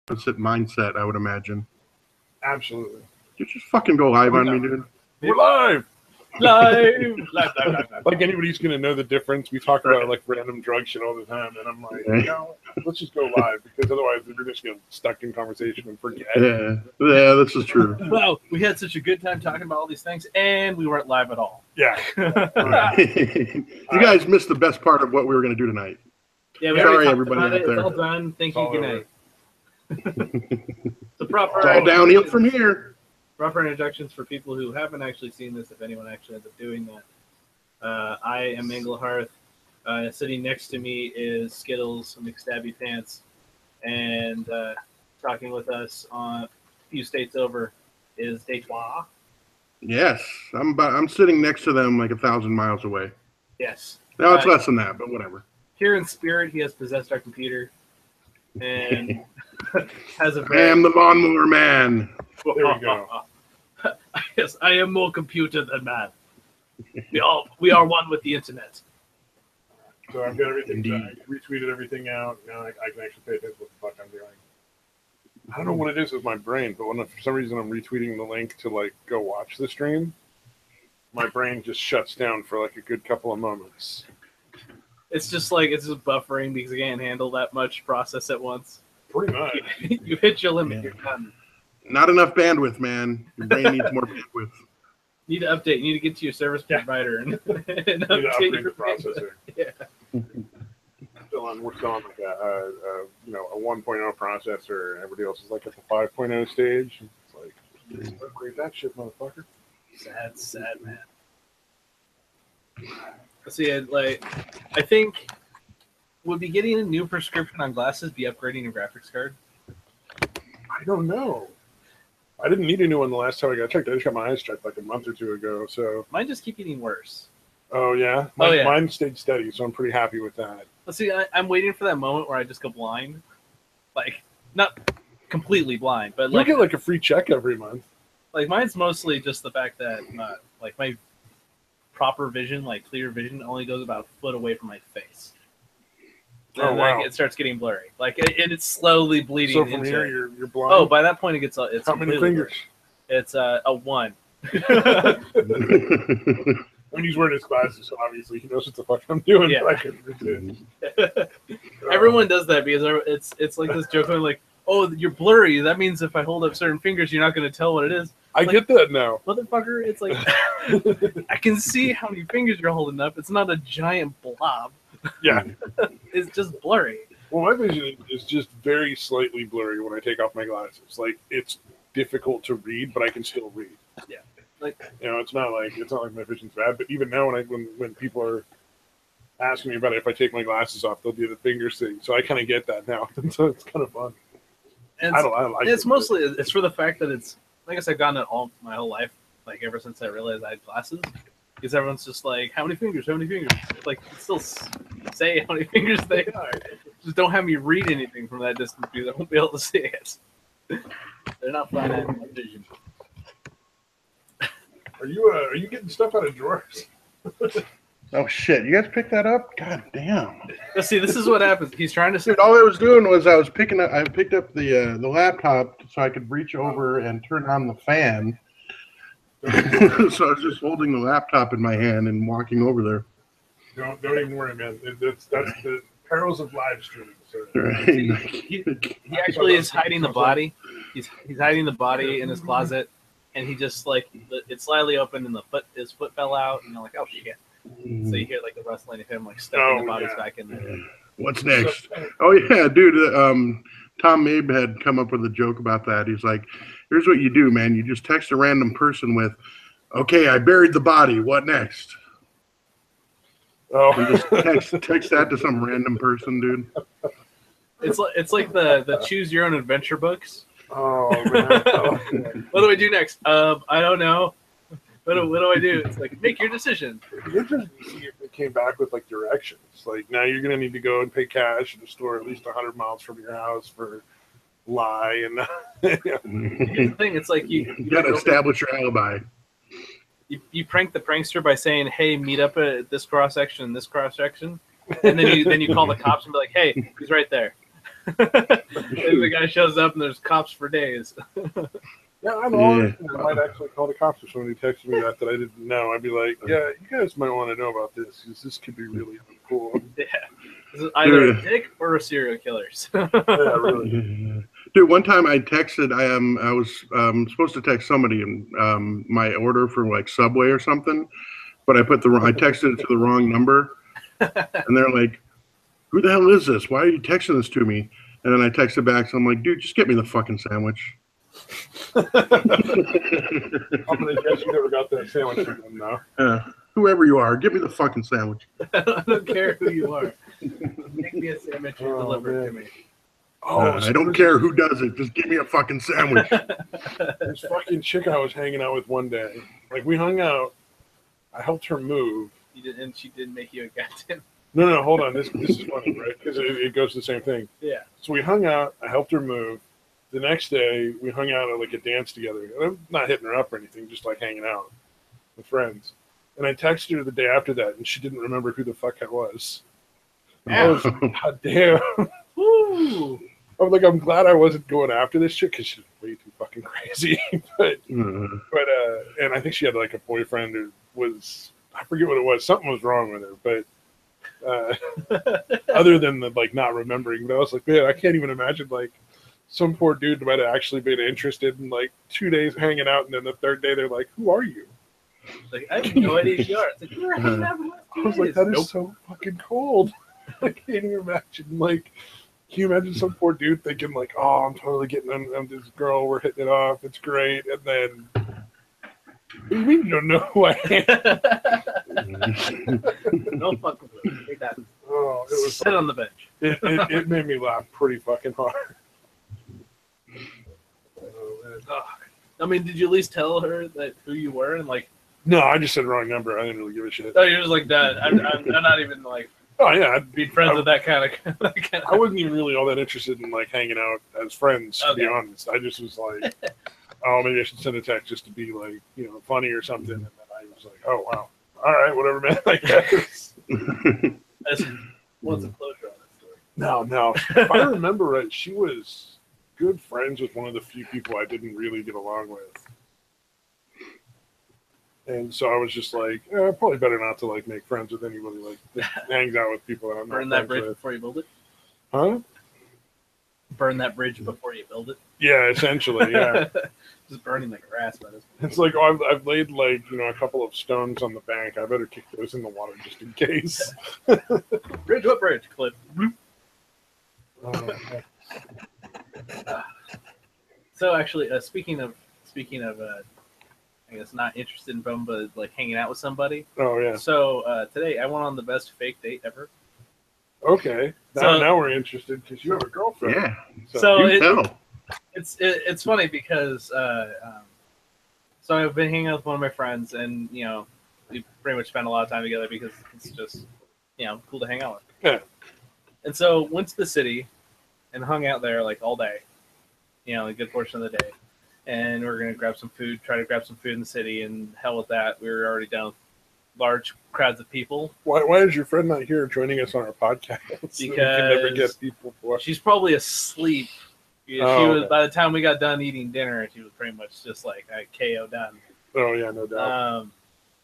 opposite mindset, I would imagine. Absolutely. You just fucking go live on me, dude. We're live. Live. Like anybody's gonna know the difference. We talk about like random drug shit all the time, and I'm like, no, let's just go live because otherwise we're just gonna get stuck in conversation and forget. Yeah, this is true. Well, we had such a good time talking about all these things, and we weren't live at all. Yeah. You guys missed the best part of what we were going to do tonight. Yeah, we Sorry, already everybody talked about out it. there. It's all done. Thank you. Good night. The It's all downhill from here. Proper introductions for people who haven't actually seen this, if anyone actually ends up doing that. I am Manglehearth. Sitting next to me is Skittles, McStabby Pants, and talking with us on a few states over is Deitois. Yes, I'm sitting next to them like 1,000 miles away. Yes. No, it's less than that, but whatever. Here in spirit, he has possessed our computer and has a I am the lawnmower man. There we go. Yes, I am more computer than man. We are one with the internet. So I've got everything Indeed. done. I retweeted everything out. Now I can actually pay attention to what the fuck I'm doing. I don't know what it is with my brain, but when for some reason I'm retweeting the link to like go watch the stream, my brain just shuts down for like a good couple of moments. It's just buffering because I can't handle that much process at once. Pretty much. You hit your limit. Yeah. You're done. Not enough bandwidth, man. Your brain needs more bandwidth. You need to update. You need to get to your service provider and Need to update upgrade your the processor. Yeah. We're still on like a 1.0 processor, and everybody else is like at the 5.0 stage. It's like, upgrade that shit, motherfucker. Sad, man. See, I think would be getting a new prescription on glasses be upgrading your graphics card? I don't know. I didn't need a new one the last time I got checked. I just got my eyes checked like a month or two ago. So. Mine just keep getting worse. Oh yeah. Mine stayed steady, so I'm pretty happy with that. Let's see. I'm waiting for that moment where I just go blind, like not completely blind, but You get like a free check every month. Like mine's mostly just the fact that like my proper vision, like clear vision, only goes about a foot away from my face. Oh, and wow. It starts getting blurry. Like it's slowly bleeding. So from into here, it. you're blind. Oh, by that point it gets it's how many completely fingers? blurry. It's a 1. When he's wearing his glasses, so obviously he knows what the fuck I'm doing. Yeah. But I couldn't resist. Everyone does that because it's like this joke like, oh, you're blurry. That means if I hold up certain fingers, you're not going to tell what it is. I get that now. Motherfucker, it's like I can see how many fingers you're holding up. It's not a giant blob. Yeah. It's just blurry. Well, my vision is just very slightly blurry when I take off my glasses. Like it's difficult to read, but I can still read. Yeah. Like it's not like my vision's bad. But even now, when people are asking me about it, if I take my glasses off, they'll do the fingers thing. So I kind of get that now. So it's kind of fun. and I don't like it's it. mostly it's for the fact that it's I guess I've gotten it all my whole life, like ever since I realized I had glasses. Because everyone's just like, how many fingers? How many fingers? Like, still say how many fingers they are. Just don't have me read anything from that distance because I won't be able to see it. They're not finite in my vision. Are you getting stuff out of drawers? Oh shit! You guys picked that up? God damn! Let's see. This is what happens. He's trying to. Dude, all I was doing was I picked up the laptop so I could reach over and turn on the fan. So I was just holding the laptop in my hand and walking over there. Don't even worry, man. That's the perils of live streaming. So. Right. He actually is hiding the body. He's hiding the body in his closet, and he just like it's slightly open, and his foot fell out, and you're like, oh shit. So you hear like the rustling of him like stuffing the bodies back in there. What's next? Oh yeah, dude. Tom Mabe had come up with a joke about that. He's like, here's what you do, man. You just text a random person with, okay, I buried the body. What next? Oh. You just text that to some random person, dude. It's like the choose your own adventure books. Oh man. What do I do next? I don't know. What do I do? It's like make your decision. It's interesting to see if it came back with like directions. Like now you're gonna need to go and pay cash at a store at least 100 miles from your house for lie and. Here's the thing. It's like you gotta establish your alibi. You prank the prankster by saying, "Hey, meet up at this cross section, and then you call the cops and be like, "Hey, he's right there." And the guy shows up and there's cops for days. Yeah, I know. Yeah. I might actually call the cops if somebody texted me that I didn't know. I'd be like, yeah, you guys might want to know about this because this could be really uncool. Yeah. This is either a dick or a serial killers. Yeah, really. Dude, one time I texted, I was supposed to text somebody my order for like Subway or something, but I texted it to the wrong number, and they're like, "Who the hell is this? Why are you texting this to me?" And then I texted back, so I'm like, "Dude, just get me the fucking sandwich." I'm gonna guess you never got that sandwich from them now. Whoever you are, give me the fucking sandwich. I don't care who you are. Make me a sandwich and deliver it to me. I don't care who does it. Just give me a fucking sandwich. This fucking chick I was hanging out with one day. Like, we hung out. I helped her move. And she didn't make you a goddamn... No, hold on. This is funny, right? Because it goes to the same thing. Yeah. So we hung out. I helped her move. The next day, we hung out at like a dance together. And I'm not hitting her up or anything, just like hanging out with friends. And I texted her the day after that, and she didn't remember who the fuck I was. I was like, God damn. Woo! I'm like, I'm glad I wasn't going after this chick because she's way too fucking crazy. but and I think she had like a boyfriend who was, I forget what it was. Something was wrong with her. But other than the like not remembering, but I was like, man, I can't even imagine like some poor dude might have actually been interested in like 2 days hanging out, and then the third day they're like, who are you? Like, I have no idea who you are. It's like, you were hanging out for the last 2 days. I was like, that is so fucking cold. I can't even imagine. Like, can you imagine some poor dude thinking like, oh, I'm totally getting on this girl, we're hitting it off, it's great, and then what do you mean you don't know who I am? No fucking clue. Take that. Oh, it was sit on the bench. It made me laugh pretty fucking hard. I mean, did you at least tell her that who you were and like? No, I just said wrong number. I didn't really give a shit. Oh, you're just like that. I'm not even like. Oh yeah, I'd be friends with that kind of. I wasn't even really all that interested in like hanging out as friends. To be honest, I just was like, oh, maybe I should send a text just to be like, funny or something. And then I was like, oh wow, all right, whatever, man. I guess. What's the closure on that story? No. If I remember right, she was good friends with one of the few people I didn't really get along with. And so I was just like, probably better not to like make friends with anybody like that hangs out with people that I'm not Burn that bridge before you build it? Huh? Burn that bridge before you build it? Yeah, essentially, yeah. Just burning the grass, but it's like, oh, I've laid like, a couple of stones on the bank. I better kick those in the water just in case. Bridge, what bridge, Cliff? So actually, speaking of I guess not interested in fun, but like hanging out with somebody. Oh yeah. So today I went on the best fake date ever. Okay. Now we're interested because you have a girlfriend. Yeah. So it's funny because so I've been hanging out with one of my friends, and we pretty much spend a lot of time together because it's just cool to hang out with. Yeah. And so went to the city and hung out there like all day, a good portion of the day. And we're going to try to grab some food in the city, and hell with that. We were already down with large crowds of people. Why is your friend not here joining us on our podcast? Because we can never get people for. She's probably asleep. She was by the time we got done eating dinner, she was pretty much just like KO done. Oh yeah, no doubt.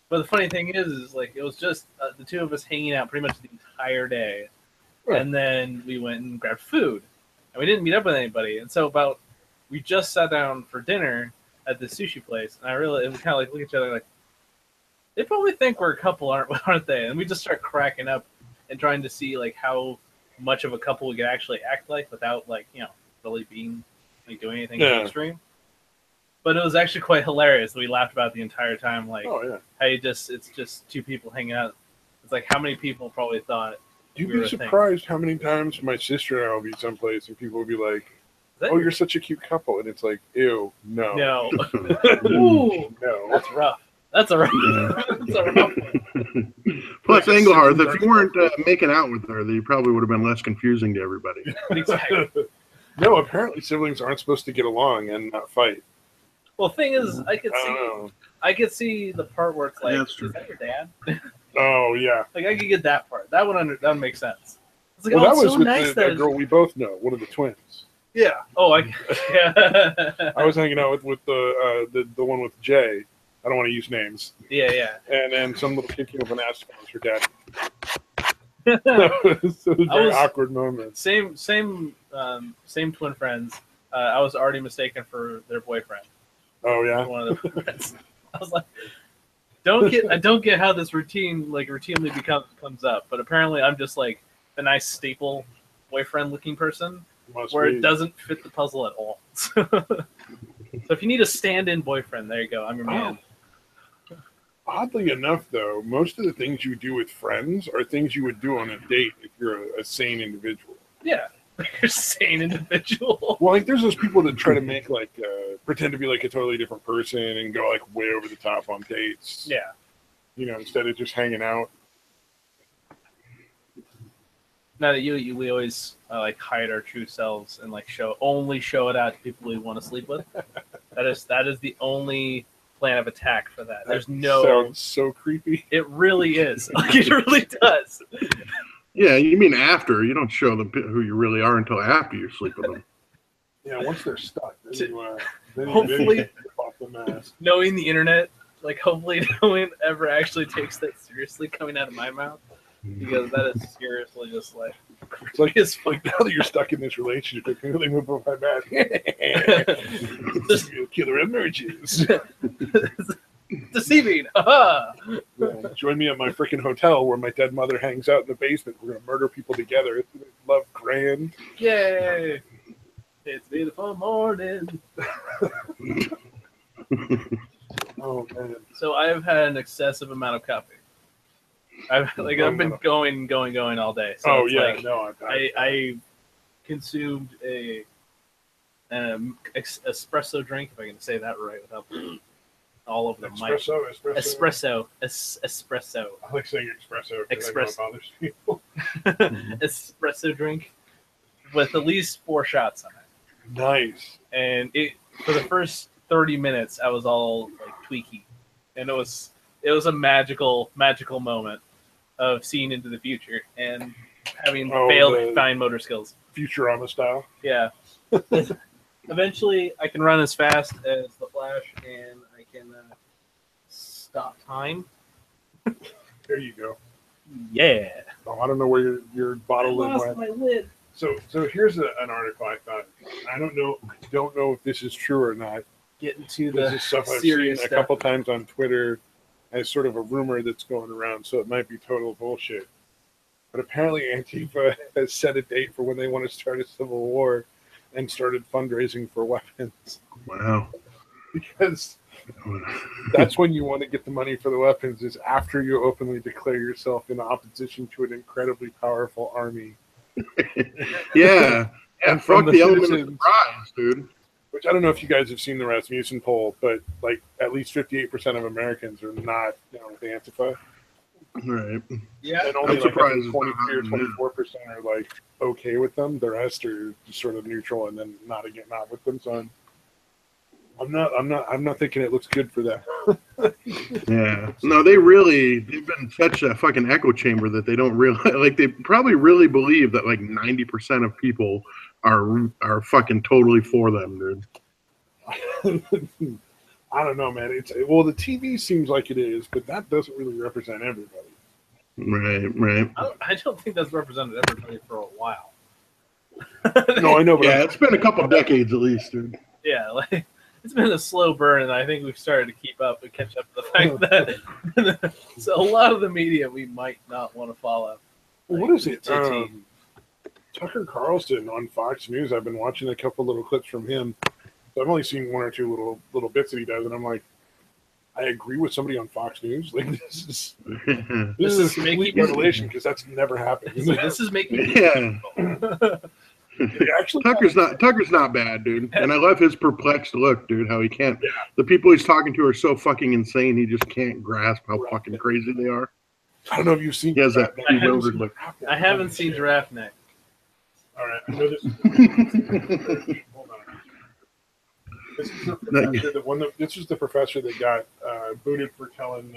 But the funny thing is like it was just the two of us hanging out pretty much the entire day, right. And then we went and grabbed food, and we didn't meet up with anybody. And so we just sat down for dinner at the sushi place, and we kind of like look at each other like, they probably think we're a couple, aren't they? And we just start cracking up and trying to see like how much of a couple we could actually act like without like really being like doing anything extreme. But it was actually quite hilarious. We laughed about it the entire time. Like, how it's just two people hanging out. It's like how many people probably thought. You'd be surprised how many times my sister and I will be someplace and people will be like, "Oh, you're such a cute couple," and it's like, "Ew, no, no, Ooh, no." That's rough. That's a rough. That's a rough one. Plus, Engelhardt, if you weren't making out with her, you probably would have been less confusing to everybody. Exactly. No, apparently siblings aren't supposed to get along and not fight. Well, the thing is, I could see the part where it's like, is that your dad? Oh yeah. Like I could get that part. That would make sense. It's like, Well, oh, that it's was so with nice that girl we both know, one of the twins. Yeah. Oh, yeah. I was hanging out with the one with Jay. I don't want to use names. Yeah. And then some little kid came up and asked if I was her dad. It was a very awkward moment. Same twin friends. I was already mistaken for their boyfriend. Oh yeah. One of the friends. I was like, I don't get how this routinely comes up, but apparently I'm just like a nice staple boyfriend looking person where it doesn't fit the puzzle at all. So if you need a stand-in boyfriend, there you go. I'm your man. Oddly enough, though, most of the things you do with friends are things you would do on a date if you're a sane individual. Yeah, you're a sane individual. Well, like there's those people that try to make pretend to be like a totally different person and go like way over the top on dates. Yeah. You know, instead of just hanging out. Now that we always like hide our true selves and like only show it out to people we want to sleep with. That is the only plan of attack for that. There's no. Sounds so creepy. It really is. Like, it really does. Yeah, you mean after? You don't show them who you really are until after you sleep with them. Yeah, once they're stuck, then Hopefully, you off the mask. Knowing the internet, like hopefully no one ever actually takes that seriously coming out of my mouth, because that is seriously just like. It's like now that you're stuck in this relationship, I can really move on my mask. Killer emerges. Deceiving. Join me at my freaking hotel where my dead mother hangs out in the basement. We're gonna murder people together. Love grand. Yay! It's a beautiful morning. Oh man! So I've had an excessive amount of coffee. I've been going all day. So I consumed an espresso drink, if I can say that right without all of them. Espresso. I like saying espresso. Espresso bothers people. Espresso drink with at least 4 shots on it. Nice. And for the first 30 minutes, I was all like tweaky, and it was a magical moment of seeing into the future and having failed fine motor skills. Futurama style. Yeah. Eventually, I can run as fast as the Flash, and I can stop time. There you go. Yeah. Oh, I don't know where your bottle lid went. My lid. So here's an article I found. I don't know if this is true or not. Getting to this is stuff I've seen a couple times on Twitter as sort of a rumor that's going around, so it might be total bullshit. But apparently Antifa has set a date for when they want to start a civil war and started fundraising for weapons. Wow. Because that's when you want to get the money for the weapons, is after you openly declare yourself in opposition to an incredibly powerful army. Yeah. And fuck the element of citizens, surprise, dude. Which I don't know if you guys have seen the Rasmussen poll, but like at least 58% of Americans are not down with Antifa. Right. Yeah. And only I'm like surprised 23 or 24% are like okay with them. The rest are just sort of neutral and then not with them. So I'm not thinking it looks good for them. Yeah. No, they've been such a fucking echo chamber that they don't realize, like they probably really believe that like 90% of people are fucking totally for them, dude. I don't know, man. The TV seems like it is, but that doesn't really represent everybody. Right. I don't think that's represented everybody for a while. No, I know, but yeah, it's been a couple decades at least, dude. Yeah, like it's been a slow burn, and I think we've started to keep up and catch up to the fact that so a lot of the media we might not want to follow. Like, what is it? Tucker Carlson on Fox News. I've been watching a couple little clips from him. So I've only seen 1 or 2 little bits that he does, and I'm like, I agree with somebody on Fox News. Like this is a complete revelation because that's never happened. This is making Actually, Tucker's not bad, dude. And I love his perplexed look, dude. How he can't. Yeah. The people he's talking to are so fucking insane. He just can't grasp how fucking crazy they are. I don't know if you've seen. He has that bewildered look. I haven't seen Giraffe Neck. All right, I know this. Hold on. This is the professor. This is the professor that got booted for telling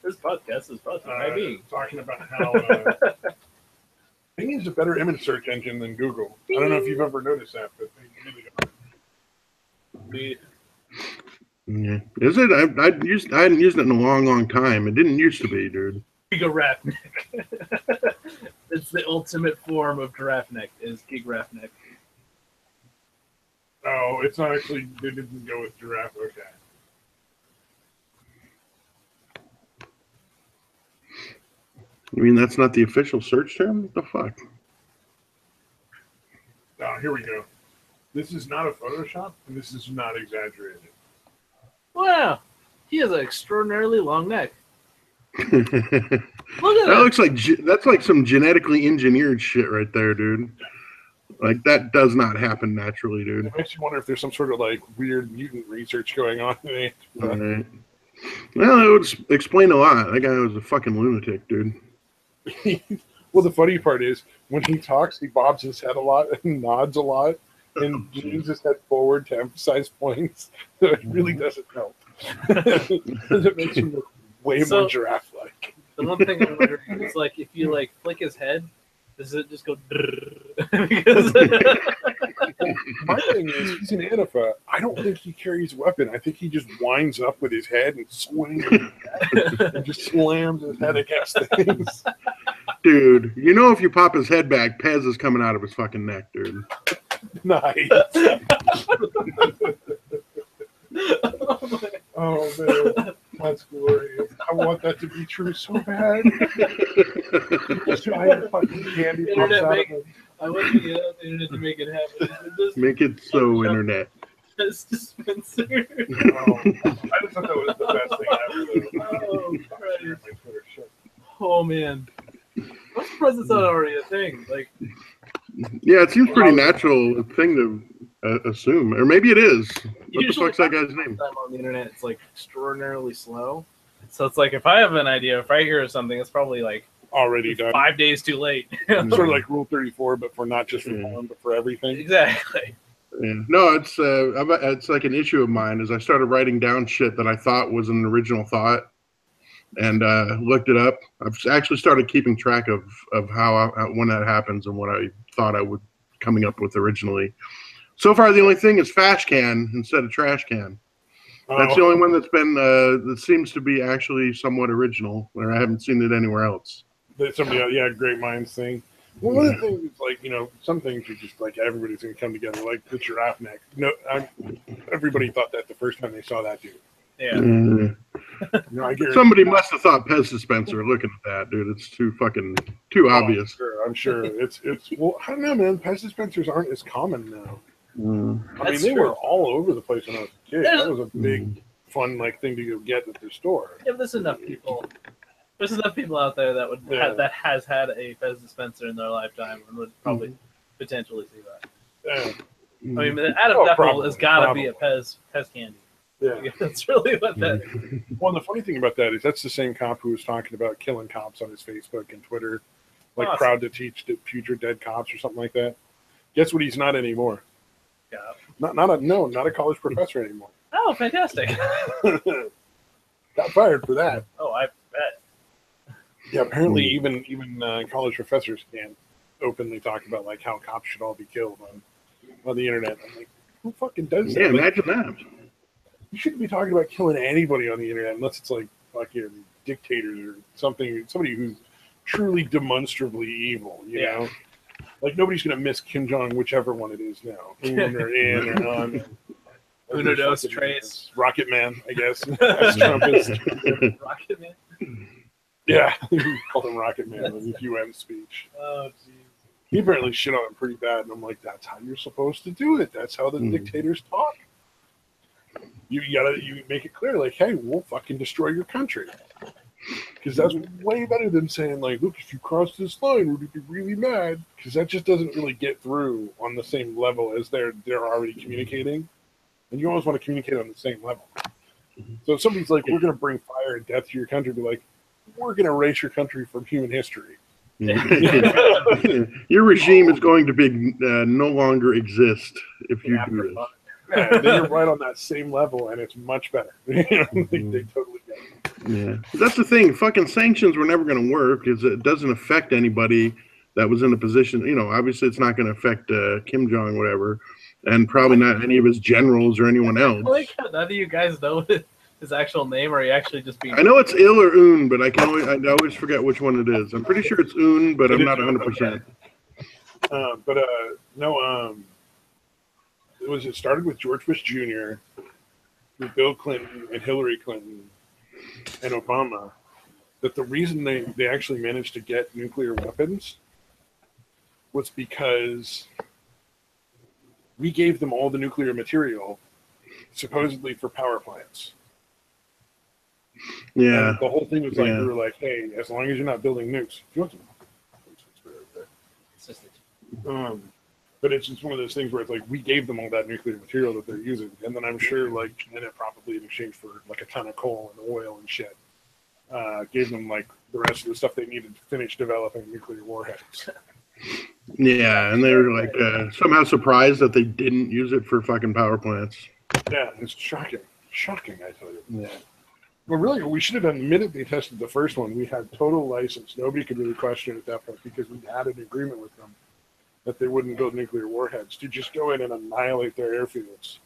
This podcast is brought to you by me. Talking about how Bing is a better image search engine than Google. I don't know if you've ever noticed that, but they really are. Yeah. Is it? I hadn't used it in a long time. It didn't used to be, dude. Gigaraph neck. It's the ultimate form of giraffe neck. Is Gigaraph neck. Oh, it's not actually. They didn't go with giraffe. Okay. You mean that's not the official search term? What the fuck? Oh, here we go. This is not a Photoshop, and this is not exaggerated. Wow, he has an extraordinarily long neck. Look at that. Looks like that's like some genetically engineered shit right there, dude. Like that does not happen naturally, dude. It makes you wonder if there's some sort of like weird mutant research going on. Right. Well, it would explain a lot. That guy was a fucking lunatic, dude. Well, the funny part is when he talks, he bobs his head a lot and nods a lot and leans his head forward to emphasize points. So it really doesn't help. It makes him look way more giraffe-like. The one thing I'm wondering is, like, if you like flick his head, does it just go? Because my thing is, he's an Anafa. I don't think he carries a weapon. I think he just winds up with his head and swings and just slams his head against things. Dude, you know if you pop his head back, Pez is coming out of his fucking neck, dude. Nice. Oh, man. That's glorious. I want that to be true so bad. Giant fucking candy pops out of him. I want to get out the internet to make it happen. Make it so internet. Pez dispenser. I just thought that was the best thing ever. Oh, Christ. Oh, man. I'm surprised it's not already a thing. Like, yeah, it seems pretty natural thing to assume, or maybe it is. What the fuck's that guy's name? On the internet, it's like extraordinarily slow. So it's like if I have an idea, if I hear something, it's probably like already done. 5 days too late. Sort of like Rule 34, but for not just for porn, but for everything. Exactly. Yeah. No, it's like an issue of mine. Is I started writing down shit that I thought was an original thought, and looked it up. I've actually started keeping track of how when that happens and what I thought I would coming up with originally. So far, the only thing is Fash Can instead of Trash Can. That's the only one that's been that seems to be actually somewhat original, where I haven't seen it anywhere else. That somebody, great minds thing. Well, one of the things is like, some things are just like everybody's gonna come together, like the giraffe neck. No, everybody thought that the first time they saw that dude. Yeah. I Somebody must have thought Pez dispenser. Looking at that, dude, it's too obvious. I'm sure. It's well, I don't know, man. Pez dispensers aren't as common now. I mean, they were all over the place when I was a kid. That was a big, fun thing to go get at the store. Yeah, there's enough people. There's enough people out there that would that has had a Pez dispenser in their lifetime and would probably potentially see that. Yeah. I mean, out of that level, there's got to be a Pez candy. Yeah, that's really what that is. Well, the funny thing about that is that's the same cop who was talking about killing cops on his Facebook and Twitter, proud to teach the future dead cops or something like that. Guess what? He's not anymore. Yeah. Not a college professor anymore. Oh, fantastic! Got fired for that. Oh, I bet. Yeah, apparently even college professors can't openly talk about how cops should all be killed on the internet. I'm like, who fucking does that? Yeah, imagine that. You shouldn't be talking about killing anybody on the internet unless it's fucking dictators or somebody who's truly demonstrably evil, you know? Nobody's going to miss Kim Jong, whichever one it is now. Un or in or non. Uno dos tres. Rocket Man, I guess. As Trump is. Rocket Man? Yeah, called him Rocket Man in the UN speech. Oh, jeez. He apparently shit on him pretty bad, and I'm like, that's how you're supposed to do it. That's how the dictators talk. You make it clear, hey, we'll fucking destroy your country. Because that's way better than saying, look, if you cross this line, we'd be really mad. Because that just doesn't really get through on the same level as they're already communicating. And you always want to communicate on the same level. So if somebody's like, we're going to bring fire and death to your country, be like, we're going to erase your country from human history. Your regime is going to be no longer exist if you do this. Yeah, then you're right on that same level, and it's much better. They totally get Yeah, that's the thing. Fucking sanctions were never going to work because it doesn't affect anybody that was in a position. You know, obviously it's not going to affect Kim Jong, whatever, and probably not any of his generals or anyone else. I like how none of you guys know his actual name, or are you actually just being? I know it's Il or Un, but I always forget which one it is. I'm pretty sure it's Un, but I'm not 100%. It started with George Bush Jr., with Bill Clinton and Hillary Clinton and Obama, that the reason they actually managed to get nuclear weapons was because we gave them all the nuclear material, supposedly for power plants. Yeah. And the whole thing was like, we were like, hey, as long as you're not building nukes, if you want to, but it's just one of those things where it's like we gave them all that nuclear material that they're using, and then I'm sure like China probably in exchange for like a ton of coal and oil and shit, gave them like the rest of the stuff they needed to finish developing nuclear warheads. Yeah, and they were like somehow surprised that they didn't use it for fucking power plants. Yeah, it's shocking, I tell you. Yeah. Well, really, we should have done the minute they tested the first one. We had total license. Nobody could really question it at that point because we had an agreement with them that they wouldn't build nuclear warheads, to just go in and annihilate their airfields.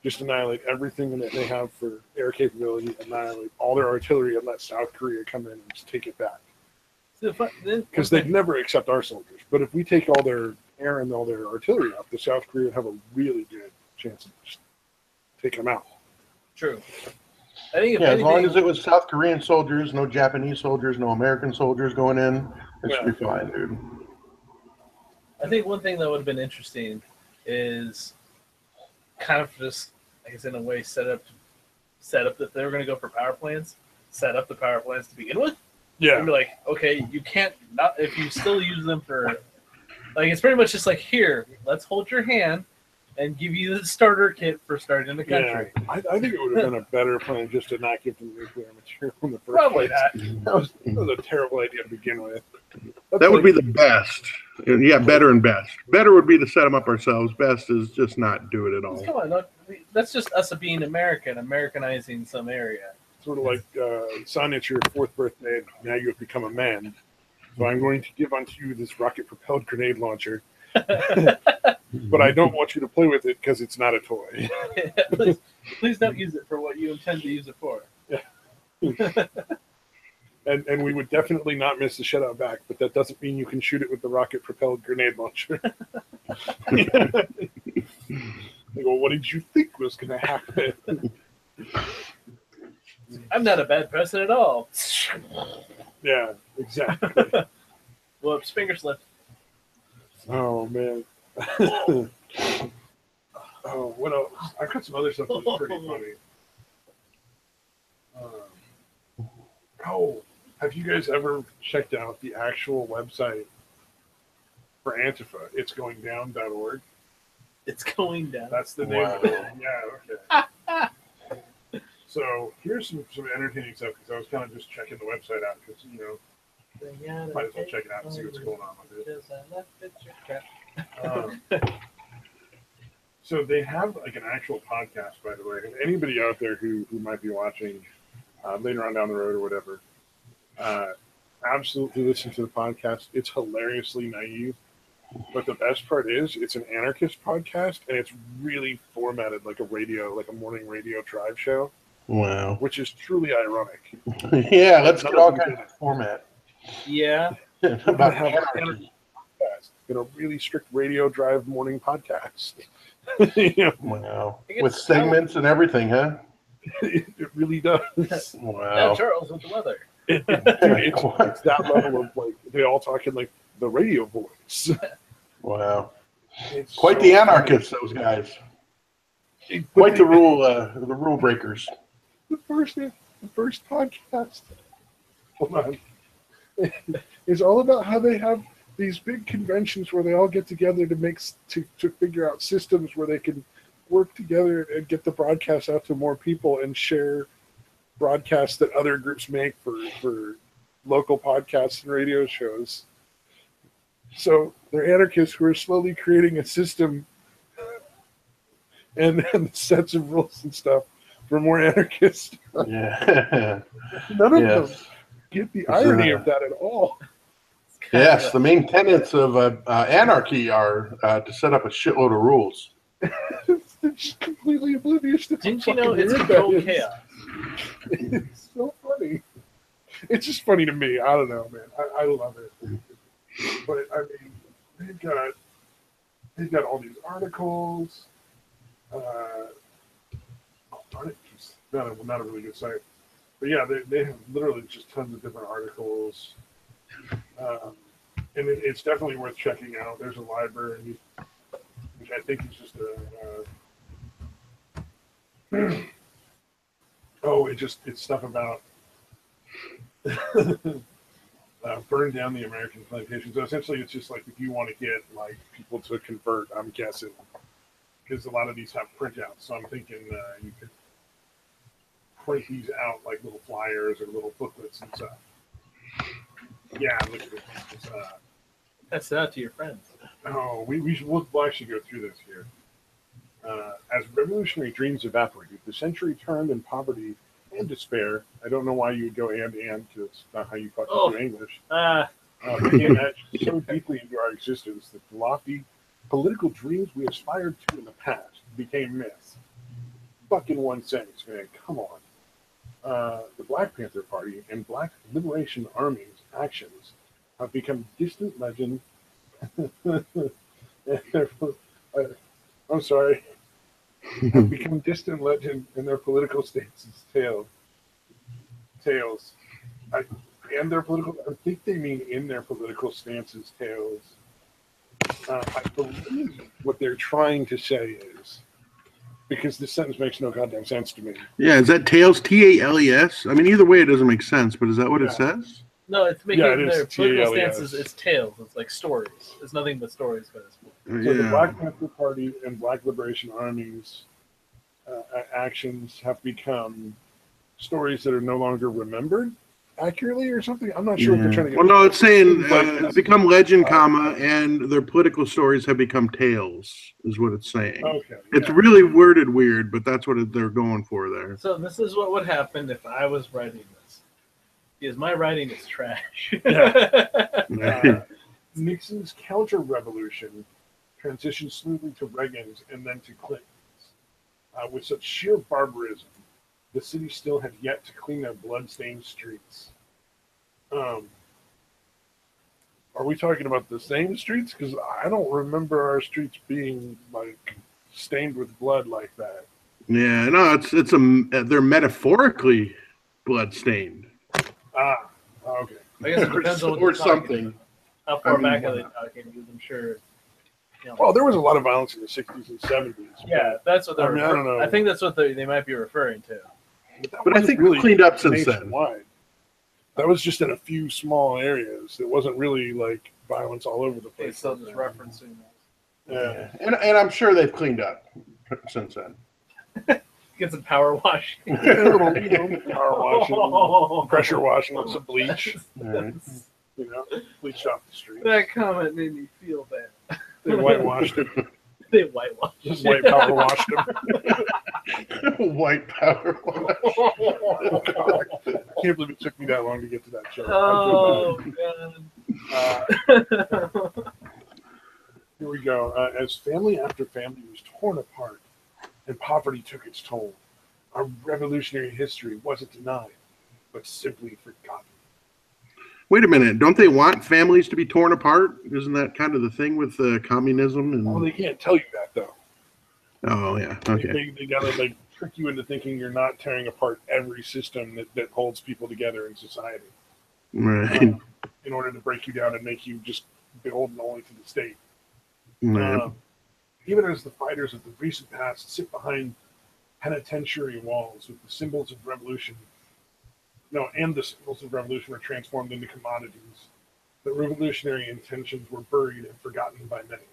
Just annihilate everything that they have for air capability, annihilate all their artillery, and let South Korea come in and just take it back. Because they'd never accept our soldiers. But if we take all their air and all their artillery out, the South Korea would have a really good chance of just taking them out. True. I think as long as it was South Korean soldiers, no Japanese soldiers, no American soldiers going in, it should be fine, dude. I think one thing that would have been interesting is kind of just, I guess, in a way, set up that they were going to go for power plants, set up the power plants to begin with. Yeah. And be like, okay, you can't, not if you still use them for, like, it's pretty much just like, here, let's hold your hand and give you the starter kit for starting the country. Yeah. I think it would have been a better plan just to not give them nuclear material in the first place. That was a terrible idea to begin with. That would be the best. Yeah, better and best. Better would be to set them up ourselves. Best is just not do it at all. Come on, that's just us being American, Americanizing some area. Sort of like, son, it's your 4th birthday, and now you have become a man. So I'm going to give unto you this rocket-propelled grenade launcher. But I don't want you to play with it because it's not a toy. please don't use it for what you intend to use it for. Yeah. And we would definitely not miss the shutout back, but that doesn't mean you can shoot it with the rocket-propelled grenade launcher. Like, well, what did you think was going to happen? I'm not a bad person at all. Yeah, exactly. Whoops, finger slipped. Oh, man. Oh, what else? I've got some other stuff that's pretty funny. Have you guys ever checked out the actual website for Antifa? It's goingdown.org. It's going down. That's the name of it. Yeah, okay. So here's some entertaining stuff because I was kind of just checking the website out because, you know, might as well check it out and see what's going on with it. So they have like an actual podcast, by the way. And anybody out there who might be watching later on down the road or whatever, absolutely listen to the podcast. It's hilariously naive. But the best part is it's an anarchist podcast, and it's really formatted like a morning radio drive show. Wow. Which is truly ironic. Yeah, let's get all kinds of format. Yeah. About anarchy. In a really strict radio drive morning podcast. Wow. With segments and everything, huh? It really does. Wow. Now Charles with the weather. It's that level of like they all talk in like the radio voice. Wow. It's quite the anarchists, those guys. Quite the rule breakers. The first podcast. Hold on. It's all about how they have these big conventions where they all get together to figure out systems where they can work together and get the broadcast out to more people and share broadcasts that other groups make for local podcasts and radio shows. So they're anarchists who are slowly creating a system and sets of rules and stuff for more anarchists. Yeah. None of Yes. them get the irony of that at all. Yes, the main tenets of anarchy are to set up a shitload of rules. They're just completely oblivious to Didn't how you know fucking it's weird controlled that is. chaos? It's so funny. It's just funny to me. I don't know, man. I love it. But I mean, they've got all these articles. Darn it, it's not a really good site. But yeah, they have literally just tons of different articles. And it's definitely worth checking out. There's a library, which I think is just it's stuff about burn down the American plantation. So essentially, it's just like if you want to get like people to convert, I'm guessing, because a lot of these have printouts. So I'm thinking you could print these out like little flyers or little booklets and stuff. Yeah, look at this. Pass it out to your friends. Oh, we'll actually go through this here. As revolutionary dreams evaporated, the century turned in poverty and despair. I don't know why you would go and because it's not how you fucking do English. Became etched so deeply into our existence that the lofty political dreams we aspired to in the past became myths. Fucking one sentence, man. Come on. The Black Panther Party and Black Liberation Army's actions have become distant legend. I'm sorry. Have become distant legend in their political stances tales. I think they mean in their political stances tales. I believe what they're trying to say is, because this sentence makes no goddamn sense to me. Yeah, is that Tales? Tales? I mean, either way, it doesn't make sense. But is that what it says? No, it's making it their political T-A-L-E-S. stances. It's tales. It's like stories. It's nothing but stories. But it's So the Black Panther Party and Black Liberation Army's actions have become stories that are no longer remembered accurately or something. I'm not sure what they're trying to get. Well, no, it's saying it's become legend, and their political stories have become tales, is what it's saying. Okay. It's really worded weird, but that's what they're going for there. So this is what would happen if I was writing this. Because my writing is trash. Nixon's counter-revolution transitioned smoothly to Reagan's and then to Clinton's. With such sheer barbarism, the city still had yet to clean their blood-stained streets. Are we talking about the same streets? Because I don't remember our streets being like stained with blood like that. Yeah, no, they're metaphorically blood-stained. Okay. I guess it depends on what or they're talking something. about. How far back are they talking? Because I'm sure. Well, there was a lot of violence in the 60s and 70s. Yeah, that's what they're. I don't know. I think that's what they might be referring to. But I think really cleaned up since then. That was just in a few small areas. It wasn't really like violence all over the place. They still just referencing that. Yeah, and I'm sure they've cleaned up since then. Get some power washing. Power washing, pressure washing with some bleach. Bleached off the street. That comment made me feel bad. They whitewashed it. They whitewashed. Just white power washed them. White power wash. Oh, God. I can't believe it took me that long to get to that show. Oh, God. Here we go. As family after family was torn apart and poverty took its toll, our revolutionary history wasn't denied, but simply forgotten. Wait a minute. Don't they want families to be torn apart? Isn't that kind of the thing with communism? Well, they can't tell you that, though. Oh, yeah. Okay. They got to trick you into thinking you're not tearing apart every system that holds people together in society. Right. In order to break you down and make you just beholden only to the state. Right. Even as the fighters of the recent past sit behind penitentiary walls with the symbols of revolution, the symbols of revolution were transformed into commodities. The revolutionary intentions were buried and forgotten by many.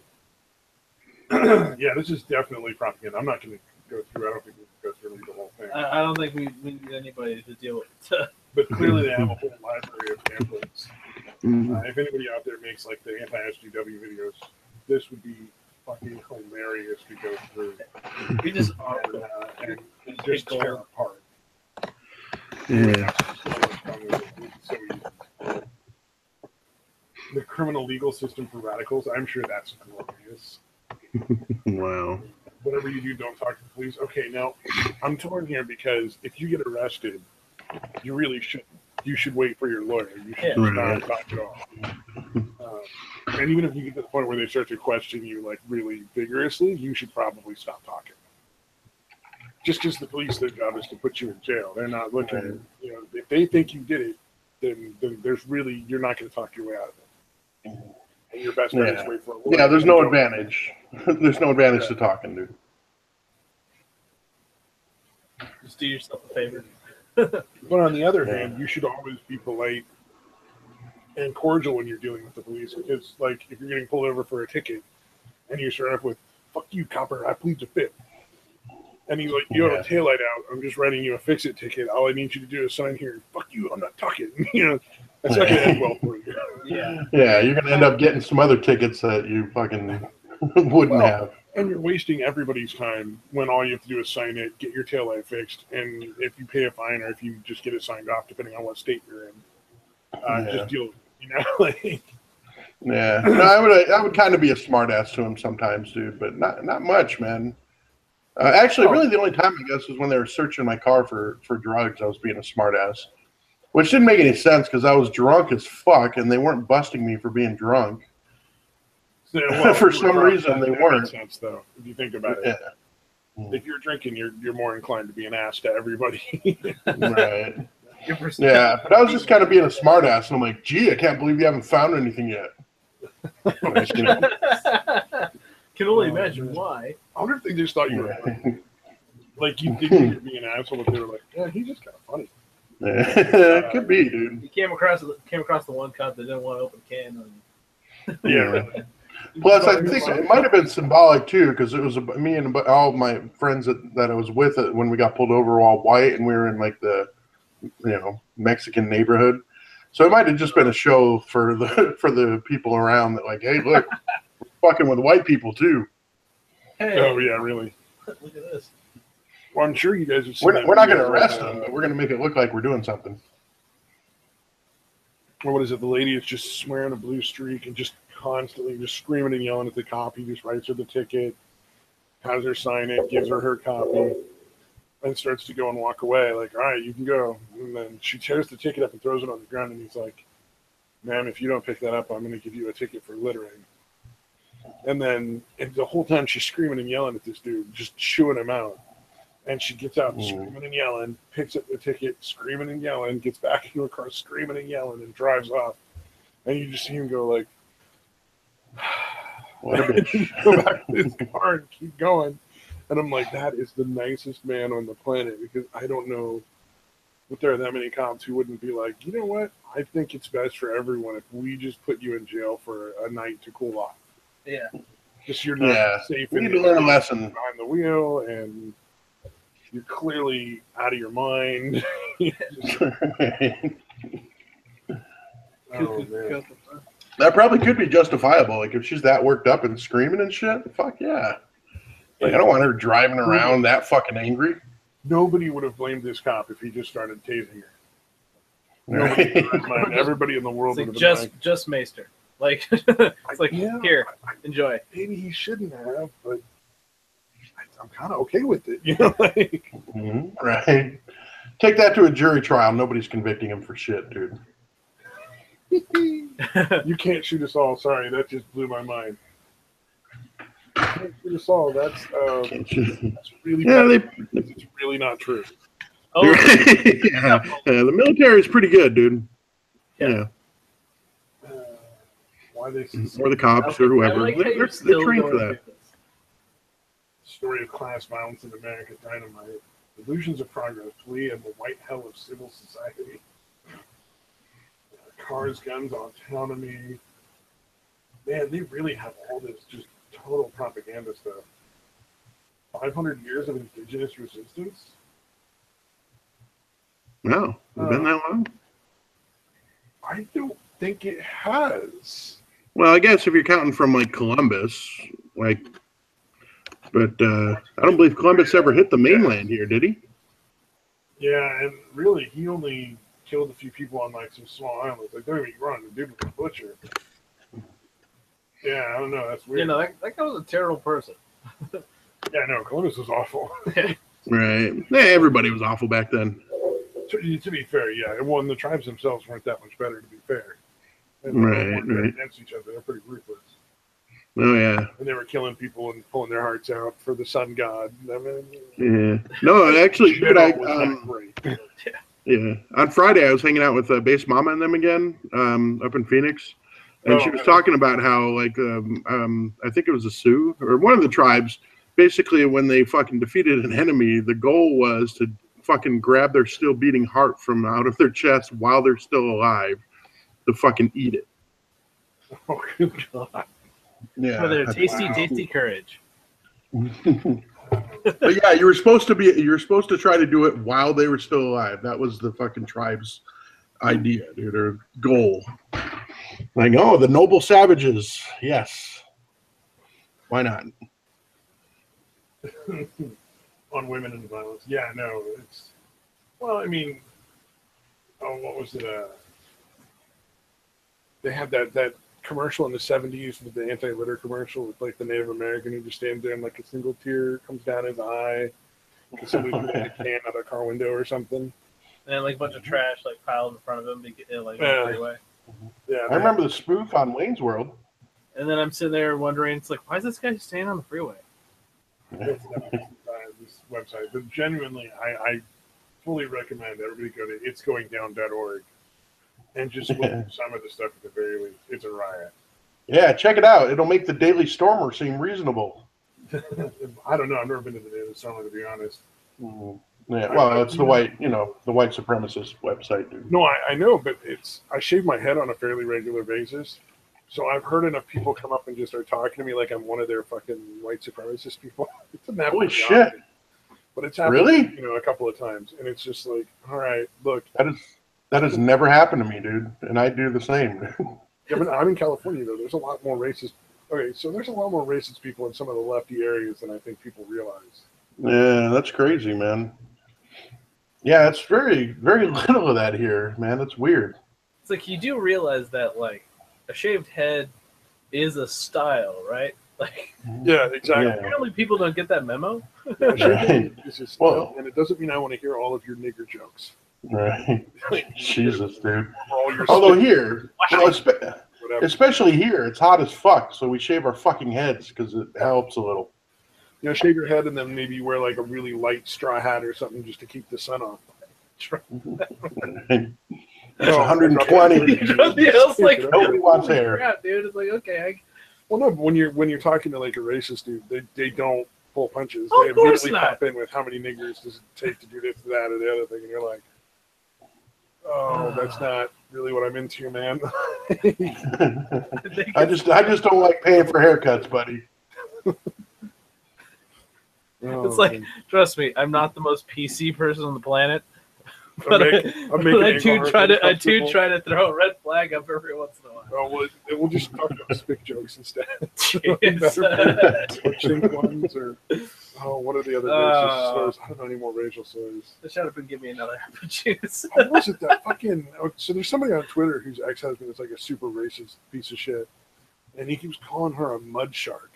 Yeah, this is definitely propaganda. I'm not going to go through. I don't think we can go through the whole thing. I don't think we need anybody to deal with it. But clearly, they have a whole library of pamphlets. If anybody out there makes like the anti-SGW videos, this would be fucking hilarious to go through. We just And just tear apart. Yeah. So easy. The criminal legal system for radicals, I'm sure that's glorious. Wow. Whatever you do, don't talk to the police. Okay, now I'm torn here because if you get arrested, you really shouldn't. You should wait for your lawyer. You should just not talk at all. And even if you get to the point where they start to question you like really vigorously, you should probably stop talking. Just because the police, their job is to put you in jail. They're not looking. You know, if they think you did it, then there's really you're not going to talk your way out of it. And your best bet is wait for a lawyer. Yeah, there's no advantage. There's no advantage to talking, dude. just do yourself a favor. But on the other hand, you should always be polite and cordial when you're dealing with the police. Because, like, if you're getting pulled over for a ticket and you start off with, "Fuck you, copper, I plead the fifth." And he's like, "You have a taillight out. I'm just writing you a fix-it ticket. All I need you to do is sign here. Fuck you, I'm not talking." You know, that's not going to end well for you. Yeah, you're going to end up getting some other tickets that you fucking wouldn't have. And you're wasting everybody's time when all you have to do is sign it, get your taillight fixed, and if you pay a fine or if you just get it signed off, depending on what state you're in, just deal with it. You know, like. Yeah, no, I would kind of be a smartass to him sometimes, dude, but not much, man. Actually, really, the only time I guess was when they were searching my car for drugs. I was being a smartass, which didn't make any sense because I was drunk as fuck, and they weren't busting me for being drunk. Well, for some reason, they weren't. Makes sense, though, if you think about it. If you're drinking, you're more inclined to be an ass to everybody. Right. Yeah, but I was just kind of being a smartass, and I'm like, "Gee, I can't believe you haven't found anything yet." You know? Can only imagine why. I wonder if they just thought you were funny. Like you think you were being an asshole, but they were like, "Yeah, he's just kind of funny." It could be, dude. You came across the one cop that didn't want to open a can. Yeah. Plus, I think it might have been symbolic too, because it was me and all my friends that I was with when we got pulled over were all white, and we were in like the Mexican neighborhood. So it might have just been a show for the people around that like, hey, look, we're fucking with white people too. Hey. Oh yeah, really? Look at this. Well, I'm sure you guys have seen. We're not going to arrest them, but we're going to make it look like we're doing something. Or what is it? The lady is just swearing a blue streak and just constantly just screaming and yelling at the cop. He just writes her the ticket, has her sign it, gives her copy, and starts to go and walk away. Like, all right, you can go. And then she tears the ticket up and throws it on the ground. And he's like, "Ma'am, if you don't pick that up, I'm going to give you a ticket for littering." And then the whole time she's screaming and yelling at this dude, just chewing him out. And she gets out screaming and yelling, picks up the ticket, screaming and yelling, gets back into her car screaming and yelling, and drives off. And you just see him go like, what a bitch. Go back to his car and keep going. And I'm like, that is the nicest man on the planet, because I don't know if there are that many cops who wouldn't be like, you know what? I think it's best for everyone if we just put you in jail for a night to cool off. Yeah. Just you're not safe. We need to learn a lesson behind the wheel, and you're clearly out of your mind. Oh, man. That probably could be justifiable. Like, if she's that worked up and screaming and shit, fuck yeah. Like, I don't want her driving around that fucking angry. Nobody would have blamed this cop if he just started tasing her. Everybody in the world would have been like, just Maester. Like, it's like, here, enjoy. Maybe he shouldn't have, but I'm kind of okay with it. You know, like. Right. Take that to a jury trial. Nobody's convicting him for shit, dude. You can't shoot us all. Sorry, that just blew my mind. You can't shoot us all. That's really bad. It's really not true. Oh, the military is pretty good, dude. Yeah. Why they or the cops or whoever. They're trained for that. Story of class violence in America Dynamite. Illusions of progress. We and the white hell of civil society. Cars, guns, autonomy. Man, they really have all this just total propaganda stuff. 500 years of indigenous resistance? No. Has it been that long? I don't think it has. Well, I guess if you're counting from like Columbus, Like, but I don't believe Columbus ever hit the mainland here, did he? Yeah, and really, he only killed a few people on like some small islands. Like, don't even get me wrong, the dude was a butcher. Yeah, I don't know. That's weird. You know, that guy was a terrible person. Yeah, no, Columbus was awful. Right. Yeah, everybody was awful back then. To be fair, yeah. Well, and the tribes themselves weren't that much better, to be fair. And Right. against each other. They're pretty ruthless. Oh yeah. And they were killing people and pulling their hearts out for the sun god. I mean, Yeah. No, actually, dude, great. yeah. On Friday, I was hanging out with Base Mama and them again, up in Phoenix, and she was talking about how, like, I think it was the Sioux or one of the tribes. Basically, when they fucking defeated an enemy, the goal was to fucking grab their still beating heart from out of their chest while they're still alive, to fucking eat it. Oh, good God. Yeah. For their tasty courage. But yeah, you were supposed to try to do it while they were still alive. That was the fucking tribe's idea, dude, or goal. Like, oh, the noble savages. Yes. Why not? On women and violence. Yeah, no, it's, well, I mean, oh, what was it? They had that commercial in the 70s with the anti-litter commercial with like the Native American who just stands there and like a single tear comes down his eye because somebody put a can out a car window or something. And like a bunch of trash like piled in front of him to get like Yeah. the freeway. Yeah, I remember the spoof on Wayne's World. And then I'm sitting there wondering, it's like, why is this guy staying on the freeway? this website, but genuinely, I fully recommend everybody go to itsgoingdown.org and just look at some of the stuff at the very least. It's a riot. Yeah, check it out. It'll make the Daily Stormer seem reasonable. I don't know. I've never been to the Daily Stormer, to be honest. Yeah, well, it's the white supremacist website, dude. No, I know, but I shave my head on a fairly regular basis. So I've heard enough people come up and just start talking to me like I'm one of their fucking white supremacist people. It's a Holy shit. But it's happened, Really? a couple of times. And it's just like, all right, look. That has never happened to me, dude. And I do the same. Yeah, but I'm in California, though. There's a lot more racist. Okay, so there's a lot more racist people in some of the lefty areas than I think people realize. Yeah, that's crazy, man. Yeah, it's very, very little of that here, man. It's weird. It's like you do realize that like a shaved head is a style, right? Like, yeah, exactly. Yeah. apparently people don't get that memo. Right. Well, and it doesn't mean I want to hear all of your nigger jokes. Right. Jesus, dude. All your Although here, whatever. especially here, it's hot as fuck, so we shave our fucking heads because it helps a little. You know, shave your head and then maybe wear like a really light straw hat or something just to keep the sun off. It's 120. Yeah, it's like, Nobody wants hair. crap, dude. It's like, okay. Well, no, but when you're talking to like a racist dude, they don't pull punches. Oh, They of course immediately not. pop in with how many niggers does it take to do this, that, or the other thing, and you're like, oh, that's not really what I'm into, man. I just don't like paying for haircuts, buddy. It's like, trust me, I'm not the most PC person on the planet. But I do try to throw a red flag up every once in a while. Oh, well, we'll just talk about spick jokes instead. Jeez. Or chink ones, or what are the other racist slurs? I don't know any more racial slurs. Shut up and give me another apple juice. What was it that fucking? So there's somebody on Twitter whose ex-husband is like a super racist piece of shit, and he keeps calling her a mud shark.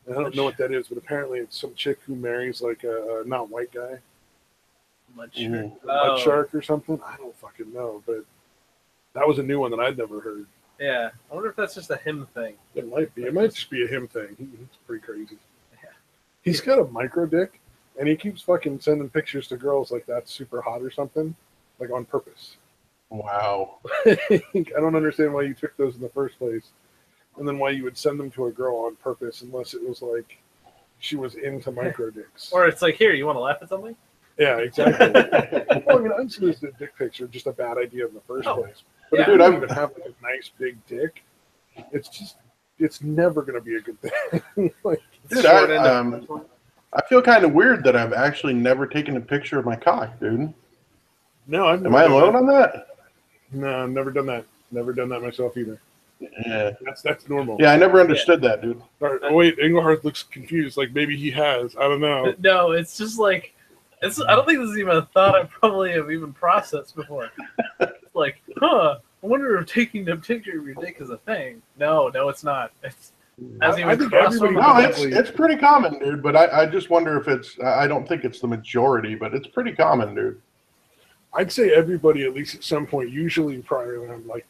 And I don't know what that is, but apparently it's some chick who marries like a not white guy. Mud shark. Mud shark or something. I don't fucking know, but that was a new one that I'd never heard. Yeah, I wonder if that's just a him thing. It might be. It might just be a him thing. He's pretty crazy. Yeah. He's got a micro dick, and he keeps fucking sending pictures to girls like that's super hot or something, like on purpose. Wow. I don't understand why you took those in the first place, and then why you would send them to a girl on purpose unless it was like she was into micro dicks. Or it's like, here, you want to laugh at something? Yeah, exactly. Well, I mean, unsolicited dick pics are just a bad idea in the first place. But Yeah. if you don't even have like a nice big dick, it's never going to be a good thing. Like, Dude, I feel kind of weird that I've actually never taken a picture of my cock, dude. no, I've never Am I done alone that. on that? No, I've never done that. Never done that myself either. Yeah. That's normal. Yeah, I never understood that, dude. Oh wait, Engelhardt looks confused. Like maybe he has. I don't know. No, it's just like I don't think this is even a thought I probably have even processed before. It's like, I wonder if taking a picture of your dick is a thing. No, it's not. It's I think everybody. No, it's pretty common, dude. But I just wonder if it's. I don't think it's the majority, but it's pretty common, dude. I'd say everybody, at least at some point, usually prior to like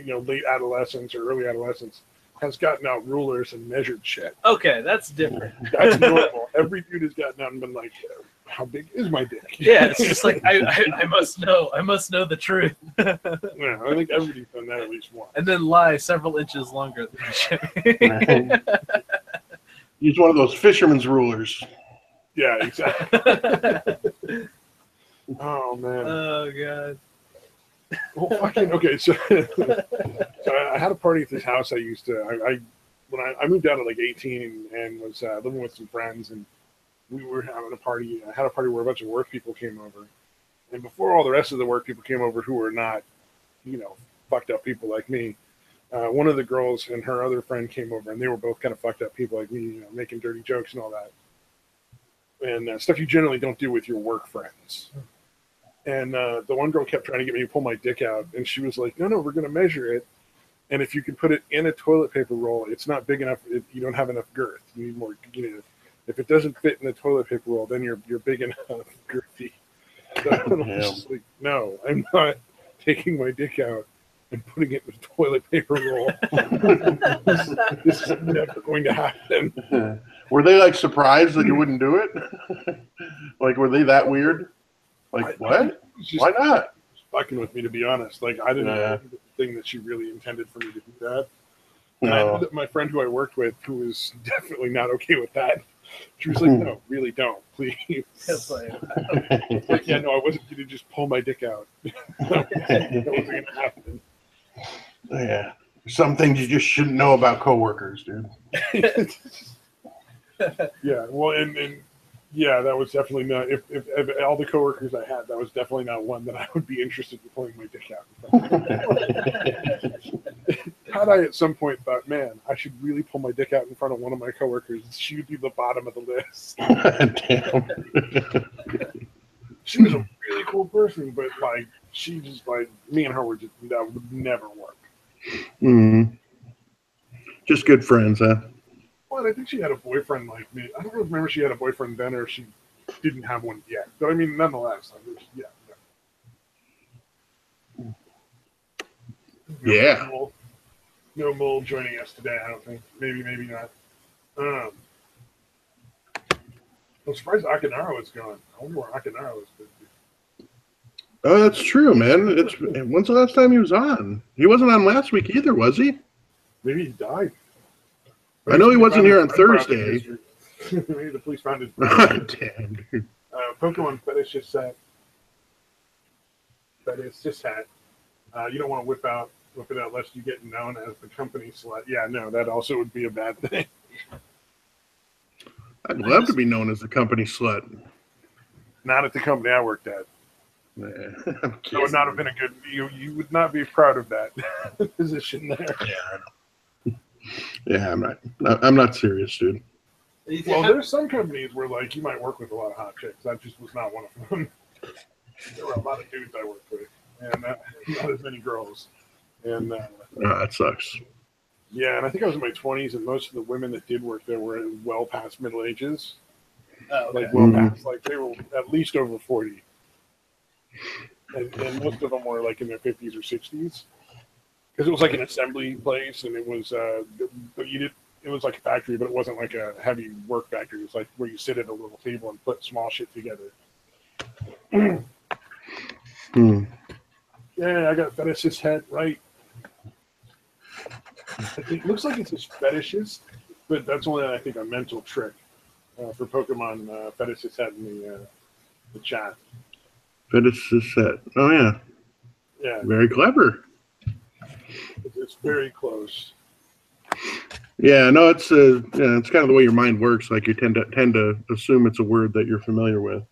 late adolescence or early adolescence, has gotten out rulers and measured shit. Okay, that's different. That's normal. Every dude has gotten out and been like, "How big is my dick?" Yeah, it's just like I must know. I must know the truth. Yeah, I think everybody's done that at least once. And then lie several inches longer than shit. Use one of those fisherman's rulers. Yeah, exactly. Oh man. Oh god. Well, fucking okay. So I had a party at this house I used to. When I moved out at like 18 and was living with some friends, and we were having a party. I had a party where a bunch of work people came over, and before all the rest of the work people came over who were not, fucked up people like me. One of the girls and her other friend came over, and they were both kind of fucked up people like me, making dirty jokes and all that, and stuff you generally don't do with your work friends. And the one girl kept trying to get me to pull my dick out, and she was like, "No, we're going to measure it, and if you can put it in a toilet paper roll, it's not big enough. You don't have enough girth. You need more. If it doesn't fit in the toilet paper roll, then you're big enough girthy." So I was just like, "No, I'm not taking my dick out and putting it in a toilet paper roll. This is never going to happen." Were they like surprised that you wouldn't do it? Like, were they that weird? Like, what? Why not? Fucking with me, to be honest. Like, I didn't know the thing that she really intended for me to do that. And No. I know that my friend who I worked with, who was definitely not okay with that, she was like, "No, really don't, please." It's like, Like, yeah, no, I wasn't going to just pull my dick out. That wasn't going to happen. Yeah. Some things you just shouldn't know about coworkers, dude. Yeah, well, and yeah, that was definitely not. If all the coworkers I had, that was definitely not one that I would be interested in pulling my dick out. Had I at some point thought, man, I should really pull my dick out in front of one of my coworkers, she would be the bottom of the list. Damn. She was a really cool person, but like she just like me and her were just that would never work. Mm-hmm. Just good friends, huh? Well, I think she had a boyfriend like me. I don't remember if she had a boyfriend then or if she didn't have one yet. But I mean, nonetheless, yeah. Yeah. No Mole joining us today, I don't think. Maybe not. I'm surprised Akinara was gone. I wonder where Akinara was. Oh, that's true, man. When's the last time he was on? He wasn't on last week either, was he? Maybe he died. I know he wasn't here on Thursday. Maybe the police found his Damn, dude. Pokemon Feticishet. Feticishet. You don't want to whip it out lest you get known as the company slut. Yeah, no, that also would be a bad thing. I'd love to be known as the company slut. Not at the company I worked at. Nah, That would not have been a good. You would not be proud of that position there. Yeah, I'm not serious, dude. Well, there's some companies where like you might work with a lot of hot chicks. That just was not one of them. There were a lot of dudes I worked with, and not as many girls. And That sucks. yeah, and I think I was in my 20s, and most of the women that did work there were well past middle ages. oh, okay. Like well past, like they were at least over 40. And most of them were like in their 50s or 60s. Because it was like an assembly place, and it was it was like a factory, but it wasn't like a heavy work factory. It was like where you sit at a little table and put small shit together. Yeah, I got Feticishet right. It looks like it's just Fetishist, but that's only I think a mental trick for Pokemon Feticishet in the chat. Feticishet. Oh yeah. Yeah, Very clever. it's very close. Yeah, no, it's it's kind of the way your mind works. Like you tend to assume it's a word that you're familiar with,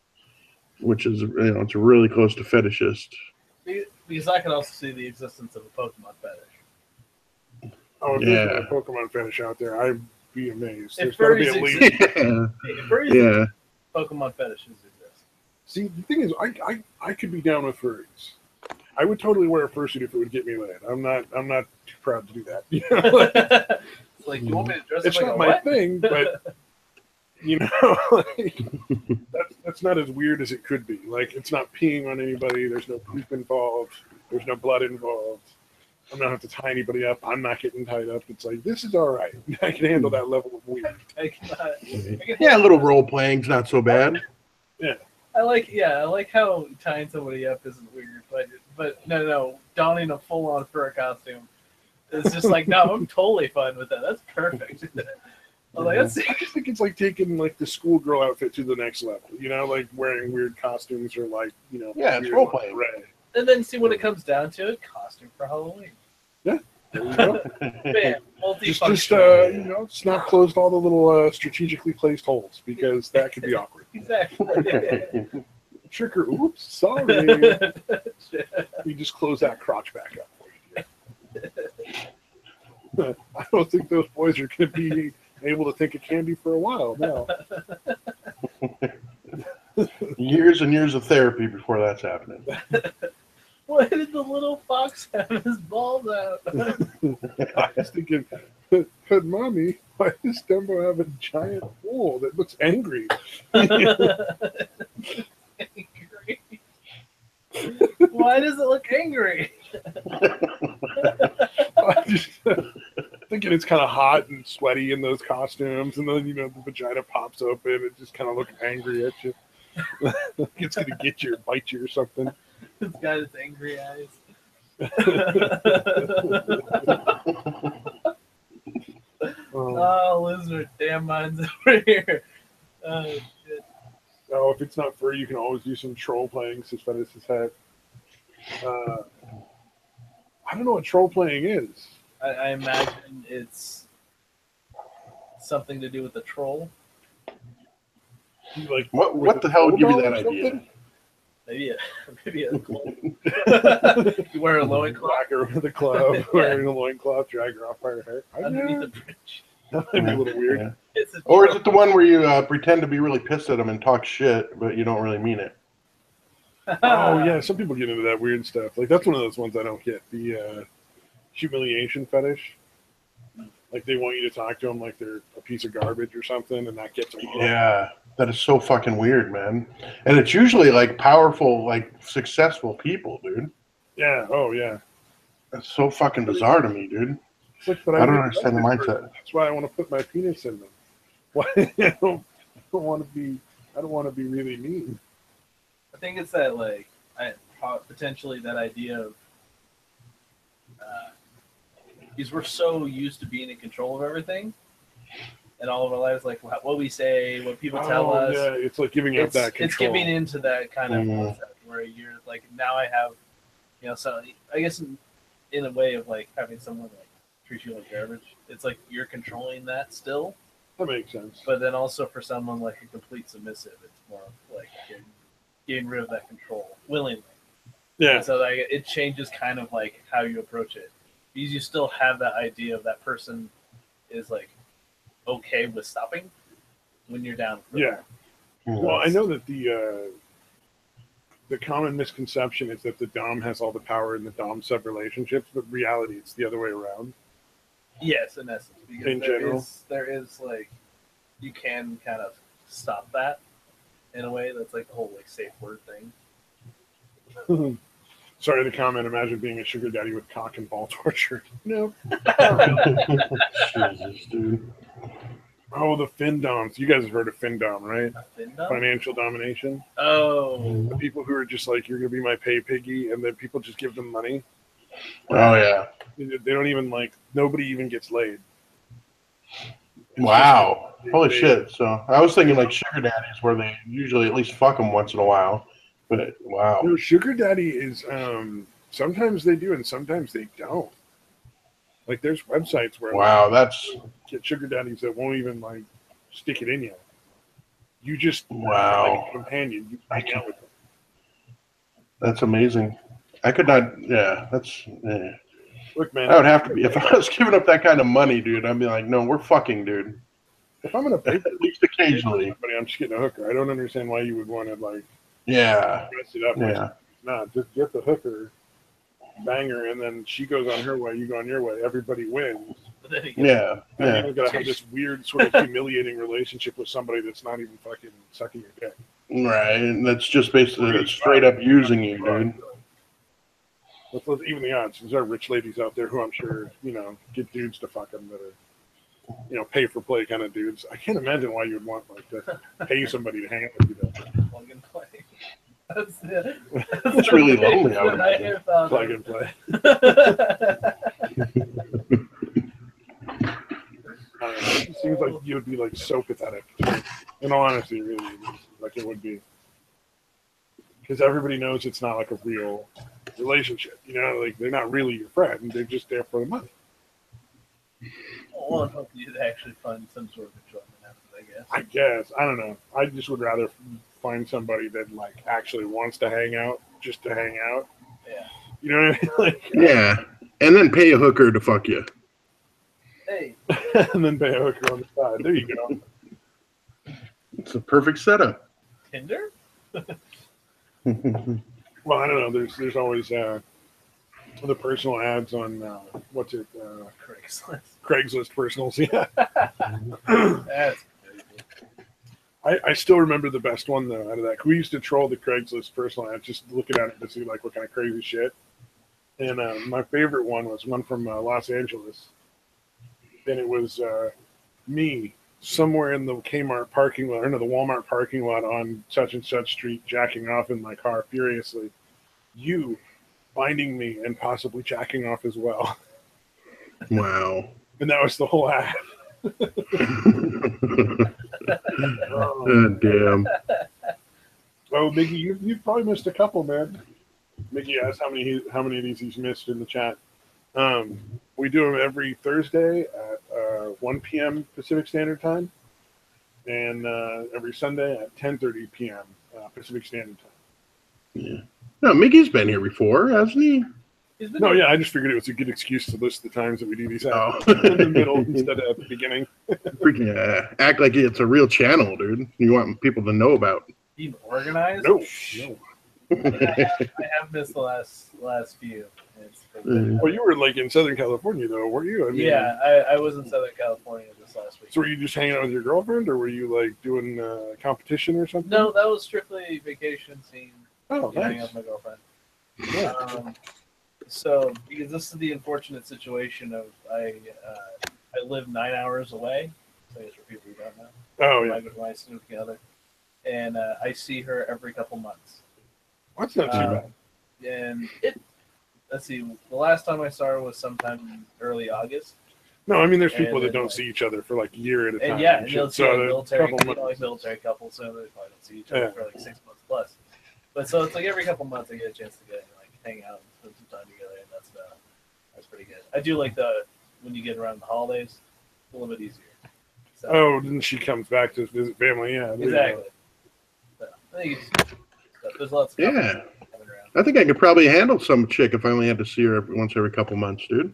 which is it's really close to fetishist. Because I could also see the existence of a Pokemon fetish. Oh, if there's another Pokemon fetish out there, I'd be amazed. There's If got to be furries at least. If furries Yeah. Pokemon fetishes exist. See, the thing is, I could be down with furries. I would totally wear a fursuit if it would get me laid. I'm not too proud to do that. You know, like, It's like, you want me to dress it's up not like my a what? thing, but you know, like, that's not as weird as it could be. Like, it's not peeing on anybody. There's no poop involved. There's no blood involved. I'm not have to tie anybody up. I'm not getting tied up. It's like, this is all right. I can handle that level of weird. I can Yeah, a little role playing's not so bad. I like how tying somebody up isn't weird, but no, donning a full on fur costume is just like, no, I'm totally fine with that. That's perfect. I'm like, I just think it's like taking like the schoolgirl outfit to the next level. You know, like wearing weird costumes or like, you know, Yeah, it's role playing. And then see when it comes down to it, costume for Halloween. Yeah. There you go. Bam, Just multifunctional. you know, snap closed all the little strategically placed holes because that could be awkward. Exactly. Tricker, oops, sorry. We just close that crotch back up for you. I don't think those boys are going to be able to think of candy for a while now. Years and years of therapy before that's happening. Why did the little fox have his balls out? I was thinking, but Mommy, why does Dumbo have a giant hole that looks angry? Angry. Why does it look angry? I'm just thinking it's kind of hot and sweaty in those costumes, and then, you know, the vagina pops open. It just kind of looks angry at you. Like it's going to get you or bite you or something. It's got its angry eyes. Oh, lizard, damn minds over here. Oh, shit. Oh, if it's not furry, you can always do some troll playing. Feticishet. I don't know what troll playing is. I imagine it's something to do with the troll. Like What the hell would give you that idea? Maybe a cloak. You wear a loincloth. Whack her with a club, wearing a loincloth, drag her off by her hair. Underneath the bridge. That might be a little weird. Yeah. It's a Or is troll. it the one where you pretend to be really pissed at them and talk shit, but you don't really mean it? Oh yeah, some people get into that weird stuff. Like that's one of those ones I don't get. The humiliation fetish. Like they want you to talk to them like they're a piece of garbage or something, and that gets them. Yeah, that is so fucking weird, man. And it's usually like powerful, like successful people, dude. Yeah. Oh yeah. That's so fucking bizarre to me, dude. It's like, but I don't really understand the like this mindset. person. That's why I want to put my penis in them. Why I don't want to be. I don't want to be really mean. I think it's that like potentially that idea of because we're so used to being in control of everything, and all of our lives, like what we say, what people tell us. Yeah, it's like giving up that control. It's giving into that kind of concept where you're like, now I have, you know, so I guess in a way of like having someone like treat you like garbage. It's like you're controlling that still. That makes sense. But then also for someone like a complete submissive, it's more of like getting rid of that control willingly. Yeah. And so like it changes kind of like how you approach it. Because you still have that idea of that person is like okay with stopping when you're down. Yeah. Well, I know that the common misconception is that the dom has all the power in the dom sub relationships, but reality it's the other way around. Yes, in essence. Because in general, there is like you can kind of stop that in a way. That's like the whole like safe word thing. Sorry, the comment. Imagine being a sugar daddy with cock and ball torture. No. Jesus, dude. Oh, the FinDoms. You guys have heard of FinDom, right? FinDom? Financial domination. Oh. The people who are just like, you're going to be my pay piggy, and then people just give them money. Oh, yeah. They don't even like, nobody even gets laid. Wow. Holy shit. So I was thinking like sugar daddies where they usually at least fuck them once in a while. But wow. No, sugar daddy is, sometimes they do and sometimes they don't. Like there's websites where wow, like, that's get sugar daddies that won't even like stick it in you. You just wow. like a companion. You hang out with them. That's amazing. I could not. Yeah, that's. Yeah. Look, man. I would have to be. If I was giving up that kind of money, dude, I'd be like, no, we're fucking, dude. If I'm gonna pay, At least occasionally. I'm just getting a hooker. I don't understand why you would want to like Yeah. mess it up. Yeah. Nah, just get the hooker, bang her, and then she goes on her way. You go on your way. Everybody wins. Yeah. And Yeah. you're gonna have this weird, sort of humiliating relationship with somebody that's not even fucking sucking your dick. Right. And that's just basically straight up using you, dude. Let's even the odds. There's rich ladies out there who I'm sure, get dudes to fuck them that are, pay for play kind of dudes. I can't imagine why you'd want like to pay somebody to hang out with you. Though. Plug and play. It's really lonely out there. Plug and play. It seems like you would be like so pathetic. In all honesty, really, like it would be, because everybody knows it's not like a real relationship. Like they're not really your friend; they're just there for the money. Well, hopefully you'd actually find some sort of enjoyment out of it, I guess. I don't know. I just would rather find somebody that like actually wants to hang out, just to hang out. Yeah. You know what I mean? Like, Yeah. And then pay a hooker to fuck you. Hey. And then pay a hooker on the side. There you go. It's a perfect setup. Tinder? Well, I don't know. There's always the personal ads on what's it? Craigslist. Craigslist personals. Yeah. That's crazy. I still remember the best one though out of that. We used to troll the Craigslist personal ads, just looking at it to see like what kind of crazy shit. And my favorite one was one from Los Angeles. And it was me somewhere in the Kmart parking lot, or no, the Walmart parking lot on such and such street, jacking off in my car furiously. You finding me and possibly jacking off as well. Wow. And that was the whole ad. Oh, damn. Oh, Mickey, you've probably missed a couple, man. Mickey asked how many of these he's missed in the chat. We do them every Thursday at 1 p.m. Pacific Standard Time, and every Sunday at 10:30 p.m. Pacific Standard Time. Yeah. No, Mickey's been here before, hasn't he? No, yeah, I just figured it was a good excuse to list the times that we do these ads Oh. in the middle instead of at the beginning. Freaking act like it's a real channel, dude. You want people to know about. Being organized? No. I have missed the last few. Well, you were like in Southern California, though, weren't you? I mean, yeah, I was in Southern California this last week. So were you just hanging out with your girlfriend, or were you like doing competition or something? No, that was strictly vacation scene. Oh, Hanging nice. out with my girlfriend. Yeah. So, because this is the unfortunate situation of I live 9 hours away. So I guess for people who don't know. Oh, yeah. My significant other, and I see her every couple months. That's not too bad. And let's see, the last time I saw her was sometime in early August. No, I mean, there's people And that don't see each other for like a year at a time. And yeah, and they'll shit. see like So military, couple months. military couple, so they probably don't see each other for like 6 months plus. But so it's like every couple months I get a chance to get and like hang out and spend some time together, and that's pretty good. I do like when you get around the holidays, a little bit easier. So, Oh, then she comes back to visit family. Yeah, there you go. exactly. So, I think there's lots of Yeah. coming around. I think I could probably handle some chick if I only had to see her once every couple months, dude.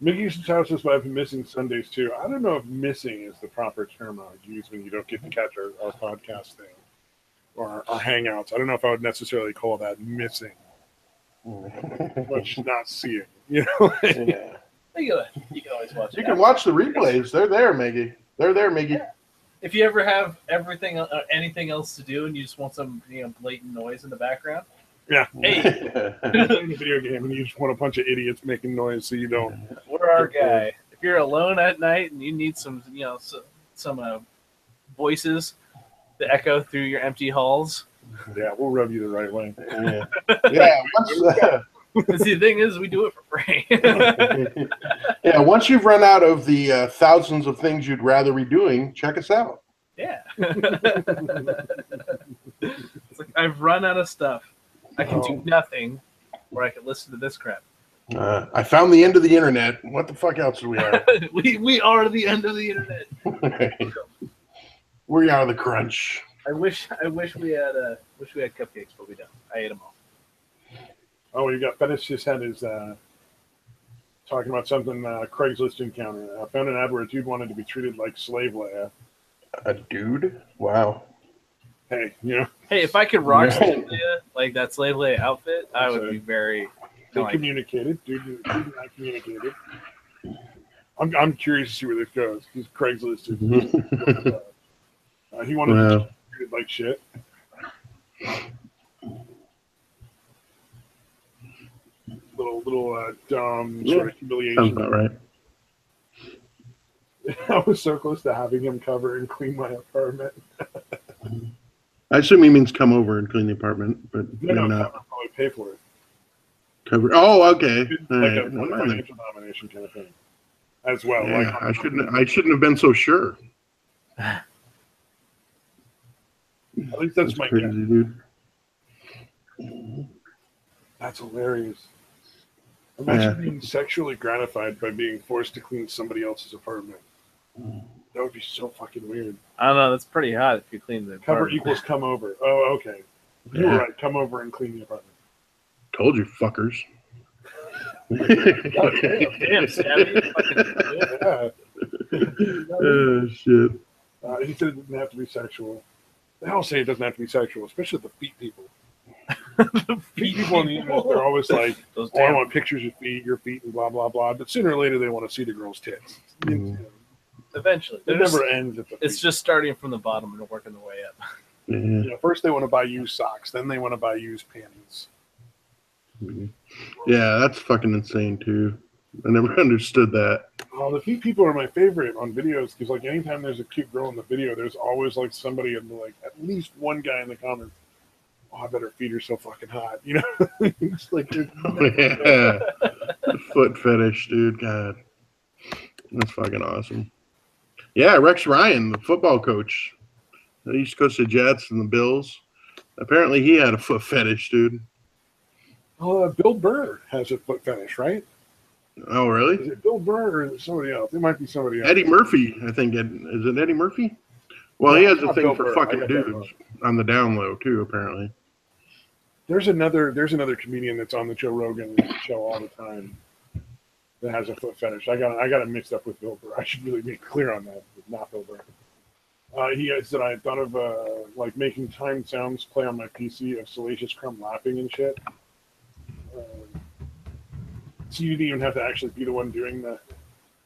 Mickey's house is why I've been missing Sundays too. I don't know if missing is the proper term I would use when you don't get to catch our podcast thing or our hangouts. I don't know if I would necessarily call that missing, but just not seeing. You know? Yeah. You can always watch it. You can watch the replays. They're there, Miggy. They're there, Miggy. Yeah. If you ever have anything else to do and you just want some blatant noise in the background, Yeah. hey, Playing a video game and you just want a bunch of idiots making noise so you don't. we're our guy. If you're alone at night and you need some some voices to echo through your empty halls, Yeah, we'll rub you the right way. Yeah. Yeah. see, the thing is, we do it for free. Yeah. Once you've run out of the thousands of things you'd rather be doing, check us out. Yeah. It's like I've run out of stuff. I can do nothing, or I can listen to this crap. I found the end of the internet. What the fuck else do we have? we are the end of the internet. We are the crunch. I wish we had cupcakes, but we don't. I ate them all. Oh, you got Feticishet is talking about something Craigslist encounter. I found an ad where a dude wanted to be treated like slave Leia. A dude? Wow. Hey, you know. Hey, if I could rock Yeah. Slave Leia, like that Slave Leia outfit, I would be very. They communicated. Dude and I communicated. I'm curious to see where this goes. Because Craigslist is. He wanted to be treated like shit. Little dumb sort of humiliation. Sounds about right. I was so close to having him cover and clean my apartment. I assume he means come over and clean the apartment, but No, not probably pay for it. cover. Oh, okay. Like All a right. financial domination kind of thing, as well. Yeah, Like I shouldn't have been so sure. At least that's my crazy, guess. dude. That's hilarious. Imagine being sexually gratified by being forced to clean somebody else's apartment. That would be so fucking weird. I don't know. That's pretty hot if you clean the Cover apartment. equals come over. Oh, okay. You were right. Come over and clean the apartment. Told you, fuckers. Damn, Stabby. Oh, shit. He said it didn't have to be sexual. They all say it doesn't have to be sexual, especially the feet people. Feet people on the internet, they're always like, Those I want pictures of your feet, and blah, blah, blah. But sooner or later, they want to see the girl's tits. Eventually. It never ends at the feet. It's just starting from the bottom and working the way up. Yeah. You know, first they want to buy used socks, then they want to buy used panties. Yeah, that's fucking insane, too. I never understood that. Oh, the feet people are my favorite on videos because, like, anytime there's a cute girl in the video, there's always, like, somebody, in the, like, at least one guy in the comments, oh, I bet her feet are so fucking hot. You know? It's like, Yeah. Foot fetish, dude. God. That's fucking awesome. Yeah, Rex Ryan, the football coach. The East Coast of Jets and the Bills. Apparently he had a foot fetish, dude. Bill Burr has a foot fetish, right? Oh, really? Is it Bill Burr or is it somebody else? It might be somebody else. Eddie Murphy, I think. Is it Eddie Murphy? Well, he has a thing Bill for Burr. fucking dudes on the down low, too, apparently. There's another comedian that's on the Joe Rogan show all the time that has a foot fetish. I got it mixed up with Bill Burr. I should really be clear on that. It's not Bill Burr. He said I thought of like making timed sounds play on my PC of Salacious Crumb laughing and shit. So you didn't even have to actually be the one doing the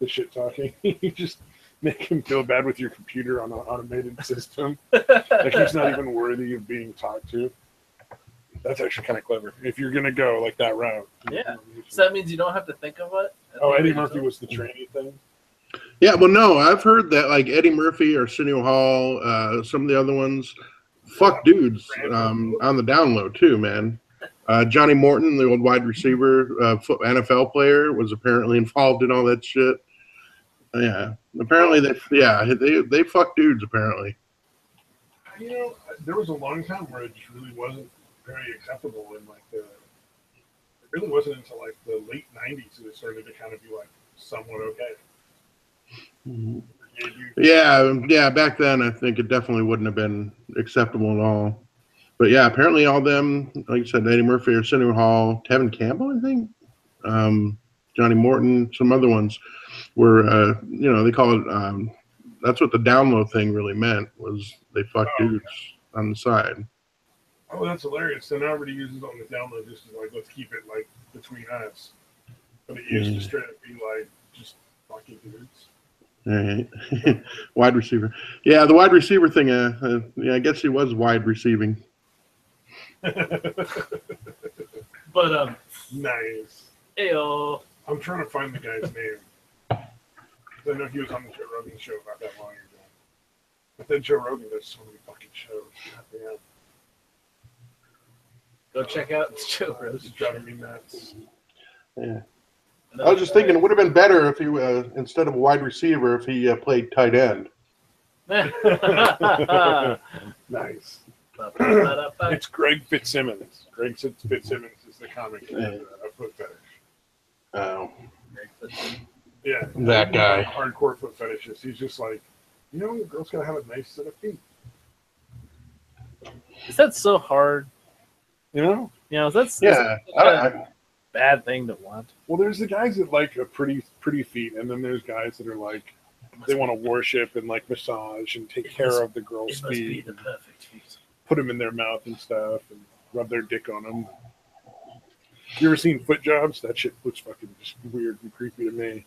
shit talking. You just make him feel bad with your computer on an automated system. Like he's not even worthy of being talked to. That's actually kind of clever. If you're gonna go like that route. Yeah. So that means you don't have to think of it. Oh, Eddie Murphy was the trainee thing. Yeah, well, no, I've heard that like Eddie Murphy or Arsenio Hall, some of the other ones, fuck dudes on the down low too, man. Johnny Morton, the old wide receiver, NFL player, was apparently involved in all that shit. Yeah, apparently they fuck dudes apparently. You know, there was a long time where it just really wasn't very acceptable in like it really wasn't until like the late '90s that it started to kind of be like somewhat okay. Yeah, back then I think it definitely wouldn't have been acceptable at all. But yeah, apparently all them, like you said, Eddie Murphy, Arsenio Hall, Tevin Campbell, I think, Johnny Morton, some other ones were, they call it, that's what the download thing really meant, was they fuck dudes on the side. Oh, that's hilarious. So now everybody uses it on the download just as like, let's keep it like between us. But it used to straight up be like just fucking dudes. All right. Wide receiver. Yeah, the wide receiver thing, I guess he was wide receiving. But nice. Ayo. I'm trying to find the guy's name. I know he was on the Joe Rogan show about that long ago. But then Joe Rogan does so many fucking shows. Yeah. Go check out Joe Rogan. This is driving me nuts. Yeah. I was just thinking it would have been better if he, instead of a wide receiver, if he played tight end. Nice. It's Greg Fitzsimmons. Greg Fitzsimmons is the comic of foot fetish. Oh. Yeah. That guy. Hardcore foot fetishes. He's just like, a girl's got to have a nice set of feet. Is that so hard? You know? That's Yeah. a bad thing to want. Well, there's the guys that like a pretty feet, and then there's guys that are like they want to worship and like massage and take care of the girl's It must be feet, the perfect feet. put them in their mouth and stuff, and rub their dick on them. You ever seen foot jobs? That shit looks fucking just weird and creepy to me.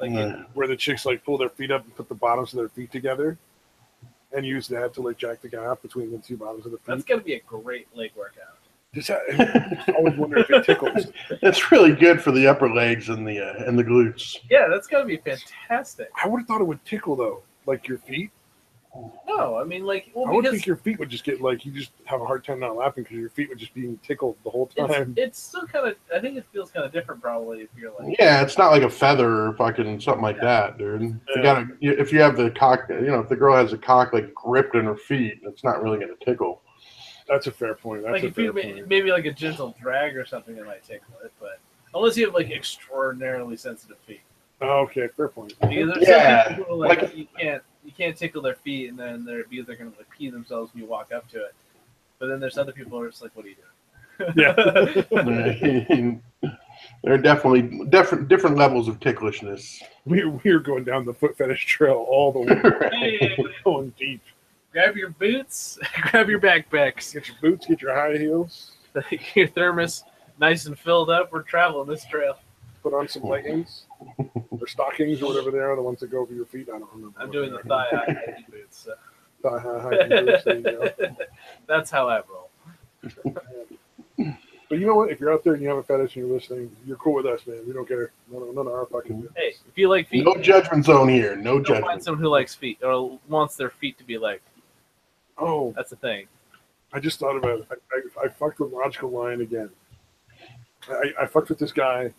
Like Where the chicks like pull their feet up and put the bottoms of their feet together, and use that to like jack the guy up between the two bottoms of the feet. that's gonna be a great leg workout. I always wonder if it tickles. It's really good for the upper legs and the glutes. Yeah, that's gotta be fantastic. I would have thought it would tickle though, like your feet. No, I mean like I would think your feet would just get like you just have a hard time not laughing because your feet would just be tickled the whole time. it's still kind of. I think it feels kind of different probably if you're like. Yeah, it's not like a feather or fucking something like that, dude. If you have the cock, if the girl has a cock like gripped in her feet, it's not really gonna tickle. That's a fair point. That's like if you maybe like a gentle drag or something that might tickle it, but unless you have like extraordinarily sensitive feet. Oh, okay, fair point. Because there's some people like you can't tickle their feet and then they're gonna like pee themselves when you walk up to it. But then there's other people who are just like, what are you doing? Yeah. There are definitely different levels of ticklishness. We're going down the foot fetish trail all the way. We're going deep. Grab your boots, grab your backpacks, Get your boots, get your high heels, your thermos nice and filled up. We're traveling this trail. put on some leggings or stockings or whatever they are, the ones that go over your feet. I don't remember. I'm doing the thigh high hiking boots. So. Thigh high hiking boots. There you go. That's how I roll. But you know what? If you're out there and you have a fetish and you're listening, you're cool with us, man. We don't care. None of our fucking business. Hey, if you like feet, No judgment zone here. No you'll judgment. find someone who likes feet or wants their feet to be like. Oh, That's the thing. I just thought about it. I fucked with Logical Line again. I fucked with this guy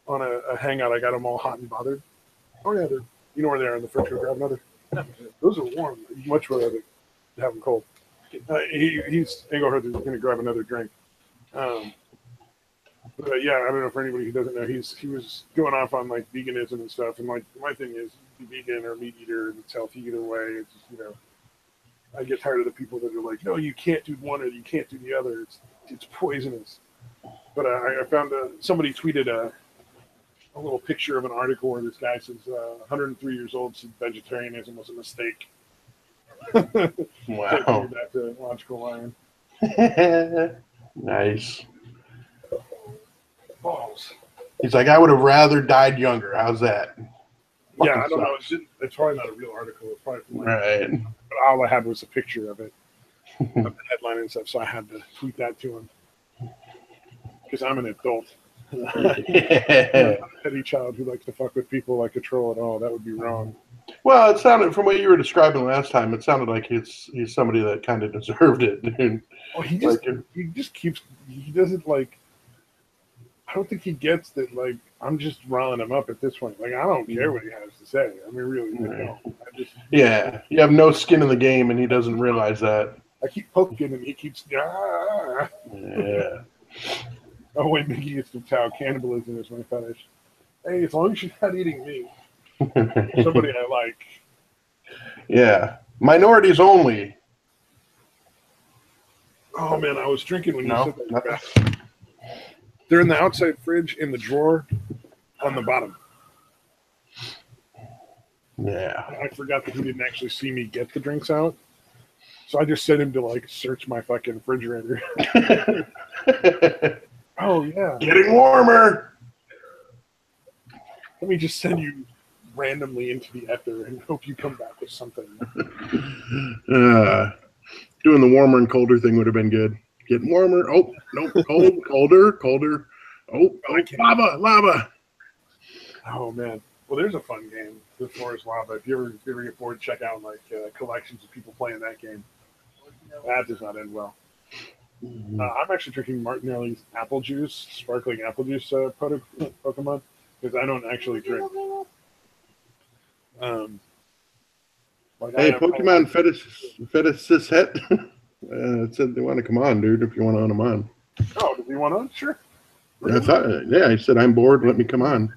on a hangout. I got them all hot and bothered. Oh yeah, you know where they are in the fridge. Go grab another. Those are warm. You'd much rather have them cold. He's going to grab another drink. But yeah, I don't know for anybody who doesn't know, he was going off on like veganism and stuff, and like my thing is be vegan or meat eater, and it's healthy either way. It's just, I get tired of the people that are like, no, you can't do one or you can't do the other. It's poisonous. But I found somebody tweeted a little picture of an article where this guy says 103 years old said vegetarianism was a mistake. Wow. That's a Logical Line. Nice. Balls. He's like, I would have rather died younger. How's that? Yeah, I don't know. It's probably not a real article. It's probably from Right. But all I had was a picture of it, of the headline and stuff. So I had to tweet that to him because I'm an adult. Yeah. I'm not a petty child who likes to fuck with people like a troll at all. That would be wrong. Well, it sounded from what you were describing last time. It sounded like he's somebody that kind of deserved it. Dude. Oh, he just keeps. He doesn't like. I don't think he gets that. Like, I'm just riling him up at this point. Like, I don't care what he has to say. I mean, really, I don't. Yeah, you have no skin in the game, and he doesn't realize that. I keep poking him, he keeps. Ah. Yeah. Oh wait, Mickey gets to towel. Cannibalism is my fetish. Hey, as long as you're not eating me, somebody I like. Yeah, minorities only. Oh man, I was drinking when you No, said that. nothing. They're in the outside fridge in the drawer on the bottom. Yeah. I forgot that he didn't actually see me get the drinks out. So I just sent him to like search my fucking refrigerator. Oh yeah. Getting warmer. Let me just send you randomly into the ether and hope you come back with something. Doing the warmer and colder thing would have been good. Getting warmer. Oh, no, cold, colder. Oh, lava. Oh man. Well, there's a fun game, The Floor is Lava. If you ever get bored, check out like collections of people playing that game. That does not end well. I'm actually drinking Martinelli's apple juice, sparkling apple juice Pokemon, because I don't actually drink. Hey, Pokemon Feticishet said they want to come on, dude. If you want to come on. Oh, does he want on? Sure. I thought, yeah, I said I'm bored. Let me come on.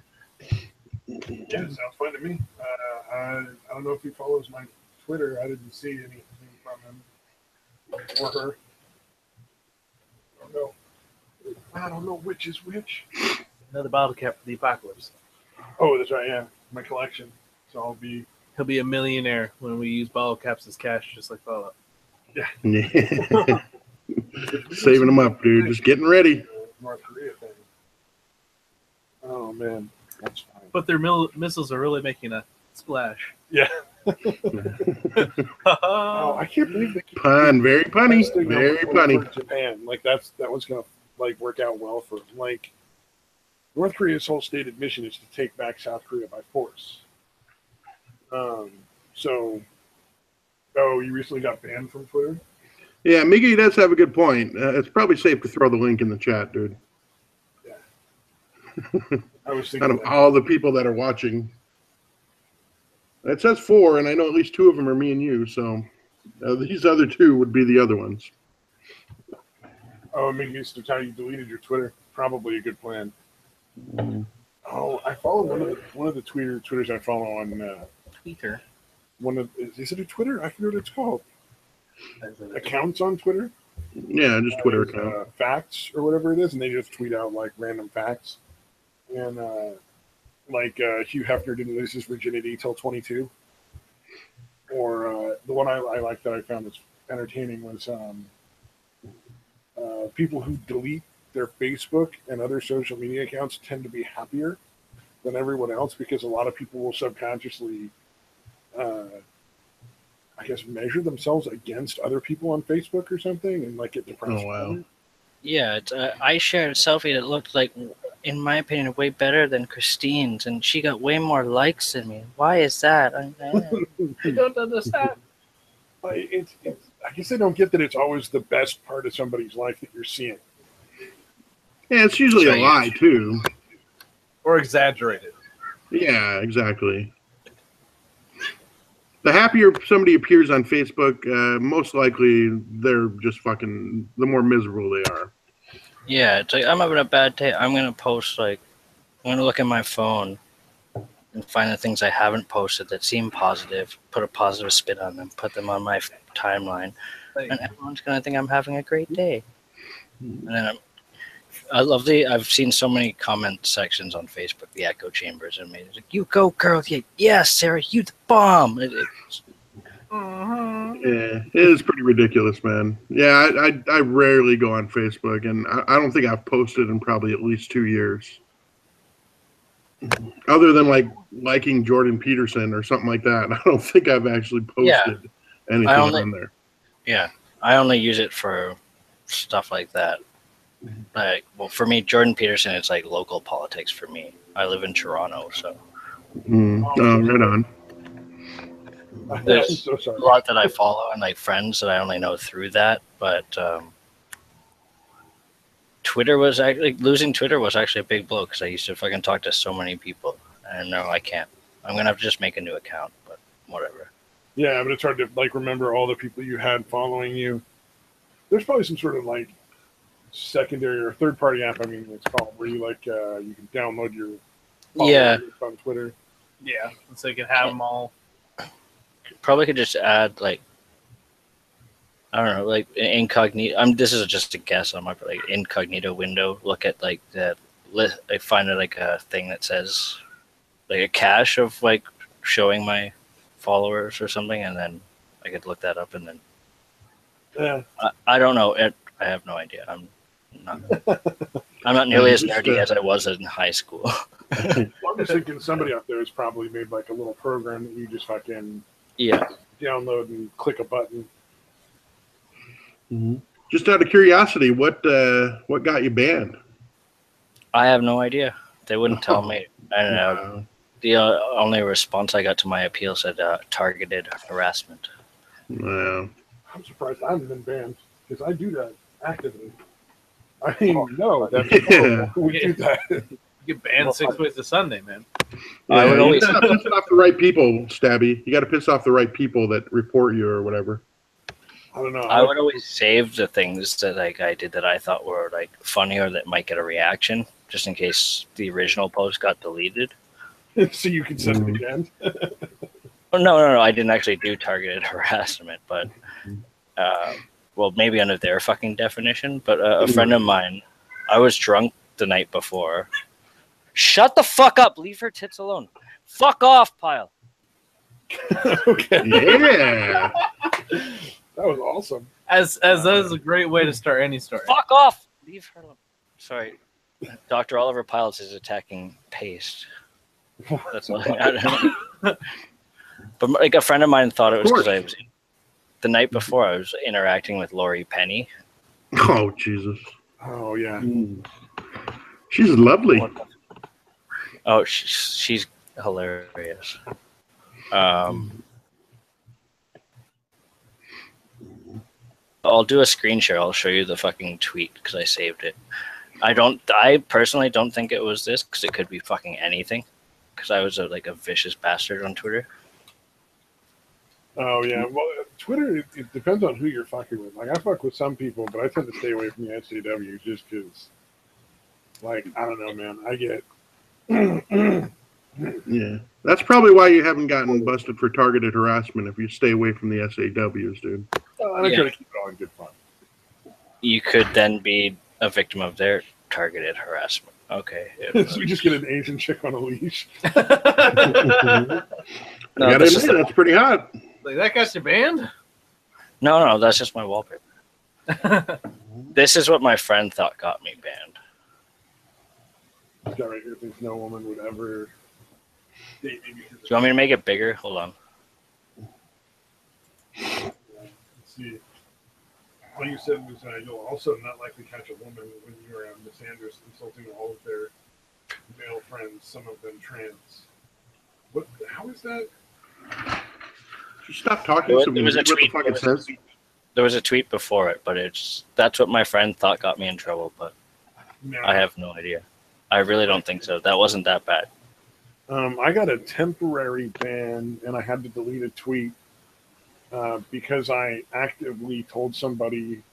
Yeah, sounds fun to me. I don't know if he follows my Twitter. I didn't see anything from him or her. know. I don't know which is which. Another bottle cap for the apocalypse. Oh, that's right. Yeah, my collection. So I'll be. He'll be a millionaire when we use bottle caps as cash, just like Fallout. Yeah. Saving them up, dude. Just getting ready. North Korea thing. Oh man, that's fine. But their missiles are really making a splash. Yeah. Oh, I can't believe they keep Pun, very punny, testing them very punny. over Japan. Like that was gonna like work out well for them. Like North Korea's whole stated mission is to take back South Korea by force. So, you recently got banned from Twitter? Yeah, Miggy does have a good point. It's probably safe to throw the link in the chat, dude. Yeah. I was thinking Out of all the people that are watching. It says 4, and I know at least 2 of them are me and you, so these other 2 would be the other ones. Oh, Miggy, so how you deleted your Twitter? Probably a good plan. Oh, I follow one of the Twitters I follow on Twitter. Is it a Twitter? I forget what it's called. Accounts on Twitter? Yeah, just Twitter account. Facts or whatever it is, and they just tweet out like random facts. And Hugh Hefner didn't lose his virginity till 22. Or the one I like that I found was entertaining was people who delete their Facebook and other social media accounts tend to be happier than everyone else because a lot of people will subconsciously measure themselves against other people on Facebook or something and like get depressed. Oh, wow. Yeah, I shared a selfie that looked like, in my opinion, way better than Christine's, and she got way more likes than me. Why is that? I don't understand. I guess I don't get that it's always the best part of somebody's life that you're seeing. Yeah, it's usually a lie, too. Or exaggerated. Yeah, exactly. The happier somebody appears on Facebook, most likely they're just fucking, the more miserable they are. Yeah, it's like, I'm having a bad day. I'm going to post, I'm going to look at my phone and find the things I haven't posted that seem positive, put a positive spin on them, put them on my timeline, and everyone's going to think I'm having a great day. And then I've seen so many comment sections on Facebook, the echo chambers, and it's like, you go, girl. Yes, Sarah, you the bomb. Yeah, it is pretty ridiculous, man. Yeah, I rarely go on Facebook, and I don't think I've posted in probably at least 2 years. Other than liking Jordan Peterson or something like that, I don't think I've actually posted anything on there. Yeah, I only use it for stuff like that. For me, Jordan Peterson, it's like local politics for me. I live in Toronto, so. Oh, right on. There's a lot that I follow and friends that I only know through that, but Twitter was actually losing Twitter was actually a big blow because I used to fucking talk to so many people, and no, I can't. I'm gonna have to just make a new account, but whatever. Yeah, but it's hard to remember all the people you had following you. There's probably some sort of secondary or third party app. I mean, it's called where you you can download your followers on Twitter. Yeah, so you can have them all. Probably could just add I don't know, incognito. This is just a guess on my incognito window. Look at the list. I find it a thing that says a cache of showing my followers or something, and then I could look that up and then. Yeah. I don't know. I have no idea. I'm not nearly as nerdy as I was in high school. I'm just thinking somebody out there has probably made a little program that you just fucking download and click a button. Mm-hmm. Just out of curiosity, what got you banned? I have no idea. They wouldn't tell me. I don't know. The only response I got to my appeal said targeted harassment. Wow. I'm surprised I haven't been banned because I do that actively. I mean, no, that's we do that. You get banned 6 ways to Sunday, man. Yeah, I would always piss off the right people, Stabby. You got to piss off the right people that report you or whatever. I don't know. I would always save the things that I did that I thought were funny or that might get a reaction, just in case the original post got deleted. So you can send it again. Oh, no. I didn't actually do targeted harassment, but well, maybe under their fucking definition, but a friend of mine, I was drunk the night before. Shut the fuck up. Leave her tits alone. Fuck off, Pile. Okay. Yeah. That was awesome. As that is a great way to start any story. Fuck off. Leave her alone. Sorry. Dr. Oliver Piles is attacking Paste. That's all I don't know. But like a friend of mine thought it was because I was the night before I was interacting with Lori Penny. Oh, Jesus. Oh, yeah. She's lovely. Oh, she's hilarious. I'll do a screen share. I'll show you the fucking tweet because I saved it. I personally don't think it was this because it could be fucking anything. Because I was like a vicious bastard on Twitter. Oh, yeah. Well, Twitter, it depends on who you're fucking with. Like, I fuck with some people, but I tend to stay away from the SJW just because, like, I don't know, man. I get... Yeah. That's probably why you haven't gotten busted for targeted harassment if you stay away from the SAWs, dude. Well, I try to keep it all in good fun. You could then be a victim of their targeted harassment. Okay. So we just get an Asian chick on a leash. You gotta admit, that's pretty hot. Like, that got you banned? No, that's just my wallpaper. This is what my friend thought got me banned. This guy right here thinks no woman would ever date me because Do you want me to make it bigger? Hold on. Let's see. All you said was you'll also not likely catch a woman when you're Miss Andrews insulting all of their male friends, some of them trans. What? How is that? Just stop talking to me. What the fuck it says? There was a tweet before it, but that's what my friend thought got me in trouble, but No. I have no idea. I really don't think so. That wasn't that bad. I got a temporary ban, and I had to delete a tweet because I actively told somebody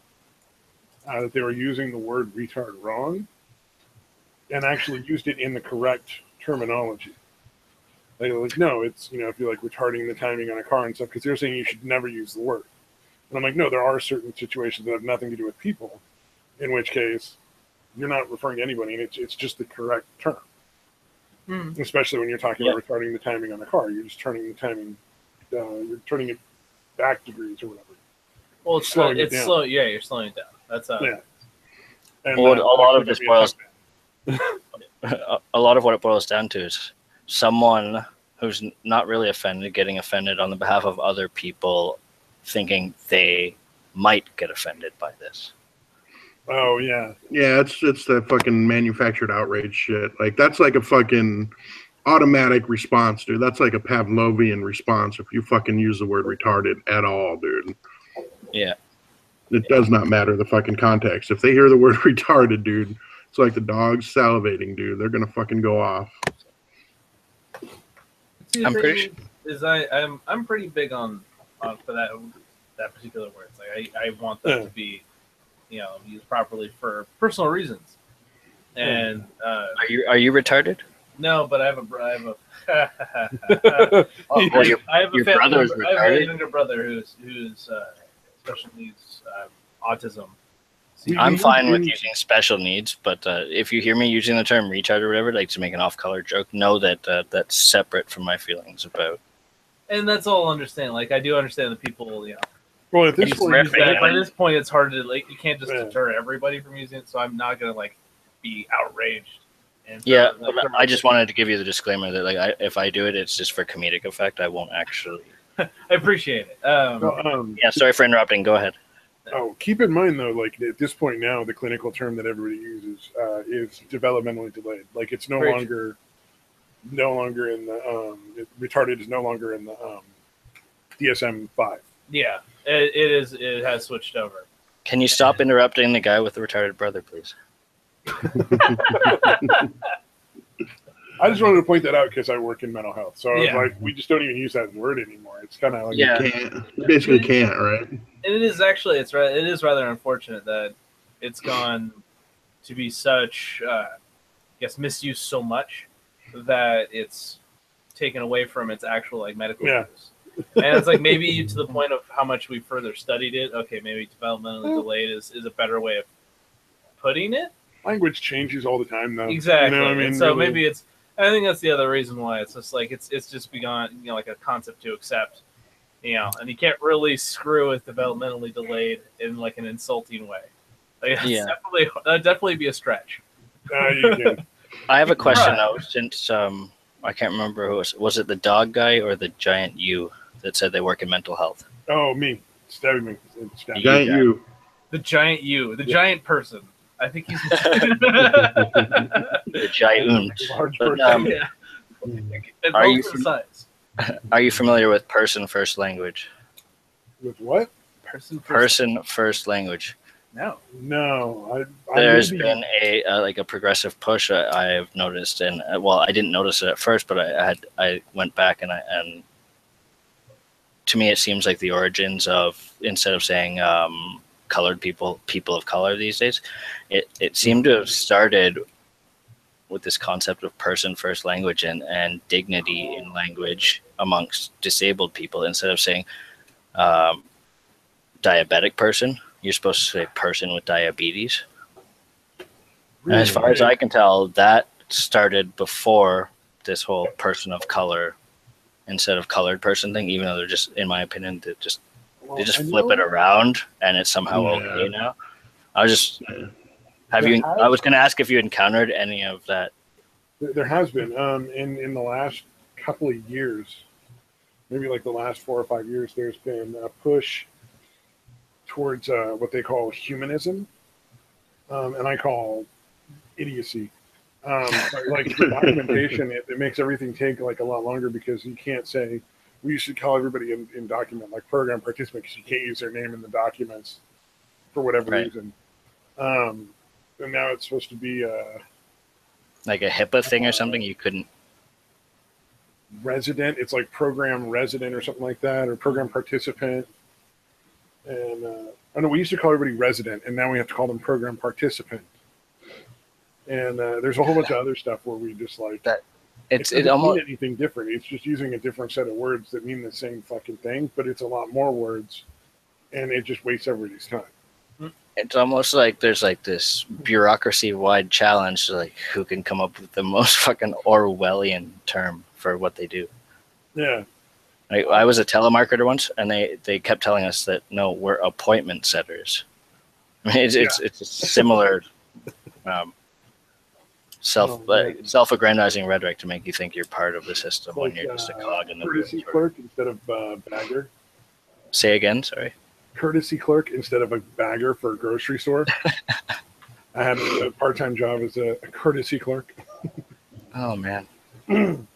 that they were using the word retard wrong and actually used it in the correct terminology. They were like, no, it's, if you're like retarding the timing on a car and stuff, because they're saying you should never use the word. And I'm like, no, there are certain situations that have nothing to do with people, in which case you're not referring to anybody, and it's just the correct term. Especially when you're talking about retarding the timing on a car. You're just turning the timing, you're turning it back degrees or whatever. Well, it's slowing it down. Yeah, you're slowing it down. That's yeah. And well, a lot of this boils. A lot of what it boils down to is someone who's not really offended getting offended on the behalf of other people, thinking they might get offended by this. Oh yeah, yeah. It's the fucking manufactured outrage shit. Like that's like a fucking automatic response, dude. That's like a Pavlovian response if you fucking use the word retarded at all, dude. Yeah. It does not matter the fucking context. If they hear the word retarded, dude, it's like the dog's salivating, dude. They're gonna fucking go off. See, I'm pretty I'm pretty big on for that particular word. It's like I want them to be used properly for personal reasons. And are you retarded? No, but I have a younger brother who's special needs, autism. I'm fine with using special needs, but if you hear me using the term retard or whatever, like to make an off-color joke, know that that's separate from my feelings about. And that's all I understand. Like I do understand that people, Well, at this point, by this point, it's hard to you can't just deter everybody from using it. So I'm not gonna be outraged. And I just wanted to give you the disclaimer that if I do it, it's just for comedic effect. I won't actually. I appreciate it. Sorry for interrupting. Go ahead. Oh, keep in mind though, at this point now, the clinical term that everybody uses is developmentally delayed. Like it's no longer in the retarded is no longer in the DSM-5. Yeah, it is. It has switched over. Can you stop interrupting the guy with the retarded brother, please? I just wanted to point that out because I work in mental health. So I was like, we just don't even use that word anymore. It's kind of like you basically can't, right? And it is actually it is rather unfortunate that it's gone to be such misused so much that it's taken away from its actual medical use. And it's like maybe to the point of how much we further studied it. Okay, maybe developmentally delayed is a better way of putting it. Language changes all the time, though. Exactly. You know what I mean? And so Really. maybe it's. I think that's the other reason why it's just like it's just begun, like a concept to accept, and you can't really screw with developmentally delayed in like an insulting way. Like, Yeah. That'd definitely be a stretch. You can. I have a question Right. though, since I can't remember who was it the dog guy or the giant you that said they work in mental health? Oh, me. Stabbing me. Stabbing. Giant guy. you. The giant you, the giant person. I think he's. The giant. Large But, person. Yeah. And Are both you for from- size. Are you familiar with person first language? With what? Person first language. No. No. There's maybe- been a like a progressive push I've noticed, and well, I didn't notice it at first, but I went back and to me it seems like the origins of, instead of saying colored people of color these days, it seemed to have started with this concept of person first language and dignity in language amongst disabled people. Instead of saying diabetic person, you're supposed to say person with diabetes. And as far as I can tell, that started before this whole person of color instead of colored person thing, even though they're just, in my opinion, they just flip it around and it's somehow okay now. I was going to ask if you encountered any of that. There has been in the last couple of years, maybe like the last 4 or 5 years, there's been a push towards what they call humanism, and I call idiocy. Like for documentation, it makes everything take like a lot longer because you can't say, we used to call everybody in document like program participant because you can't use their name in the documents for whatever reason. And now it's supposed to be like a HIPAA thing or something. You couldn't. Resident. It's like program resident or something like that, or program participant. And I know we used to call everybody resident, and now we have to call them program participant. And there's a whole bunch of other stuff where we just like that. It doesn't mean anything different. It's just using a different set of words that mean the same fucking thing, but it's a lot more words, and it just wastes everybody's time. It's almost like there's like this bureaucracy-wide challenge, like who can come up with the most fucking Orwellian term for what they do. Yeah. Like, I was a telemarketer once, and they kept telling us that no, we're appointment setters. I mean, it's a similar self-aggrandizing rhetoric to make you think you're part of the system when you're just a cog in the wheel. Courtesy clerk instead of bagger. Say again, sorry. Courtesy clerk instead of a bagger for a grocery store. I had a part-time job as a courtesy clerk. Oh man. And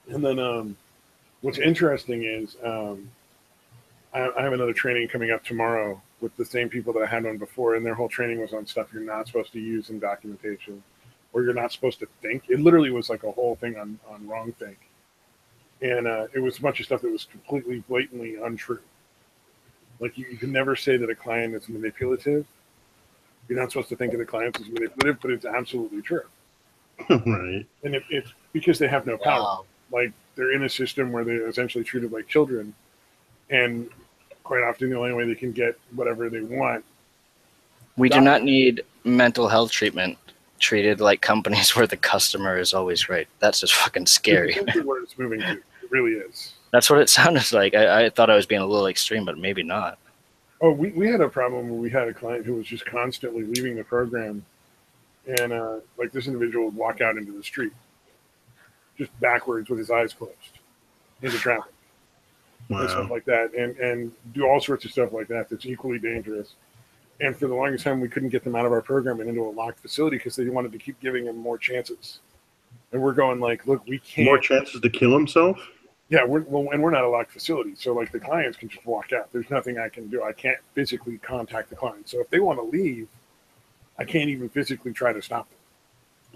then what's interesting is I have another training coming up tomorrow with the same people that I had on before, and their whole training was on stuff you're not supposed to use in documentation, or you're not supposed to think. It literally was like a whole thing on wrong think. And it was a bunch of stuff that was completely, blatantly untrue. Like you can never say that a client is manipulative. You're not supposed to think of the client as manipulative, but it's absolutely true. Right. And it's because they have no power. Wow. Like they're in a system where they're essentially treated like children. And quite often the only way they can get whatever they want. We do not need mental health treatment treated like companies where the customer is always right. That's just fucking scary. It's where it's moving to. It really is. That's what it sounded like. I thought I was being a little extreme, but maybe not. Oh, we had a problem where we had a client who was just constantly leaving the program. And like this individual would walk out into the street just backwards with his eyes closed into traffic. And stuff like that, and do all sorts of stuff like that that's equally dangerous. And for the longest time, we couldn't get them out of our program and into a locked facility because they wanted to keep giving him more chances. And we're going like, look, we can't. More chances to kill himself? Yeah, we're not a locked facility, so like the clients can just walk out. There's nothing I can do. I can't physically contact the client. So if they want to leave, I can't even physically try to stop them.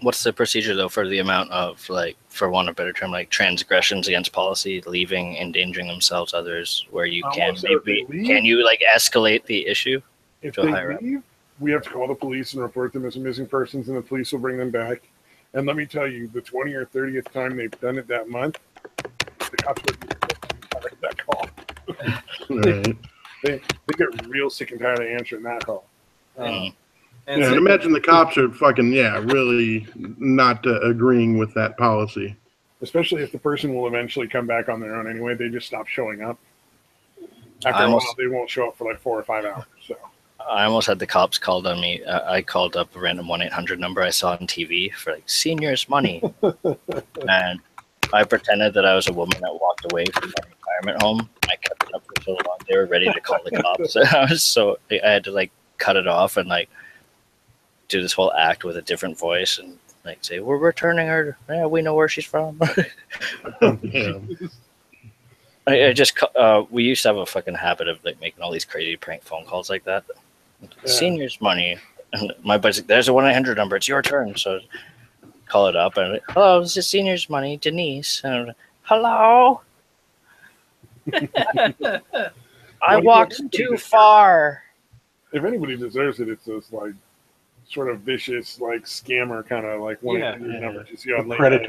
What's the procedure though for the amount of, like, for want of a better term, like transgressions against policy, leaving, endangering themselves, others, where you can you like escalate the issue? If they leave, we have to call the police and report them as missing persons, and the police will bring them back. And let me tell you, the 20th or 30th time they've done it that month, the cops would be tired of that call. Right. They get real sick and tired of answering that call. And And so- imagine the cops are fucking, really not agreeing with that policy. Especially if the person will eventually come back on their own anyway. They just stop showing up. After I a almost- while, they won't show up for like 4 or 5 hours. So I almost had the cops called on me. I called up a random 1-800 number I saw on TV for like seniors money, and I pretended that I was a woman that walked away from my retirement home. I kept it up for so long; they were ready to call the cops. I had to like cut it off and like do this whole act with a different voice and like say, "We're returning her. Yeah, we know where she's from." Yeah. I just we used to have a fucking habit of like making all these crazy prank phone calls like that. Yeah. Seniors money, and my buddy's like, "There's a 1-800 number. It's your turn." So call it up and I'm like, "Hello, this is seniors money, Denise." And I'm like, "Hello, I walked too far." if anybody deserves it, it's this like sort of vicious like scammer kind of like 1-800 numbers you see on late night.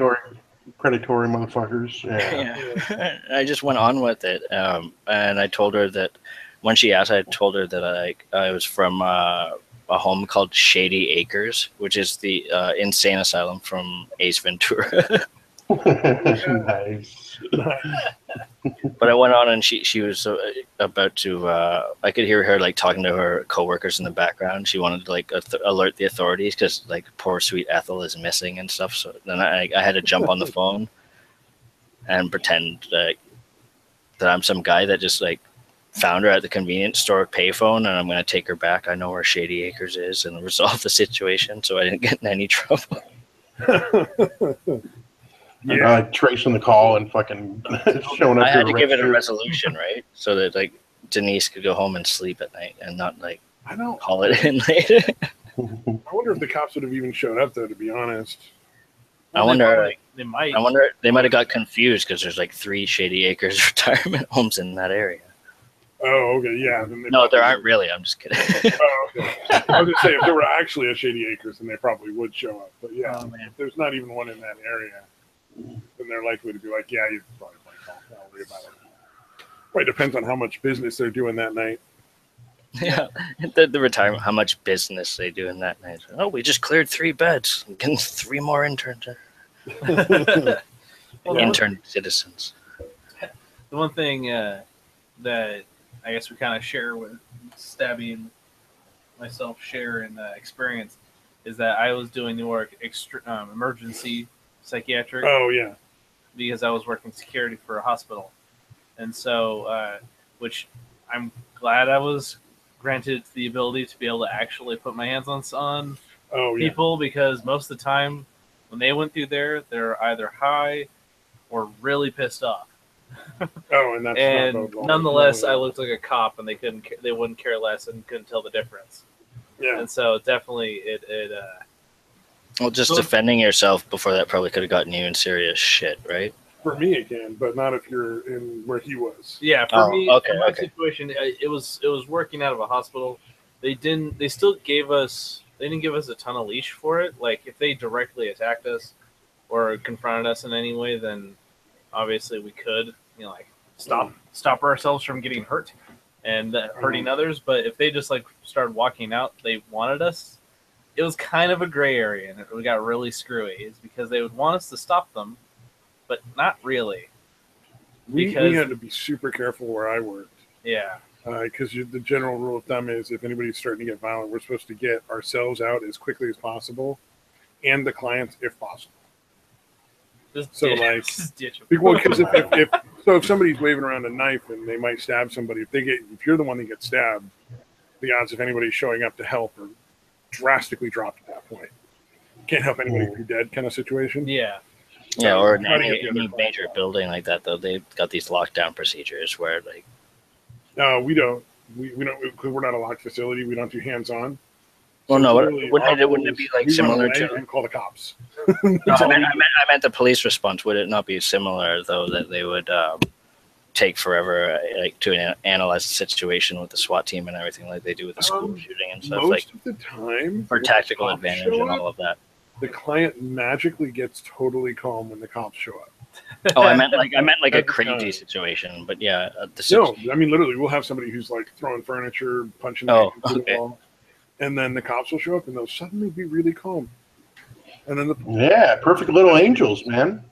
Predatory motherfuckers. Yeah. Yeah. I just went on with it, and I told her that when she asked, I told her that I was from a home called Shady Acres, which is the insane asylum from Ace Ventura. Nice. But I went on, and she was about to. I could hear her like talking to her coworkers in the background. She wanted to like alert the authorities because like poor sweet Ethel is missing and stuff. So then I had to jump on the phone and pretend that I'm some guy that just like found her at the convenience store payphone, and I'm going to take her back. I know where Shady Acres is, and resolve the situation so I didn't get in any trouble. Yeah, like tracing the call and fucking showing up. I had to give it a register. resolution, right? So that like Denise could go home and sleep at night and not like I don't. call it in later. I wonder if the cops would have even showed up though. To be honest, I wonder. they might. I wonder. They might have got confused because there's like 3 Shady Acres retirement homes in that area. oh okay, yeah. Then they No, probably there aren't really. I'm just kidding. Oh, okay. I was gonna say if there were actually a Shady Acres, then they probably would show up. But yeah, Oh, man. if there's not even one in that area, then they're likely to be like, yeah, you probably call. Don't worry about it. Well, it depends on how much business they're doing that night. Yeah, the retirement. How much business they do in that night? Oh, we just cleared 3 beds. Getting 3 more interns. Well, Intern citizens. the one thing that I guess we kind of share with Stabby and myself share in experience is that I was doing the work emergency psychiatric Oh yeah, because I was working security for a hospital, and so which I'm glad I was granted the ability to be able to actually put my hands on oh yeah. people because most of the time when they went through there, they're either high or really pissed off. Oh, and that's And not bad. nonetheless, No, I looked like a cop, and they wouldn't care less and couldn't tell the difference. yeah. And so definitely Well, just defending yourself before that probably could have gotten you in serious shit, right? For me, it can, but not if you're in where he was. yeah. For Oh, me, okay, in my okay. situation, it was working out of a hospital. They didn't give us a ton of leash for it. Like if they directly attacked us or confronted us in any way, then obviously we could, like stop ourselves from getting hurt and hurting others. But if they just like started walking out, they wanted us. It was kind of a gray area, and it got really screwy. Is because they would want us to stop them, but not really. We Because- had to be super careful where I worked. Yeah. Because the general rule of thumb is if anybody's starting to get violent, we're supposed to get ourselves out as quickly as possible and the clients if possible. So, like, just ditch 'em. Because if somebody's waving around a knife and they might stab somebody, if you're the one that gets stabbed, the odds of anybody showing up to help are drastically dropped at that point. Can't help anybody if you're dead kind of situation. Yeah. Yeah, or in Try to any get the other major side. building like that, though, they've got these lockdown procedures where, like, No, we don't. We don't, because we're not a locked facility. We don't do hands-on. well, So no, literally, wouldn't our it be like we run similar away to? and call the cops. No, I meant the police response. Would it not be similar though that they would take forever, like to analyze the situation with the SWAT team and everything, like they do with the school shooting and stuff, like Most of the time, for when tactical cops advantage show and up, all of that? the client magically gets totally calm when the cops show up. Oh, I meant like a At the crazy time. situation, but yeah, No, I mean literally, we'll have somebody who's like throwing furniture, punching through the okay. wall, and then the cops will show up and they'll suddenly be really calm. And then Yeah, perfect little angels, man.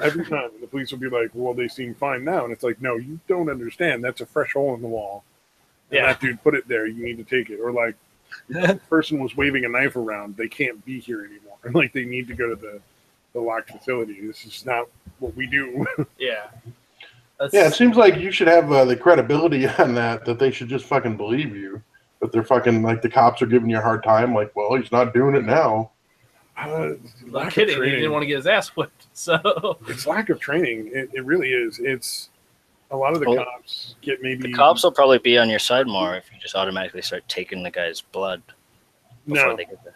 every time the police will be like, "Well, they seem fine now," and it's like, "No, you don't understand. That's a fresh hole in the wall. And Yeah. that dude put it there. You need to take it." Or like, the person was waving a knife around. They can't be here anymore. Like they need to go to the locked facility. This is not what we do. Yeah. Yeah, it seems like you should have the credibility on that they should just fucking believe you. But they're fucking like the cops are giving you a hard time. Like, well, he's not doing it now. I'm Lack of kidding. He training. didn't want to get his ass whipped. So It's lack of training. It really is. It's a lot of the Well, cops get maybe The cops will probably be on your side more if you just automatically start taking the guy's blood before no, they get there.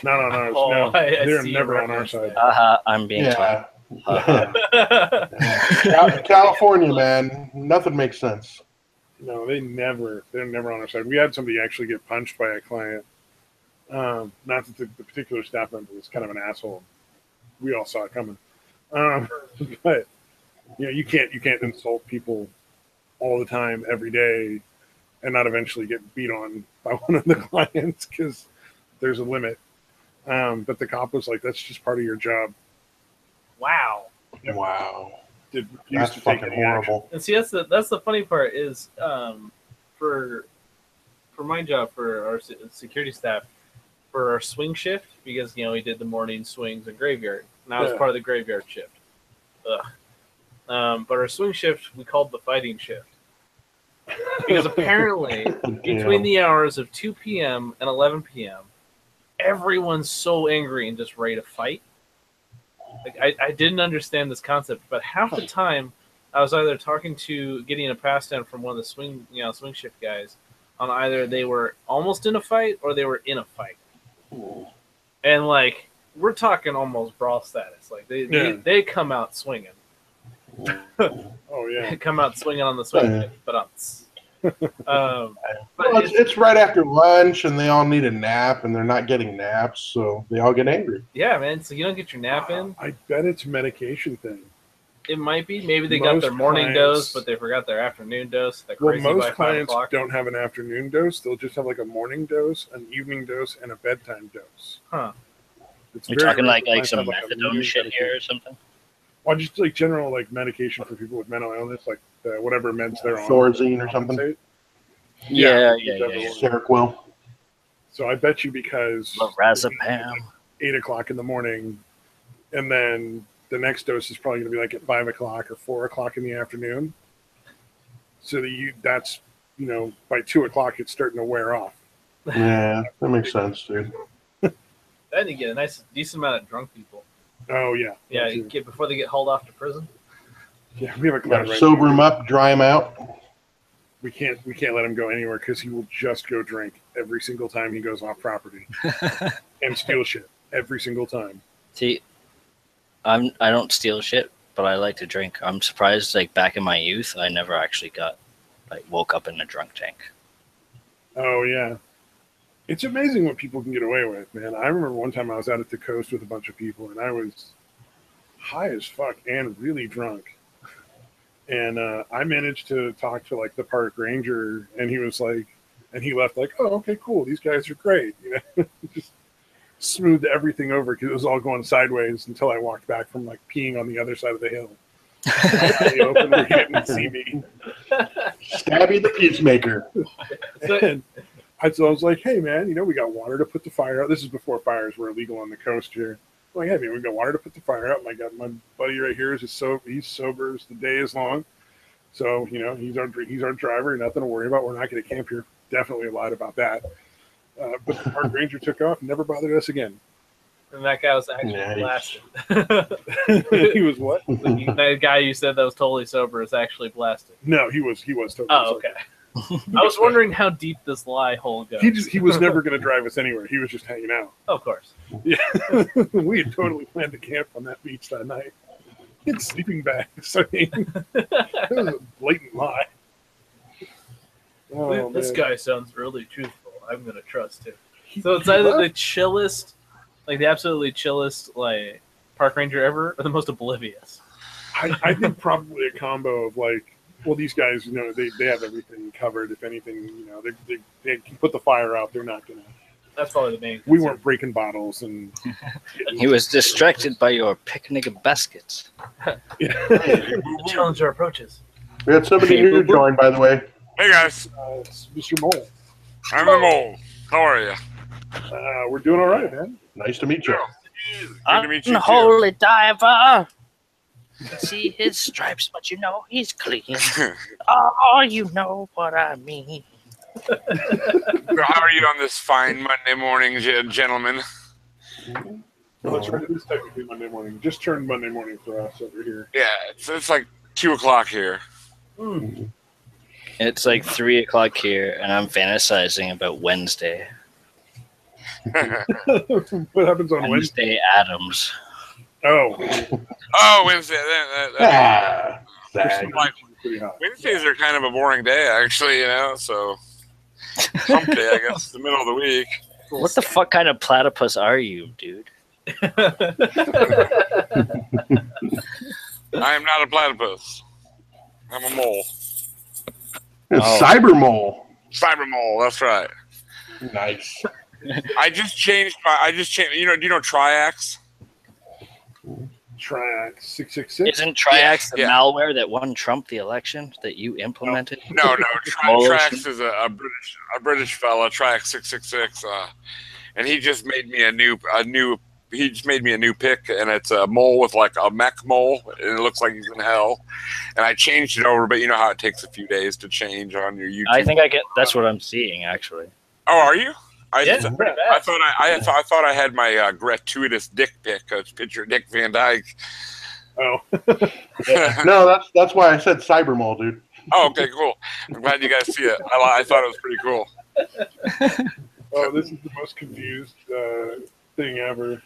not on ours. Oh, no, I they're see your never on our reference side. there. I'm being told. Yeah. California, man, nothing makes sense. No, they're never on our side. We had somebody actually get punched by a client. Not that the particular staff member was kind of an asshole. We all saw it coming. But you can't insult people all the time, every day, and not eventually get beat on by one of the clients because there's a limit. But the cop was like, "That's just part of your job." Wow. Wow, Did refuse that's to take fucking any action. horrible. And see, that's the funny part is for my job, for our security staff, for our swing shift, because we did the morning swings and graveyard, and I was Yeah. part of the graveyard shift. Ugh. But our swing shift we called the fighting shift because apparently between the hours of 2 p.m. and 11 p.m. everyone's so angry and just ready to fight. Like I didn't understand this concept, but half the time I was either getting a pass down from one of the swing shift guys on either they were almost in a fight or they were in a fight. And like we're talking almost brawl status. Like they come out swinging. Oh yeah. They come out swinging on the swing, but Well, it's right after lunch, and they all need a nap, and they're not getting naps, so they all get angry. yeah, man. So you don't get your nap in. I bet it's a medication thing. It might be. Maybe they got their morning dose, but they forgot their afternoon dose. They're Well, crazy by most 5 clients o'clock. don't have an afternoon dose. They'll just have like a morning dose, an evening dose, and a bedtime dose. Huh. It's You're very talking rare like that clients some have, a methadone morning shit medication. here or something? Well, just like general like medication for people with mental illness, like whatever meds they're on. Thorazine or something. Yeah. Seroquel. So I bet you because Lorazepam. 8 o'clock in the morning, and then the next dose is probably going to be like at 5 o'clock or 4 o'clock in the afternoon. So that's by 2 o'clock it's starting to wear off. Yeah, that makes sense, dude. Then you get a decent amount of drunk people. Oh yeah, Yeah, that too. before they get hauled off to prison. Yeah. We have a Got client to right sober now. him up, dry him out. We can't let him go anywhere because he will just go drink every single time he goes off property and steal shit every single time. See, I don't steal shit, but I like to drink. I'm surprised, like back in my youth, I never actually woke up in a drunk tank. Oh yeah, it's amazing what people can get away with, man. I remember one time I was out at the coast with a bunch of people, and I was high as fuck and really drunk. And I managed to talk to like the park ranger, and he was like, and he left like, "Oh, okay, cool. These guys are great." Just smoothed everything over because it was all going sideways until I walked back from like peeing on the other side of the hill. They opened where he didn't see me. Stabby the peacemaker. And I was like, "Hey, man, we got water to put the fire out." This is before fires were illegal on the coast here. I'm like, "Hey, man, we got water to put the fire out." And I got my buddy right here. He's sober as the day is long. So, he's our driver. Nothing to worry about. We're not going to camp here. Definitely lied about that. But the park ranger took off and never bothered us again. And that guy was actually Nice. blasted. He was what? That guy you said that was totally sober is actually blasted. No, he was totally Oh, sober. okay. I was wondering how deep this lie hole goes. He was never going to drive us anywhere. He was just hanging out. Of course. Yeah, we had totally planned to camp on that beach that night. He had sleeping bags. I mean, that was a blatant lie. Oh, This man. guy sounds really truthful. I'm gonna trust him. He- So it's he either left. the chillest, like the absolutely chillest, like park ranger ever or the most oblivious? I think probably a combo of like, well, these guys, they have everything covered. If anything, they can put the fire out. They're not gonna. That's probably the main. We weren't breaking bottles and. He was distracted by your picnic baskets. Challenger approaches. We had somebody new join, by the way. Hey guys, It's Mr. Mole. I'm the mole. How are you? We're doing all right, man. Nice to meet you. Good to meet you too. Unholy diver. See his stripes, but you know he's clean. Oh, you know what I mean. So how are you on this fine Monday morning, gentlemen? Well, that's right. It is technically Monday morning. Just turned Monday morning for us over here. Yeah, it's like 2:00 here. It's like 3 o'clock here, and I'm fantasizing about Wednesday. What happens on Wednesday? Wednesday Adams. Oh, Wednesday. pretty hot. Wednesdays are kind of a boring day, actually. So hump day, I guess, the middle of the week. What the fuck kind of platypus are you, dude? I am not a platypus. I'm a mole. It's Cyber Mole. Cyber mole. That's right. Nice. I just changed. Do you know Triax? Triax 666. Isn't Triax the Yeah. malware that won Trump the election that you implemented? No. Triax is a British fella. Triax 666, and he just made me a new. He just made me a new pic, and it's a mole with like a mech mole, and it looks like he's in hell. And I changed it over, but you know how it takes a few days to change on your YouTube. I think I get. That's what I'm seeing, actually. Oh, are you? Pretty bad. I thought I had my gratuitous dick pic. It's picture Dick Van Dyke. Oh. No, that's why I said Cyber Mole, dude. Oh, okay, cool. I'm glad you guys see it. I thought it was pretty cool. Oh, this is the most confused thing ever.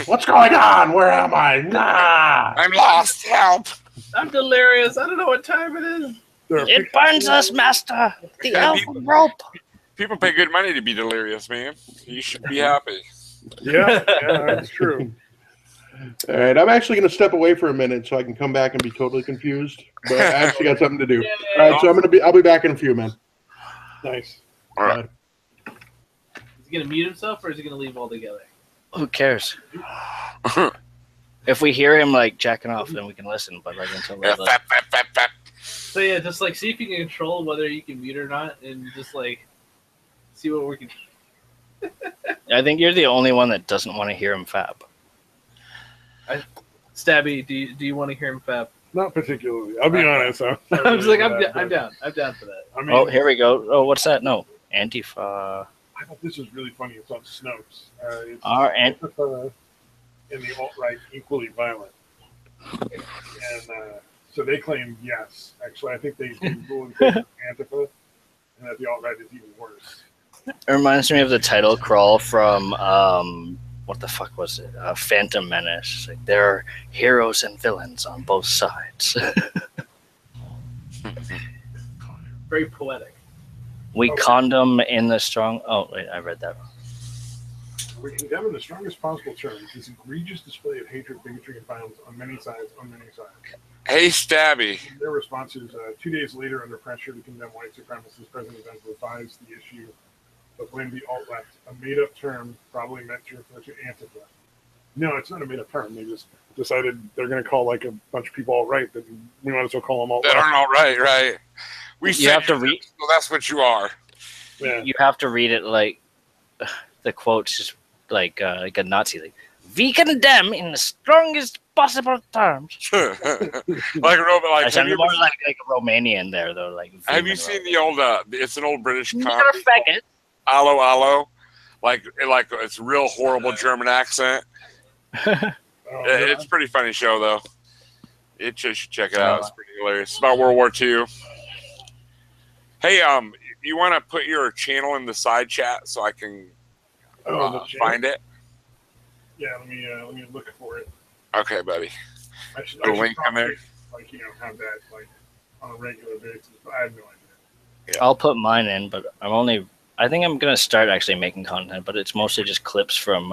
What's going on? Where am I? Nah. I'm lost. Help! I'm delirious. I don't know what time it is. It burns us, master. The Yeah, elven rope. People pay good money to be delirious, man. You should be happy. Yeah, that's true. All right, I'm actually going to step away for a minute so I can come back and be totally confused. But I actually got something to do. All right, so I'll be back in a few, man. Nice. All right. Is he gonna mute himself or is he gonna leave altogether? Who cares? If we hear him like jacking off, then we can listen. But like until Yeah, then, fap. So yeah, just like see if you can control whether you can mute or not, and just like see what we can. I think you're the only one that doesn't want to hear him fap. Stabby, do you want to hear him fap? Not particularly. I'll be honest. I'm just like I'm down for that. I mean, Oh, here we go. Oh, what's that? No, Antifa. I thought this was really funny. It's on Snopes. It's And and the alt-right equally violent. And so they claim yes. Actually, I think they rule in favor of Antifa, and that the alt-right is even worse. it reminds me of the title crawl from what the fuck was it? Phantom Menace. It's like there are heroes and villains on both sides. Very poetic. We condom in the strong. Oh wait, I read that wrong. We condemn in the strongest possible terms this egregious display of hatred, bigotry, and violence on many sides. Hey, Stabby. Their response is 2 days later, under pressure to condemn white supremacists, President Pence revised the issue but blamed the alt-left, a made-up term probably meant to refer to Antifa. No, it's not a made-up term. They just decided they're going to call like a bunch of people alt-right, but we might as well call them alt-right. That aren't all right. We You said have to read. well, that's what you are. Yeah. You have to read it like the quotes, just like a Nazi, like "We condemn in the strongest possible terms." Like I sounded more like a Romanian there, though. Like, have you seen the old? It's an old British You're comedy. a faggot. Allo, like it's real horrible German accent. It's a pretty funny show though. You should check it out. It's pretty hilarious. It's about World War II. Hey, you want to put your channel in the side chat so I can find it? Yeah, let me look for it. Okay, buddy. I should link on there. like have that like on a regular basis, but I have no idea. I'll put mine in, but I think I'm gonna start actually making content, but it's mostly just clips from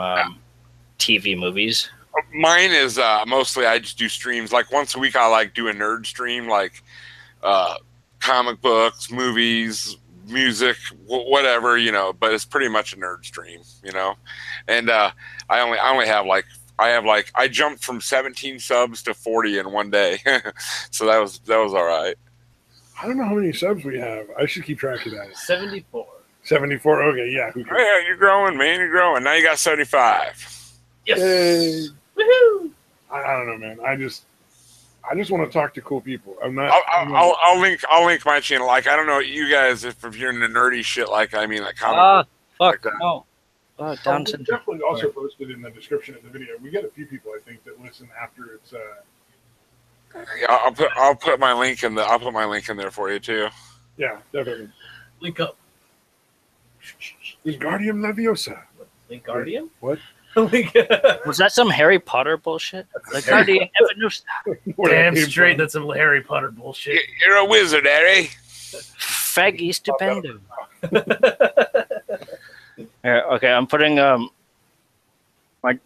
TV movies. Mine is mostly I just do streams. Like once a week, I like do a nerd stream, like comic books, movies, music, whatever, you know. But it's pretty much a nerd stream, you know. And I only have like I jumped from 17 subs to 40 in one day, so that was all right. I don't know how many subs we have. I should keep track of that. 74. 74. Okay, yeah. Oh, yeah, you're growing, man. You're growing. Now you got 75. Yes. Yay. Woohoo! I don't know, man. I just want to talk to cool people. I'll link my channel. Like I don't know you guys if you're into nerdy shit. Like I mean, like comic Fuck like that. no. Down we syndrome. definitely also posted in the description of the video. We get a few people, I think, that listen after it's. Yeah, I'll put my link in there for you too. Yeah, definitely. Link up. Wingardium Leviosa. Wingardium? What? Was that some Harry Potter bullshit? Like, Guardian Damn straight, that's some Harry Potter bullshit. You're a wizard, Harry. Faggy stupendo. Okay, I'm putting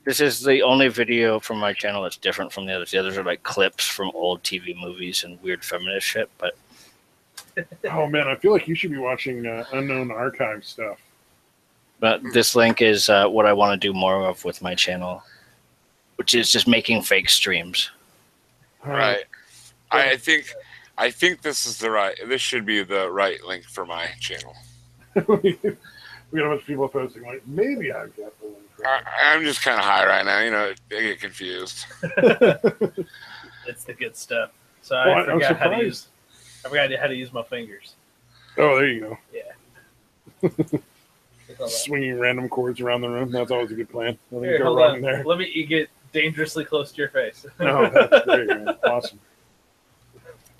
this is the only video from my channel that's different from the others. The others are like clips from old TV movies and weird feminist shit. But oh man, I feel like you should be watching Unknown Archive stuff. But this link is what I want to do more of with my channel, which is just making fake streams. Right. I think this should be the right link for my channel. We got a bunch of people posting like, maybe I've got the link. I'm just kind of high right now. You know, I get confused. It's the good stuff. So I forgot how to use my fingers. Oh, there you go. Yeah. Swinging random chords around the room. That's always a good plan. Here, hold on. There. Let me get dangerously close to your face. No, that's great, man. Awesome.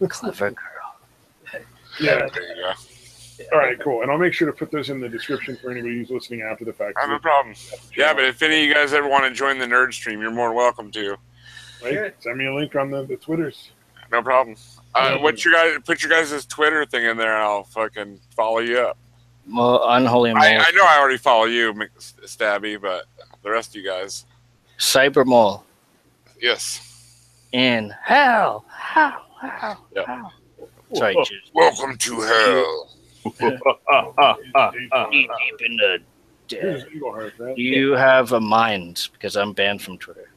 Clever girl. Yeah. There you go. All right, cool. And I'll make sure to put those in the description for anybody who's listening after the fact. No problem. Yeah, but if any of you guys ever want to join the nerd stream, you're more than welcome to. Right? Sure. Send me a link on the Twitters. No problem. Put your guys' Twitter thing in there, and I'll fucking follow you up. Well, Unholy Mole. I know I already follow you, Stabby, but the rest of you guys. Cyber Mole. Yes. In hell. Yep. Sorry, Juice. Welcome to hell. Deep in the dead. You have a mind because I'm banned from Twitter.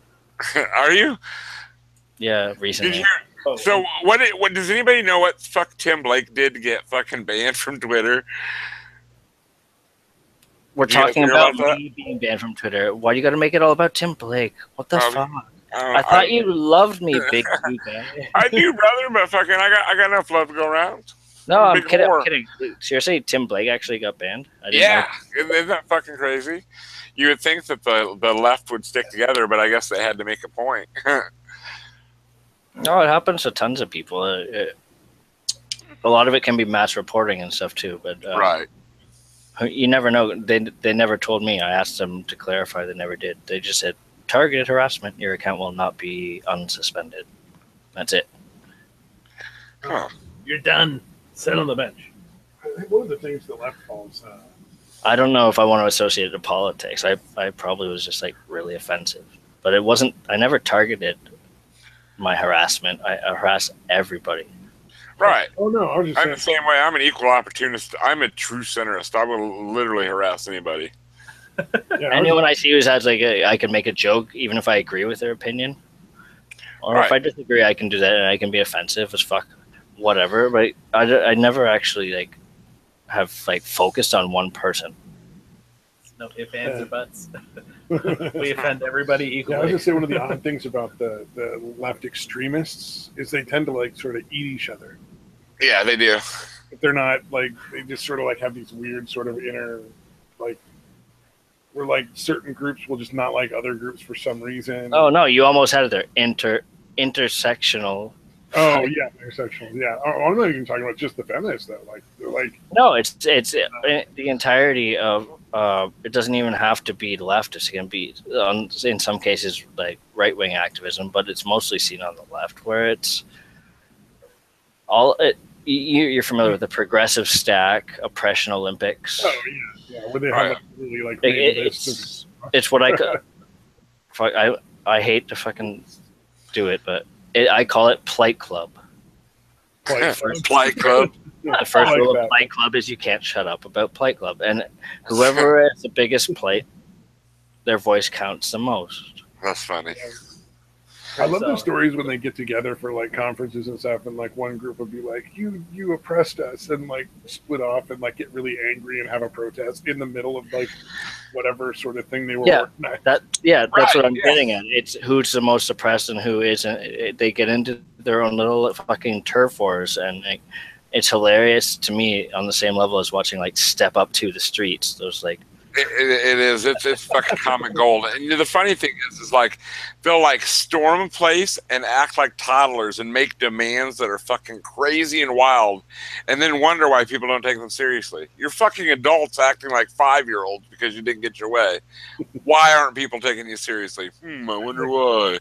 Are you? Yeah, recently. So what does anybody know what fuck Tim Blake did to get fucking banned from Twitter? We're talking about me being banned from Twitter. Why do you got to make it all about Tim Blake? What the fuck? I thought you loved me, big guy. I do, brother, but fucking I got enough love to go around. No, I'm kidding. Seriously, Tim Blake actually got banned? Yeah, isn't that fucking crazy? You would think that the left would stick together, but I guess they had to make a point. No, it happens to tons of people. A lot of it can be mass reporting and stuff too, but right. You never know. They never told me. I asked them to clarify. They never did. They just said, targeted harassment, your account will not be unsuspended. That's it. Huh. You're done. Sit on the bench. I think one of the things the left calls... I don't know if I want to associate it to politics. I probably was just like really offensive. But it wasn't... I never targeted my harassment. I harass everybody. Right. Oh, no. I'm the same way. I'm an equal opportunist. I'm a true centrist. I will literally harass anybody. Yeah, anyone I see who has like I can make a joke even if I agree with their opinion, or if I disagree, I can do that and I can be offensive as fuck, whatever. But I never actually like have like focused on one person. No ifs, ands, or buts. We offend everybody equally. Yeah, I was gonna say one of the odd things about the left extremists is they tend to like sort of eat each other. Yeah, they do. If they're not like they just sort of like have these weird sort of inner like. Where like certain groups will just not like other groups for some reason. Oh no, you almost had it there. Intersectional. Oh yeah, intersectional. Yeah, I'm not even talking about just the feminists though. Like they're like. No, it's the entirety of. It doesn't even have to be left. It can be in some cases like right wing activism, but it's mostly seen on the left where it's all. You're familiar with the progressive stack, oppression Olympics. Oh yeah. Yeah, where they have like, really like it's what I I hate to fucking do it, but I call it Plight Club. Plight Club. The first I like rule that. of Plight Club is you can't shut up about Plight Club, and whoever has the biggest plight, their voice counts the most. That's funny. I love the So- stories when they get together for like conferences and stuff, and like one group would be like, "You oppressed us," and like split off and like get really angry and have a protest in the middle of like whatever sort of thing they were Yeah. organizing. That's what I'm yeah. getting at. It's who's the most oppressed and who isn't. They get into their own little fucking turf wars, and like, it's hilarious to me on the same level as watching like Step Up to the Streets. Those like It is. It's fucking common gold. And the funny thing is like they'll like storm a place and act like toddlers and make demands that are fucking crazy and wild, and then wonder why people don't take them seriously. You're fucking adults acting like 5-year-olds because you didn't get your way. Why aren't people taking you seriously? I wonder why.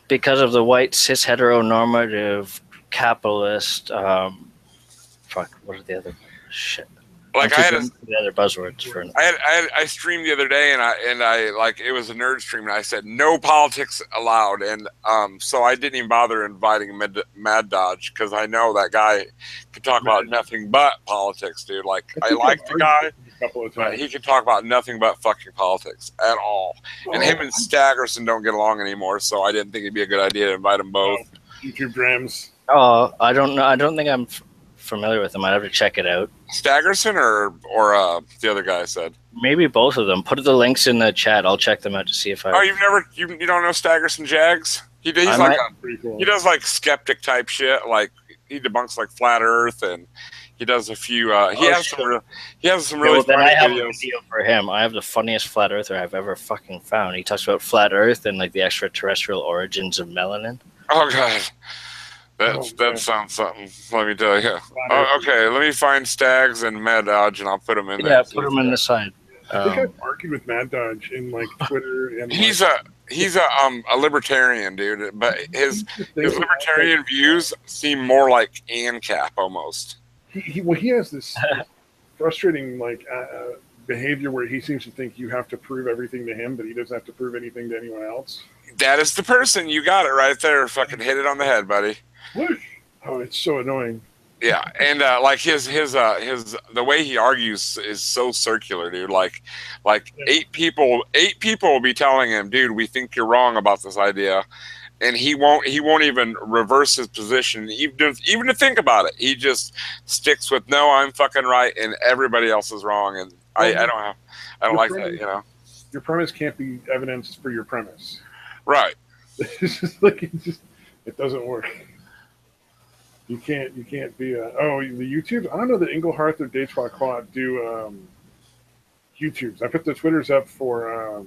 because of the white cis heteronormative capitalist. Fuck. What are the other shit? Like I had a, the other buzzwords for. I streamed the other day and I like it was a nerd stream and I said no politics allowed, and so I didn't even bother inviting Mad Dodge because I know that guy can talk about nothing but politics, dude. Like I like the guy, a couple of but times. he can talk about nothing but fucking politics at all. And him and Staggerson don't get along anymore, so I didn't think it'd be a good idea to invite them both. YouTube drams. Oh, I don't know. I don't think I'm familiar with them. I'd have to check it out. Staggerson or the other guy said. Maybe both of them. Put the links in the chat. I'll check them out to see if I. Oh, you don't know Staggerson Jags? He's like Pretty cool. he does like skeptic type shit. Like he debunks like flat Earth, and he does a few. He has some really then funny I have a videos. video for him. I have the funniest flat earther I've ever fucking found. He talks about flat Earth and like the extraterrestrial origins of melanin. Oh god, that sounds something. Let me tell you. Oh, okay, let me find Stags and Mad Dodge, and I'll put them in there. Yeah, put them in the side. I think I've argued with Mad Dodge in like Twitter, and He's a libertarian dude, but his libertarian views seem more like ANCAP almost. He has this frustrating like behavior where he seems to think you have to prove everything to him, but he doesn't have to prove anything to anyone else. That is the person. You got it right there. Fucking hit it on the head, buddy. Oh, it's so annoying. Yeah, and like his the way he argues is so circular, dude. Like 8 people will be telling him, dude, we think you're wrong about this idea, and he won't even reverse his position, even to think about it. He just sticks with no, I'm fucking right, and everybody else is wrong, and I don't like that, you know. Your premise can't be evidence for your premise. Right. It's just like it doesn't work. You can't be the YouTubes. I don't know that Engelhardt or Datewalk Quad do YouTubes. I put the Twitters up for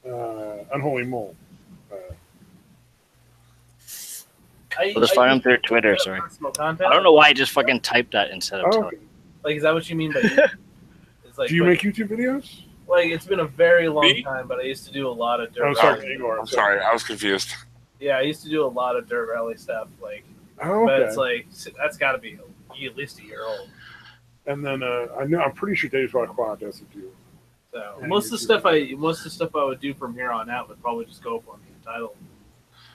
Unholy Mole. We'll just find them through Twitter. Sorry, I don't know why I just fucking typed that instead of telling. Okay. Like, is that what you mean by? It's like, Do you make YouTube videos? Like, it's been a very long Me? time, but I used to do a lot of dirt. I'm sorry, rally. Igor. I'm sorry, I was confused. Yeah, I used to do a lot of dirt rally stuff. Like, Oh, but okay. it's like that's got to be at least a year old. And then I'm pretty sure Datewalk Quad does it too. So Yeah, most of the YouTube. stuff I would do from here on out would probably just go up on the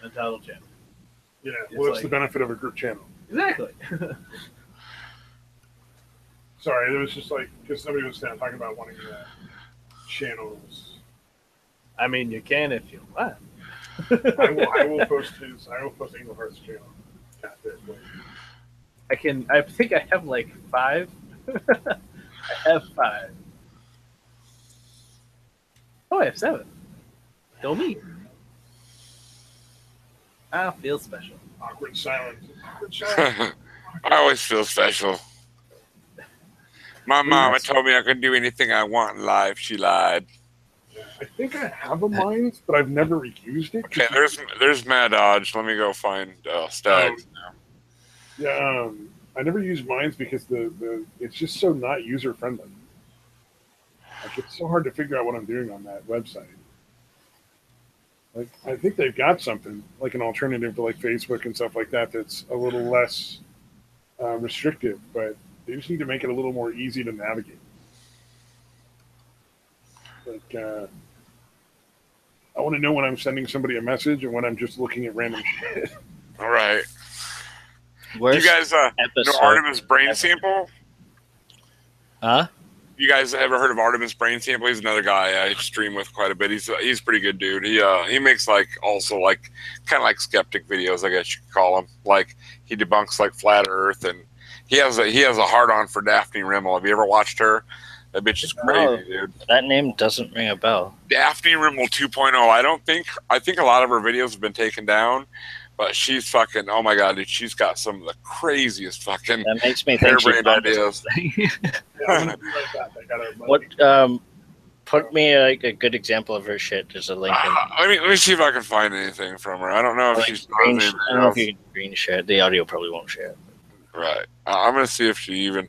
entitled channel. Yeah, It's well, it's like- the benefit of a group channel. Exactly. Sorry, it was just like because somebody was talking about wanting channels. I mean, you can if you want. I will post Engelhardt's channel. I think I have like 5. I have 5. Oh, I have 7. Go me. I feel special. Awkward silence. Awkward silence. I always feel special. My mama told me I could do anything I want in life. She lied. I think I have a Minds, but I've never used it. Okay, there's Mad Dodge. Let me go find Stags. Yeah, I never use Minds because the it's just so not user friendly. Like it's so hard to figure out what I'm doing on that website. Like I think they've got something like an alternative to like Facebook and stuff like that that's a little less restrictive, but they just need to make it a little more easy to navigate. Like I want to know when I'm sending somebody a message and when I'm just looking at random shit. All right. Worst You guys know episode Artemis Brain ever. Sample? Huh? You guys ever heard of Artemis Brain Sample? He's another guy I stream with quite a bit. He's a pretty good dude. He makes like also like kind of like skeptic videos, I guess you could call him. Like he debunks like flat Earth, and he has a hard on for Daphne Rimmel. Have you ever watched her? That bitch is crazy, dude. That name doesn't ring a bell. Daphne Rimmel 2.0. I think a lot of her videos have been taken down, but she's fucking, oh my god, dude, she's got some of the craziest fucking That makes me think she's harebrained ideas. Yeah, I'm gonna be like that. I gotta, What? Put me like a good example of her shit. There's a link. Let me see if I can find anything from her. I don't know if Like she's I don't know if you can screen share it. The audio probably won't share it. right. I'm gonna see if she even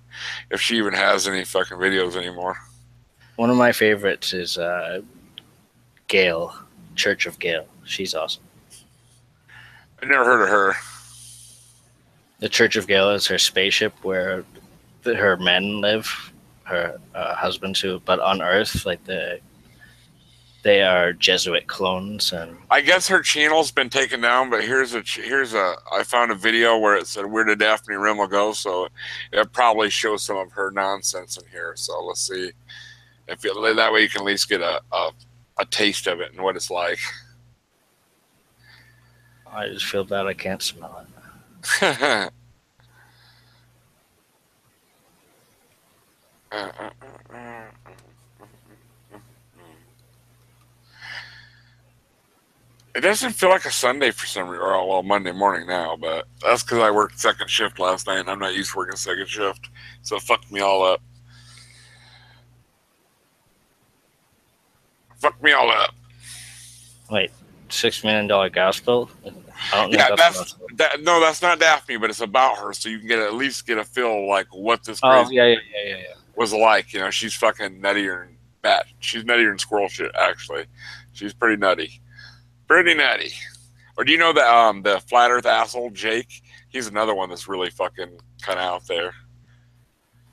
has any fucking videos anymore. One of my favorites is Gail, Church of Gail. She's awesome. I never heard of her. The Church of Gail is her spaceship where her men live, her husbands but on Earth, like they are Jesuit clones, and I guess her channel's been taken down, but I found a video where it said where did Daphne Rimmel go, so it probably shows some of her nonsense in here. So let's see if that way you can at least get a taste of it and what it's like. I just feel bad I can't smell it. It doesn't feel like a Sunday for some reason, or well, Monday morning now, but that's because I worked second shift last night and I'm not used to working second shift, so it fucked me all up. Fucked me all up. Wait, $6 million gas bill? I don't Yeah, think that's not Daphne, but it's about her, so you can at least get a feel like what this Oh, crazy yeah. was like. You know, she's fucking nuttier than bat. She's nuttier than squirrel shit. Actually, she's pretty nutty. Pretty nutty. Or do you know that the flat Earth asshole Jake? He's another one that's really fucking kind of out there.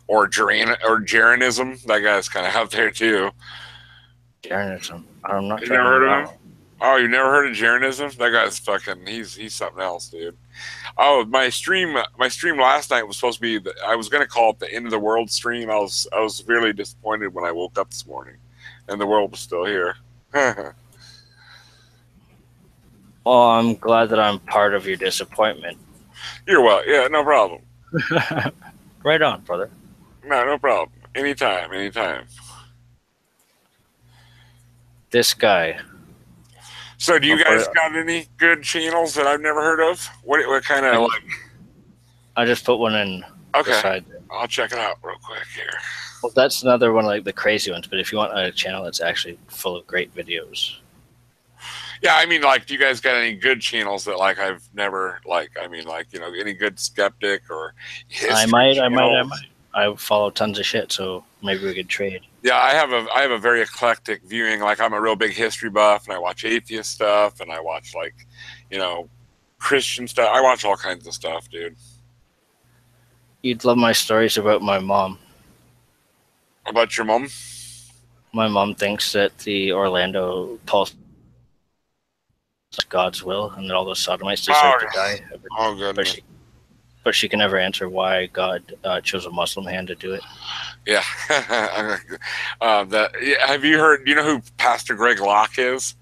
Or Jeranism. That guy's kind of out there too. Jeranism. I'm not You sure. never heard of him? Oh, you never heard of Jeranism? That guy's fucking. He's something else, dude. Oh, my stream last night was supposed to be. I was gonna call it the end of the world stream. I was really disappointed when I woke up this morning, and the world was still here. Well, I'm glad that I'm part of your disappointment. You're well. Yeah, no problem. Right on, brother. No problem. Anytime. This guy. So, do you guys got any good channels that I've never heard of? What kind of like? I just put one in. Okay, beside. I'll check it out real quick here. Well, that's another one like the crazy ones. But if you want a channel that's actually full of great videos. Yeah, I mean, like, do you guys got any good channels that like I've never like? I mean, like, you know, any good skeptic or history I might. I follow tons of shit, so maybe we could trade. Yeah, I have a very eclectic viewing. Like, I'm a real big history buff, and I watch atheist stuff, and I watch like, you know, Christian stuff. I watch all kinds of stuff, dude. You'd love my stories about my mom. About your mom? My mom thinks that the Orlando Pulse is God's will, and that all those sodomites deserve to die. Oh, goodness. But she can never answer why God chose a Muslim hand to do it. Yeah. Have you heard? Do you know who Pastor Greg Locke is?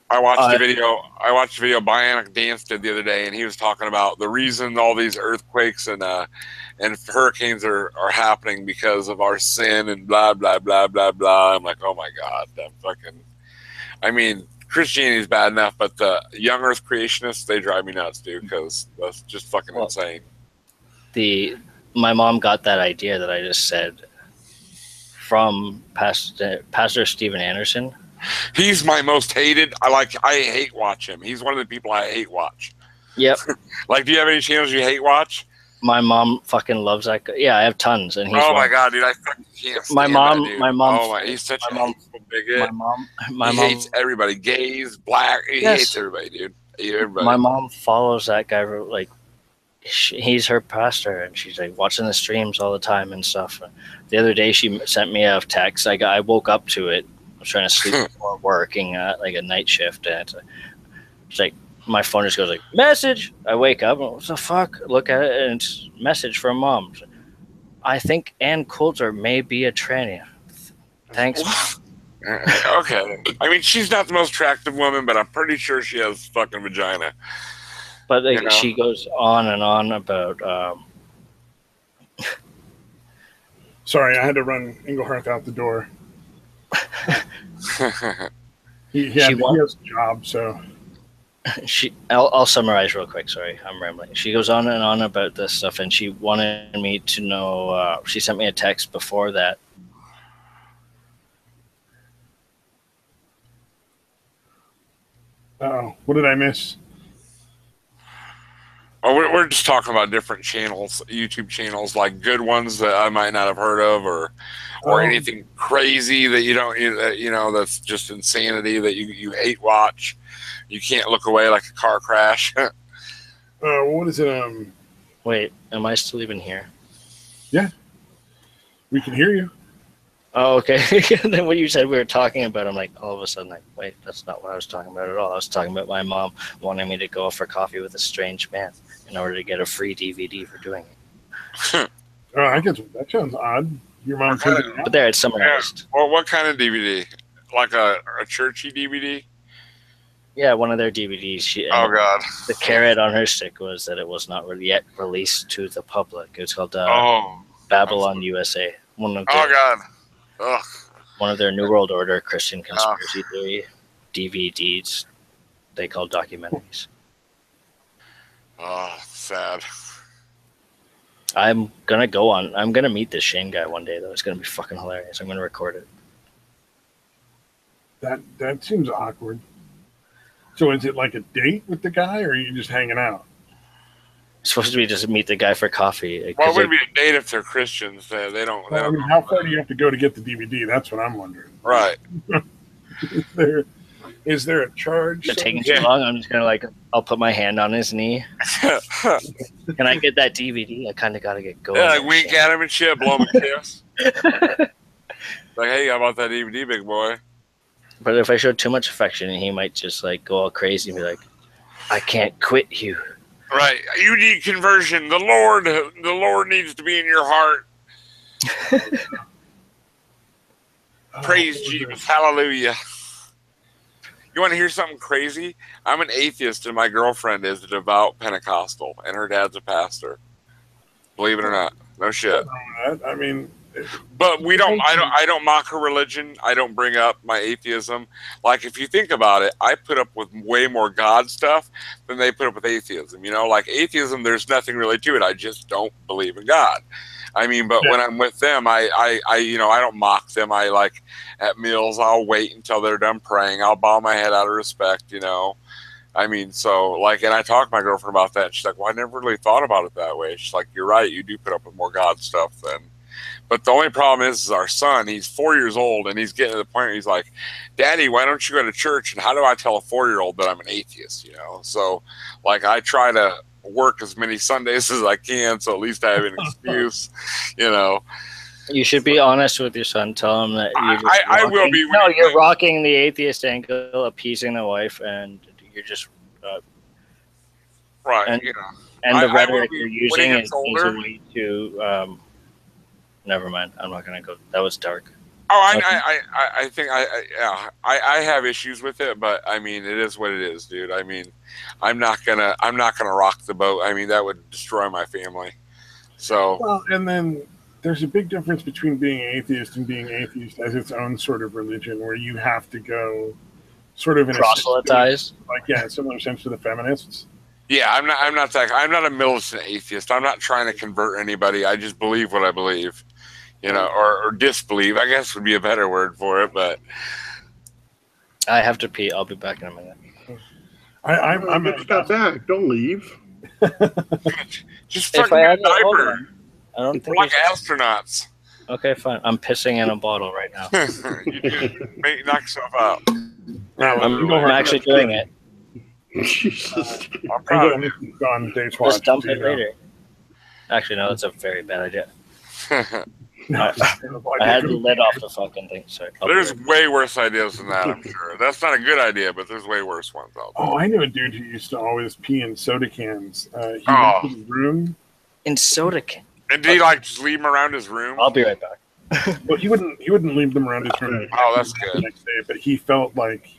I watched the video. I watched the video Bionic Dance did the other day, and he was talking about the reason all these earthquakes and hurricanes are happening because of our sin and blah blah blah blah blah. I'm like, oh my god, that fucking. I mean, Christianity is bad enough, but the young Earth creationists, they drive me nuts, dude, because that's just fucking insane. My mom got that idea that I just said from Pastor Steven Anderson. He's my most hated. I hate watch him. He's one of the people I hate watch. Yep. Like, do you have any channels you hate watch? My mom fucking loves that guy. Yeah, I have tons, and he's. Oh my god, dude! I fucking can't stand that dude. My mom. Oh my, he's such a bigot. My mom hates everybody. Gays, black. He hates everybody, dude. Everybody. My mom follows that guy. Like, he's her pastor, and she's like watching the streams all the time and stuff. The other day, she sent me a text. I woke up to it was trying to sleep before working like a night shift, and it's like my phone just goes like message. I wake up, what the fuck? Look at it, and it's message from mom. I think Ann Coulter may be a tranny. Thanks. Okay. I mean, she's not the most attractive woman, but I'm pretty sure she has fucking vagina. But like, she goes on and on about. Sorry, I had to run Engelhardt out the door. He has a job, so. I'll summarize real quick. Sorry, I'm rambling. She goes on and on about this stuff, and she wanted me to know. She sent me a text before that. Oh, what did I miss? Oh, we're just talking about different channels, YouTube channels, like good ones that I might not have heard of, or anything crazy that you don't, that's just insanity that you hate watch. You can't look away like a car crash. What is it? Wait, am I still even here? Yeah, we can hear you. Oh, okay. And then when you said we were talking about, I'm like, all of a sudden, like, wait, that's not what I was talking about at all. I was talking about my mom wanting me to go for coffee with a strange man in order to get a free DVD for doing it. I guess that sounds odd. Your mom told you. But there, it's summarized. Well, what kind of DVD? Like a churchy DVD? Yeah, one of their DVDs. Oh God! The carrot on her stick was that it was not really yet released to the public. It was called Babylon USA. God! Ugh. One of their New World Order Christian conspiracy theory DVDs. They call documentaries. Oh, sad. I'm gonna meet this Shane guy one day though. It's gonna be fucking hilarious. I'm gonna record it. That seems awkward. So is it like a date with the guy, or are you just hanging out? It's supposed to be just meet the guy for coffee. Well, it would be a date if they're Christians. They don't. Well, I mean, how far do you have to go to get the DVD? That's what I'm wondering. Right. Is there a charge? If it's taking too long, I'm just gonna I'll put my hand on his knee. Can I get that DVD? I kind of gotta get going. Yeah, wink at him and shit, blow him a kiss. Like, hey, how about that DVD, big boy? But if I show too much affection, he might just go all crazy and be like, "I can't quit you." Right, you need conversion. The Lord needs to be in your heart. Praise Jesus, hallelujah. You want to hear something crazy? I'm an atheist, and my girlfriend is a devout Pentecostal, and her dad's a pastor. Believe it or not, no shit. I mean. But I don't mock her religion. I don't bring up my atheism. Like, if you think about it, I put up with way more God stuff than they put up with atheism. Like atheism, there's nothing really to it. I just don't believe in God. I mean, but when I'm with them, I don't mock them. At meals, I'll wait until they're done praying. I'll bow my head out of respect, I mean, so, and I talked to my girlfriend about that. She's like, well, I never really thought about it that way. She's like, you're right. You do put up with more God stuff than. But the only problem is our son, he's 4 years old, and he's getting to the point where he's like, Daddy, why don't you go to church? And how do I tell a 4-year-old that I'm an atheist, So, I try to work as many Sundays as I can, so at least I have an excuse, You should be honest with your son. Tell him that you're just I will be. No, you're rocking the atheist angle, appeasing the wife, and you're just... right, And the rhetoric you're using is a way to... never mind. I'm not gonna go. That was dark. Oh, I think I have issues with it, but I mean, it is what it is, dude. I mean, I'm not gonna rock the boat. I mean, that would destroy my family. So. Well, and then there's a big difference between being atheist and being atheist as its own sort of religion, where you have to go sort of in proselytize, similar sense to the feminists. Yeah, I'm not a militant atheist. I'm not trying to convert anybody. I just believe what I believe. Or disbelieve, I guess would be a better word for it, but I have to pee. I'll be back in a minute. I'm got back. Don't leave. Just fucking get a diaper. I don't think we're like astronauts. Okay, fine. I'm pissing in a bottle right now. You just knock yourself out. I'm actually doing it. Jesus. I'm proud of you. Gone Dave's watch. Just dump it later. Actually, no, that's a very bad idea. I had the lid off the fucking thing. Sorry. There's way worse ideas than that, I'm sure. That's not a good idea, but there's way worse ones out there. Oh, I knew a dude who used to always pee in soda cans. He went to his room. In soda can. And did he like just leave them around his room? I'll be right back. Well, he wouldn't leave them around his room. Oh, that's good. The next day, but he felt like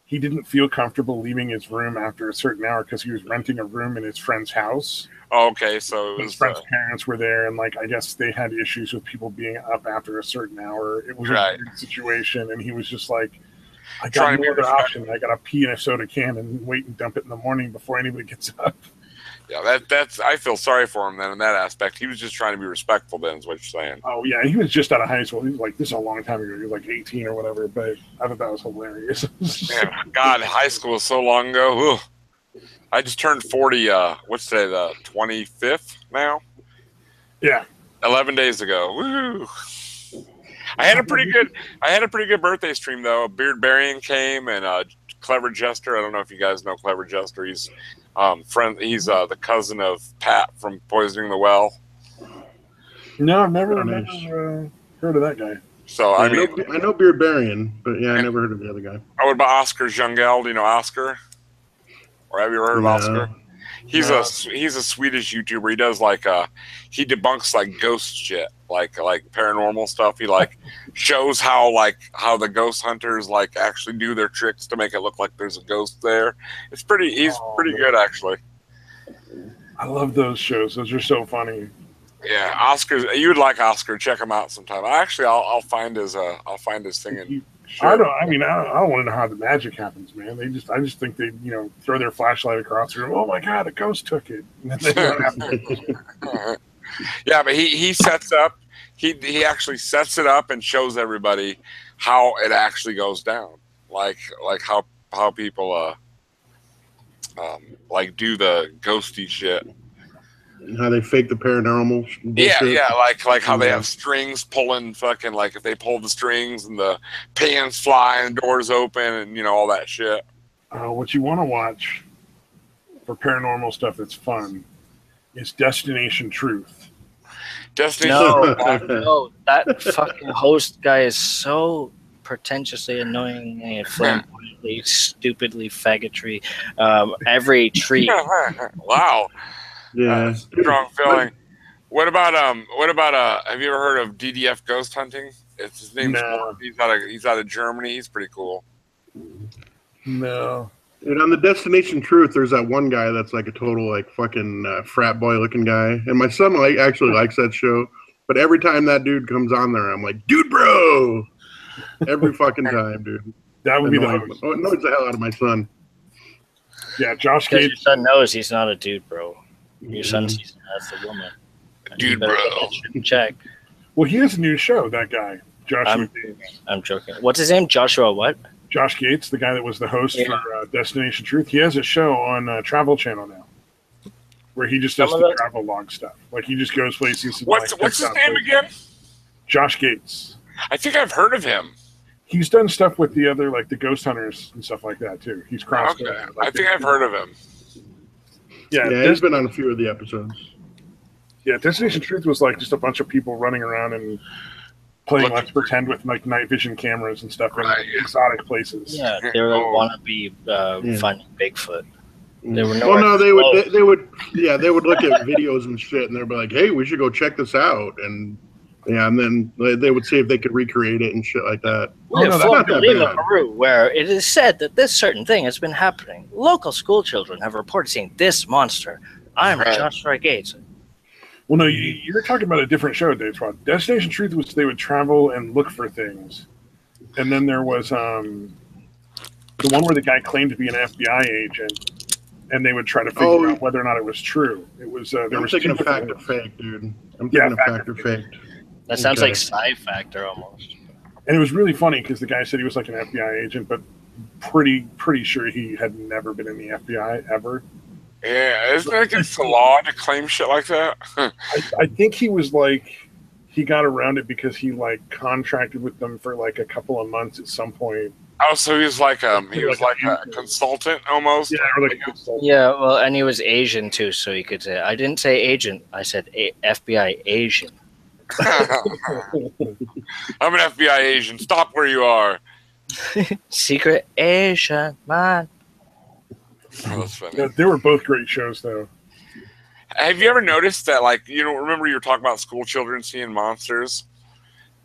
he didn't feel comfortable leaving his room after a certain hour because he was renting a room in his friend's house. Oh, okay, so it His was friend's parents were there, and like I guess they had issues with people being up after a certain hour. It was a weird situation, and he was just like, "I got no other option. I got to pee in a soda can and wait and dump it in the morning before anybody gets up." Yeah, that's. I feel sorry for him then in that aspect. He was just trying to be respectful. Then is what you're saying. Oh yeah, he was just out of high school. He was like, this is a long time ago. He was like 18 or whatever. But I thought that was hilarious. Man, God, high school was so long ago. Ugh. I just turned 40. What's today? The 25th now. Yeah, 11 days ago. Woo! I had a pretty good birthday stream though. Beard Burying came and Clever Jester. I don't know if you guys know Clever Jester. He's He's the cousin of Pat from Poisoning the Well. No, I've never heard of that guy. So I know Beard Burying, but yeah, I never heard of the other guy. What about Oscar Jungel? Do you know Oscar? Or have you ever heard of Oscar? He's a Swedish YouTuber. He does he debunks like ghost shit, like paranormal stuff. He shows how the ghost hunters actually do their tricks to make it look like there's a ghost there. He's pretty good actually. I love those shows. Those are so funny. Yeah, Oscar's. You would like Oscar. Check him out sometime. I'll find his thing and. Sure. I don't want to know how the magic happens, man. I just think they, throw their flashlight across the room. Oh my God, a ghost took it. And then yeah, but he sets up. He actually sets it up and shows everybody how it actually goes down. Like how people do the ghosty shit. How they fake the paranormal bullshit. Yeah, like how they have strings pulling fucking, if they pull the strings and the pans fly and doors open and all that shit. What you want to watch for paranormal stuff that's fun is Destination Truth. No, that fucking host guy is so pretentiously, annoyingly, and flamboyantly, stupidly faggotry. Every treat. Wow. Yeah, strong feeling. What about have you ever heard of DDF Ghost Hunting? His name's No. He's out of Germany. He's pretty cool. No. And on the Destination Truth, there's that one guy that's like a total fucking frat boy looking guy, and my son actually likes that show. But every time that dude comes on there, I'm like, dude, bro, every fucking time, dude. That would be the host. Oh, it annoys the hell out of my son. Yeah, Josh Because Gates. your son knows he's not a dude, bro. Your son sees him as the woman. Dude, bro. Check. Well, he has a new show, that guy. Joshua Gates. I'm joking. What's his name? Joshua what? Josh Gates, the guy that was the host for Destination Truth. He has a show on Travel Channel now where he just does the travel log stuff. Like, he just goes places. And what's his name again? Josh Gates. I think I've heard of him. He's done stuff with the other, the ghost hunters and stuff like that, too. He's crossed. Okay. I think I've heard of him. Yeah, he's been on a few of the episodes. Yeah, Destination Truth was just a bunch of people running around and playing Let's Pretend with night vision cameras and stuff in exotic places. Yeah, they were wannabe finding Bigfoot. They were they would look at videos and shit, and they'd be like, "Hey, we should go check this out," and then they would see if they could recreate it and shit like that. Peru, where it is said that this certain thing has been happening. Local school children have reported seeing this monster. I'm Joshua Gates. Well, no, you're talking about a different show, Dave Swad. Destination Truth was they would travel and look for things. And then there was the one where the guy claimed to be an FBI agent, and they would try to figure out whether or not it was true. It was I'm thinking of Fact or Fake, dude. I'm thinking of Fact or Fake. That sounds like Sci Factor almost. And it was really funny because the guy said he was like an FBI agent, but pretty sure he had never been in the FBI ever. Yeah, isn't it against the law to claim shit like that? I think he was he got around it because he contracted with them for a couple of months at some point. Oh, so he was a consultant almost? Yeah, or a consultant. Yeah, well, and he was Asian too, so he could say, I didn't say agent, I said FBI Asian. I'm an FBI agent. Stop where you are. Secret Asian man. Oh, that's funny. Yeah, they were both great shows, though. Have you ever noticed that, like, remember you were talking about school children seeing monsters?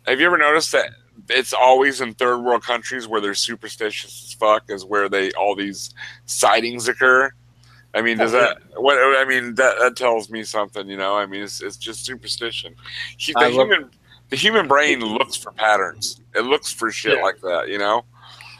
Have you ever noticed that it's always in third world countries where they're superstitious as fuck is where all these sightings occur? I mean, that tells me something, I mean, it's just superstition. The human brain looks for patterns. It looks for shit like that,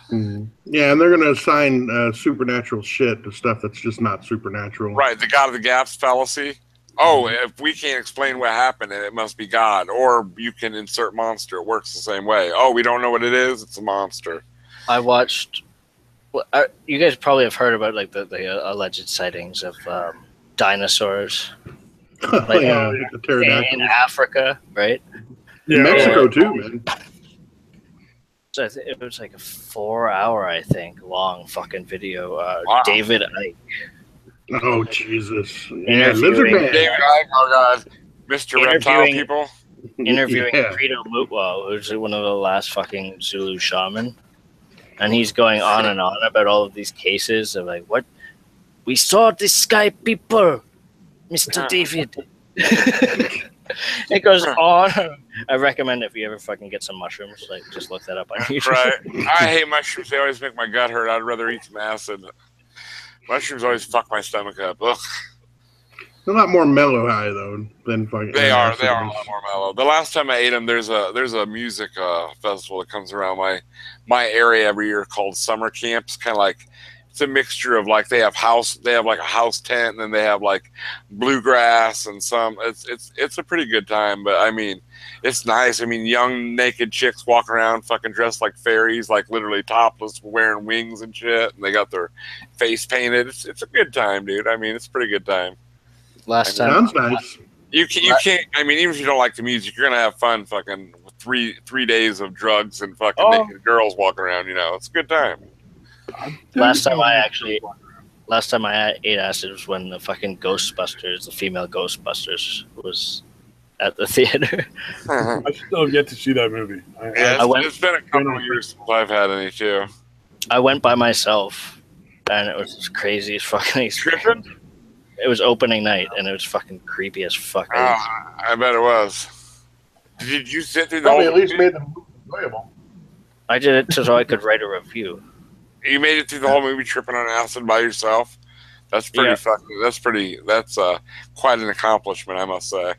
Yeah, and they're going to assign supernatural shit to stuff that's just not supernatural. Right, the God of the Gaps fallacy. Oh, if we can't explain what happened, it must be God. Or you can insert monster. It works the same way. Oh, we don't know what it is. It's a monster. I watched. You guys probably have heard about like the alleged sightings of dinosaurs. Like, the pterodactyls in Africa, right? In Mexico too, man. So it was like a 4-hour, I think, long fucking video. Wow. David Icke. Oh Jesus! Yeah, lizard man. David Icke, oh god, Mr. Reptile people. Interviewing Credo Mutwa, who's one of the last fucking Zulu shaman, and he's going on and on about all of these cases of like, what we saw the sky people, Mr. David. It goes on. I recommend if you ever fucking get some mushrooms, like just look that up on YouTube. Right. I hate mushrooms. They always make my gut hurt. I'd rather eat some acid. Mushrooms always fuck my stomach up. Ugh. They're a lot more mellow high though than fucking. They are a lot more mellow. The last time I ate them, there's a music festival that comes around my area every year called Summer Camps. Kind of like it's a mixture of like they have like a house tent, and then they have like bluegrass and some. It's a pretty good time, but I mean, it's nice. I mean, young naked chicks walk around fucking dressed like fairies, like literally topless, wearing wings and shit, and they got their face painted. It's a good time, dude. I mean, it's a pretty good time. Sounds nice. You can't. I mean, even if you don't like the music, you're gonna have fun. Fucking three days of drugs and fucking naked girls walking around. It's a good time. Last time I ate acid was when the fucking Ghostbusters, the female Ghostbusters, was at the theater. I still have yet to see that movie. It's been a couple of years since I've had any too. I went by myself, and it was just crazy as fucking. Tripping? It was opening night, and it was fucking creepy as fuck. I bet it was. Did you sit through the Probably whole at least movie? made them enjoyable. I did it so I could write a review. You made it through the whole movie tripping on acid by yourself? That's pretty fucking. That's quite an accomplishment, I must say.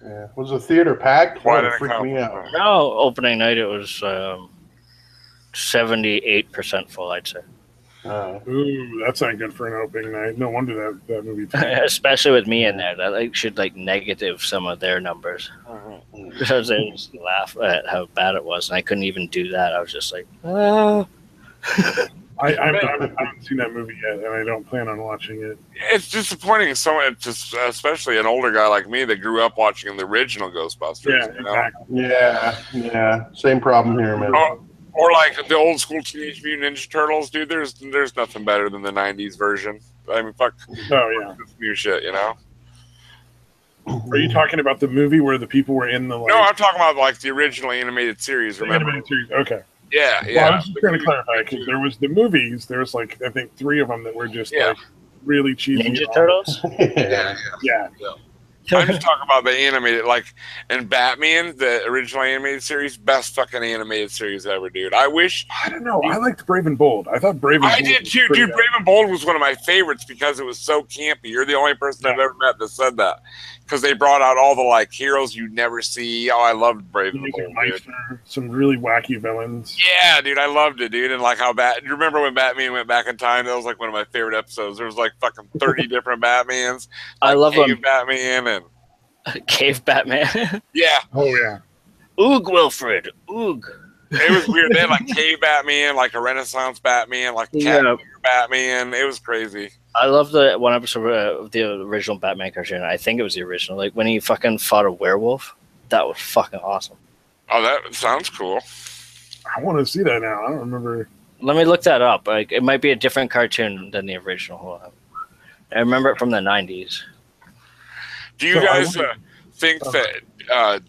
Yeah. Was the theater packed? Quite That an freaked me out. accomplishment. No, opening night it was 78% full, I'd say. Ooh, that's not good for an opening night. No wonder that movie. Especially with me in there, that should negative some of their numbers because they just laugh at how bad it was, and I couldn't even do that. I was just like, oh. I haven't seen that movie yet, and I don't plan on watching it. It's disappointing, especially an older guy like me that grew up watching the original Ghostbusters. Yeah, exactly. Yeah. Same problem here, man. Or like the old school Teenage Mutant Ninja Turtles, dude. There's nothing better than the '90s version. I mean, fuck. Oh yeah, this new shit, Are you talking about the movie where the people were in the? No, I'm talking about like the original animated series. Remember? Animated series. Okay. Yeah. Well, I was just trying to clarify because there was the movies. There was I think 3 of them that were just really cheesy. Ninja Turtles. Yeah. I'm just talking about the animated, and Batman, the original animated series, best fucking animated series ever, dude. I don't know. I liked Brave and Bold. I thought Brave and Bold. I did too, dude. Brave and Bold was one of my favorites because it was so campy. You're the only person I've ever met that said that. Because they brought out all the heroes you'd never see. Oh, I loved Brave and Bold, dude. Some really wacky villains. Yeah, dude, I loved it, dude. And how do you remember when Batman went back in time? That was one of my favorite episodes. There was fucking 30 different Batmans. I love them. Batman and Cave Batman. Yeah. Oh yeah. Oog Wilfred. Oog. It was weird. They had Cave Batman, a Renaissance Batman, Cat Batman. It was crazy. I love the one episode of the original Batman cartoon. I think it was the original. When he fucking fought a werewolf. That was fucking awesome. Oh, that sounds cool. I want to see that now. I don't remember. Let me look that up. It might be a different cartoon than the original. I remember it from the 90s. Do you guys think that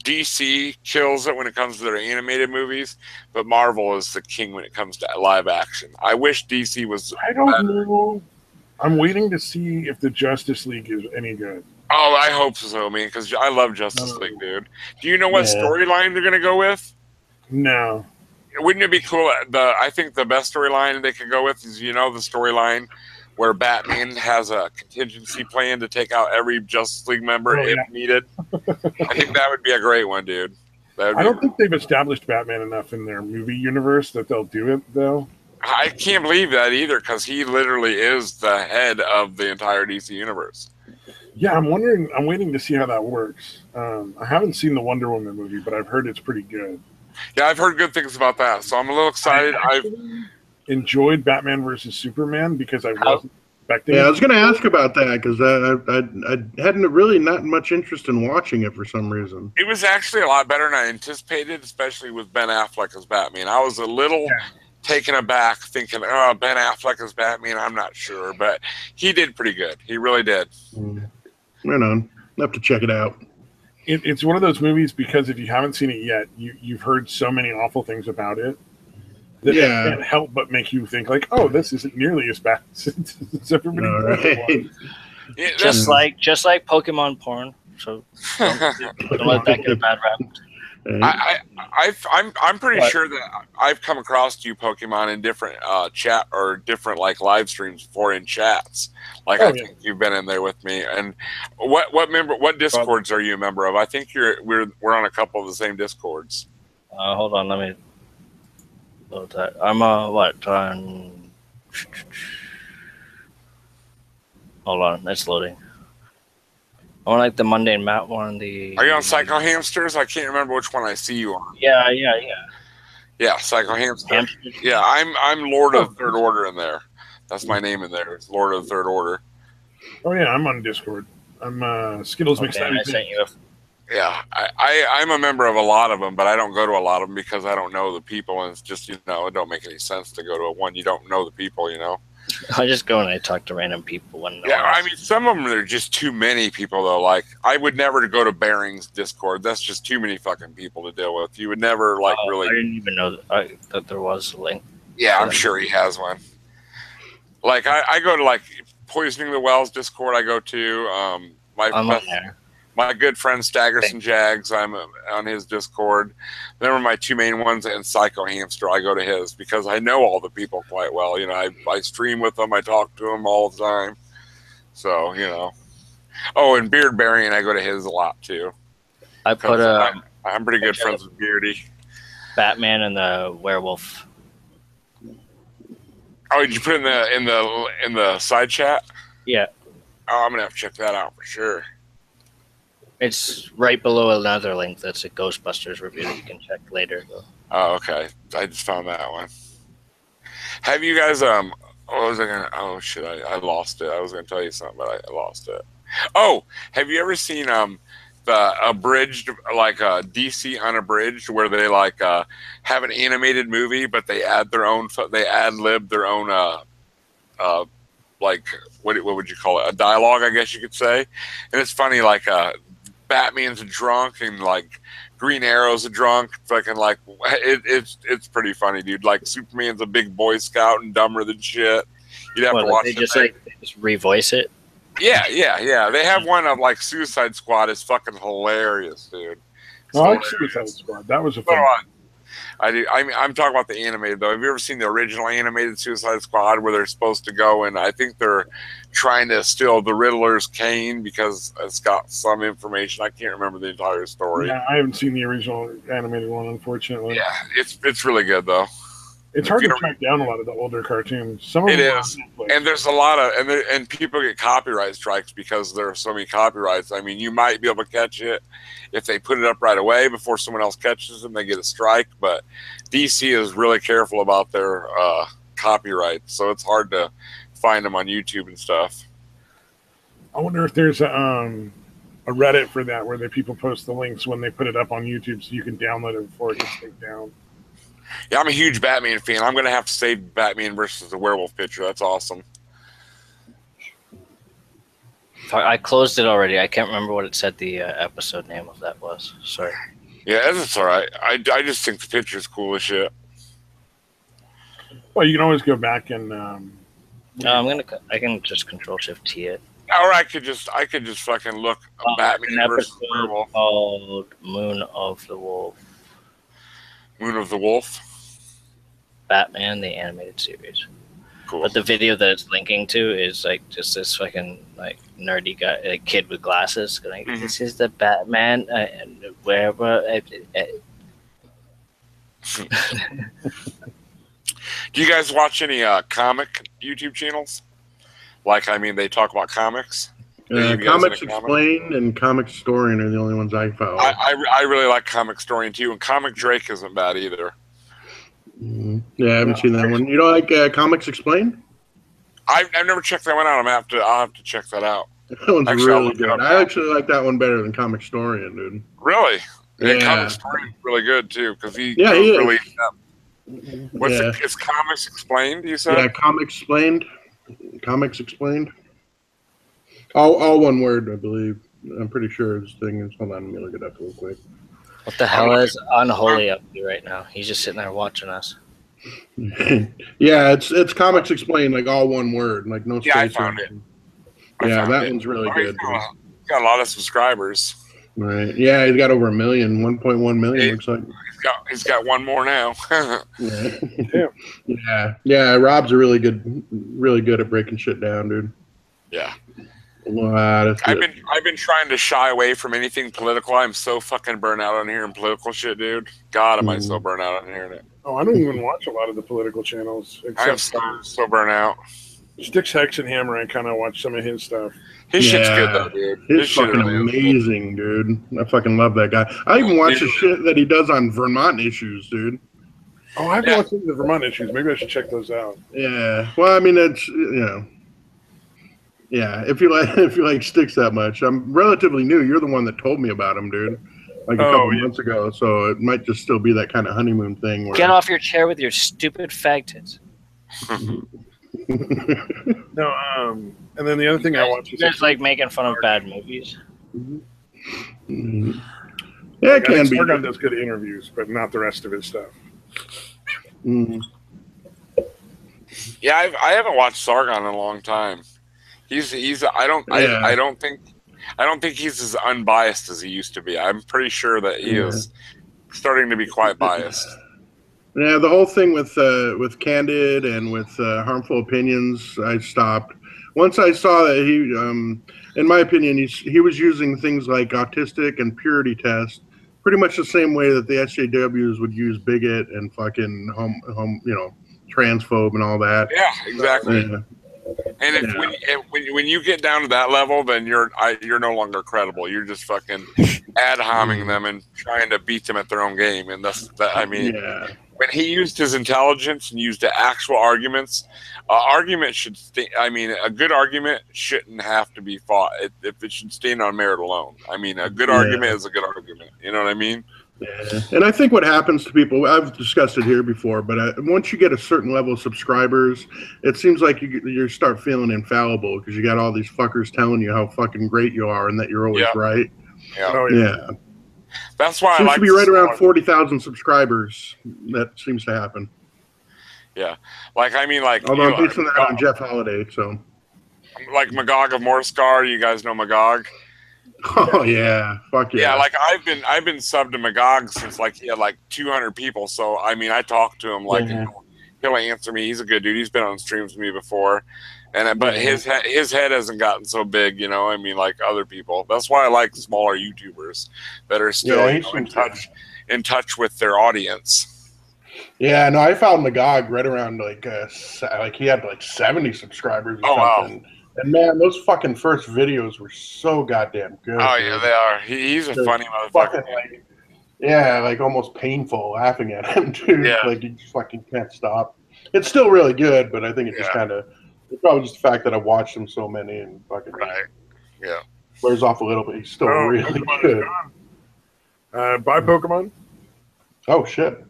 DC kills it when it comes to their animated movies, but Marvel is the king when it comes to live action. I wish DC was. I don't know. I'm waiting to see if the Justice League is any good. Oh, I hope so, man, because I love Justice League, dude. Do you know what storyline they're gonna go with? No. Wouldn't it be cool? I think the best storyline they could go with is, the storyline where Batman has a contingency plan to take out every Justice League member if needed. I think that would be a great one, dude. I don't think they've established Batman enough in their movie universe that they'll do it, though. I can't believe that either, because he literally is the head of the entire DC universe. Yeah, I'm waiting to see how that works. I haven't seen the Wonder Woman movie, but I've heard it's pretty good. Yeah, I've heard good things about that, so I'm a little excited. I've enjoyed Batman versus Superman because I wasn't expecting it. I was going to ask about that because I hadn't really not much interest in watching it for some reason. It was actually a lot better than I anticipated, especially with Ben Affleck as Batman. I was a little taken aback thinking, oh, Ben Affleck as Batman, I'm not sure, but he did pretty good. He really did. Right on. I'll have to check it out. It's one of those movies because if you haven't seen it yet, you've heard so many awful things about it that it can't help but make you think like, oh, this isn't nearly as bad as everybody thought. Just like Pokemon porn. So don't let that get a bad rap. I'm pretty sure that I've come across you Pokemon in different chat or different like live streams before in chats. Like I think you've been in there with me. And what Discords are you a member of? I think we're on a couple of the same Discords. Hold on, let me load that. I'm on. Hold on, it's loading. I want like the Mundane Matt one. Are you on Psycho Hamsters? I can't remember which one I see you on. Yeah. Yeah, Psycho Hamsters. Yeah, I'm Lord of Third Order in there. That's my name in there. It's Lord of Third Order. Oh yeah, I'm on Discord. I'm Skittles mixed. I sent you. Yeah, I'm a member of a lot of them, but I don't go to a lot of them because I don't know the people, and it's just it don't make any sense to go to one you don't know the people. I just go and I talk to random people. I mean, some of them are just too many people, though. Like, I would never go to Bearing's Discord. That's just too many fucking people to deal with. You would never, really... I didn't even know that there was a link. Yeah, I'm sure he has one. Like, I go to, Poisoning the Wells Discord I go to. My good friend Staggerson Jags, I'm on his Discord. They were my two main ones, and Psycho Hamster, I go to his because I know all the people quite well. I stream with them, I talk to them all the time. So, Oh, and Beard Bearing, I go to his a lot too. I put I'm pretty good friends with Beardy. Batman and the Werewolf. Oh, did you put it in the side chat? Yeah. Oh, I'm gonna have to check that out for sure. It's right below another link that's a Ghostbusters review that you can check later. Oh, okay. I just found that one. Have you guys what was I gonna? Oh shit! I lost it. I was gonna tell you something, but I lost it. Oh, have you ever seen the abridged DC unabridged where they have an animated movie, but they add their own they ad lib their own what would you call it? A dialogue, I guess you could say. And it's funny, Batman's a drunk and Green Arrow's a drunk. Fucking it's pretty funny, dude. Superman's a big Boy Scout and dumber than shit. You'd have to watch it. They just revoice it. Yeah. They have one of Suicide Squad. Is fucking hilarious, dude. I like Suicide Squad. That was a fun. I do. I'm talking about the animated though. Have you ever seen the original animated Suicide Squad where they're supposed to go and I think they're trying to steal the Riddler's cane because it's got some information. I can't remember the entire story. Yeah, I haven't seen the original animated one, unfortunately. Yeah, it's really good though. It's hard to track down a lot of the older cartoons. Some of them is, and there's a lot of and people get copyright strikes because there are so many copyrights. I mean, you might be able to catch it if they put it up right away before someone else catches them. They get a strike, but DC is really careful about their copyright, so it's hard to find them on YouTube and stuff. I wonder if there's a Reddit for that where the people post the links when they put it up on YouTube, so you can download it before it gets taken down. Yeah, I'm a huge Batman fan. I'm going to have to save Batman versus the Werewolf picture. That's awesome. I closed it already. I can't remember what it said the episode name of that was. Sorry. Yeah, that's all right. I just think the picture's cool as shit. Well, you can always go back and. No, I can just Control Shift T it. Or I could just fucking look Batman An versus episode Werewolf. called Moon of the Wolf. Moon of the Wolf. Batman the animated series. Cool. But the video that it's linking to is like just this fucking like nerdy guy, a kid with glasses. Like, this is the Batman, wherever. Do you guys watch any comic YouTube channels? Like, I mean, they talk about comics. Comics Explained and Comic Historian are the only ones I follow. I really like Comic Historian too, and Comic Drake isn't bad either. Yeah, I haven't seen that one. You don't like Comics Explained? I've never checked that one out. I'll have to check that out. That one's Actually, really good. I actually like that one better than Comic Historian, dude. Really? Yeah. Comic Historian is really good too because he he really. Is. Is Comics Explained? You said? Yeah, Comics Explained. Comics Explained. All one word, I believe. I'm pretty sure his thing is. Hold on, let me look it up real quick. What the hell is Unholy up to right now? He's just sitting there watching us. Yeah, it's Comics Explained, like all one word, like no space. Yeah, I found it. That one's really good. He's got a lot of subscribers. Right. Yeah, he's got over 1 million, 1.1 million. Looks like. He's got one more now. Yeah. Rob's really good at breaking shit down, dude. Yeah. I've been trying to shy away from anything political. I'm so fucking burnt out on hearing political shit, dude. God, am I so burnt out on hearing it. Oh, I don't even watch a lot of the political channels. I'm so burnt out. Sticks Hex and Hammer, I kind of watch some of his stuff. His shit's good though, dude. His fucking amazing, dude. I fucking love that guy. I even watch the shit that he does on Vermont issues, dude. Oh, I haven't watched the Vermont issues. Maybe I should check those out. Yeah. Well, I mean, it's yeah. If you like Sticks that much, I'm relatively new. You're the one that told me about him, dude. Like a couple months ago, so it might just still be that kind of honeymoon thing. Get off your chair with your stupid fag tits. No, and then the other thing I watch is just like making fun of bad movies. Yeah, it can be. Sargon does good interviews, but not the rest of his stuff. Yeah, I haven't watched Sargon in a long time. I don't think he's as unbiased as he used to be. I'm pretty sure that he is starting to be quite biased. Yeah, the whole thing with Candid and with Harmful Opinions, I stopped. Once I saw that he, in my opinion, he was using things like autistic and purity test, pretty much the same way that the SJWs would use bigot and fucking transphobe and all that. Yeah, exactly. Yeah. And when you get down to that level, then you're no longer credible. You're just fucking ad homing them and trying to beat them at their own game. And when he used his intelligence and used the actual arguments, a good argument shouldn't have to be fought. It should stand on merit alone. I mean, a good argument is a good argument. You know what I mean? Yeah. And I think what happens to people, I've discussed it here before, but once you get a certain level of subscribers, it seems like you start feeling infallible because you got all these fuckers telling you how fucking great you are and that you're always right. Yeah. That's why seems to be right around 40,000 subscribers. That seems to happen. Yeah. Although I'm basing that on Jeff Holiday, so. Like Magog of Morscar, you guys know Magog? Oh yeah, fuck yeah! Yeah, like I've been subbed to Magog since he had 200 people. So I mean, I talk to him he'll answer me. He's a good dude. He's been on streams with me before, but his head hasn't gotten so big. You know, I mean, like other people. That's why I like smaller YouTubers that are still in touch with their audience. Yeah, no, I found Magog right around he had 70 subscribers or something. Wow. And man, those fucking first videos were so goddamn good. Oh yeah, they are. He's a funny motherfucker. Almost painful laughing at him, dude. Yeah. You just fucking can't stop. It's still really good, but I think it just it's probably just the fact that I watched him so many and fucking wears off a little bit. He's still really good. Buy Pokemon? Oh shit.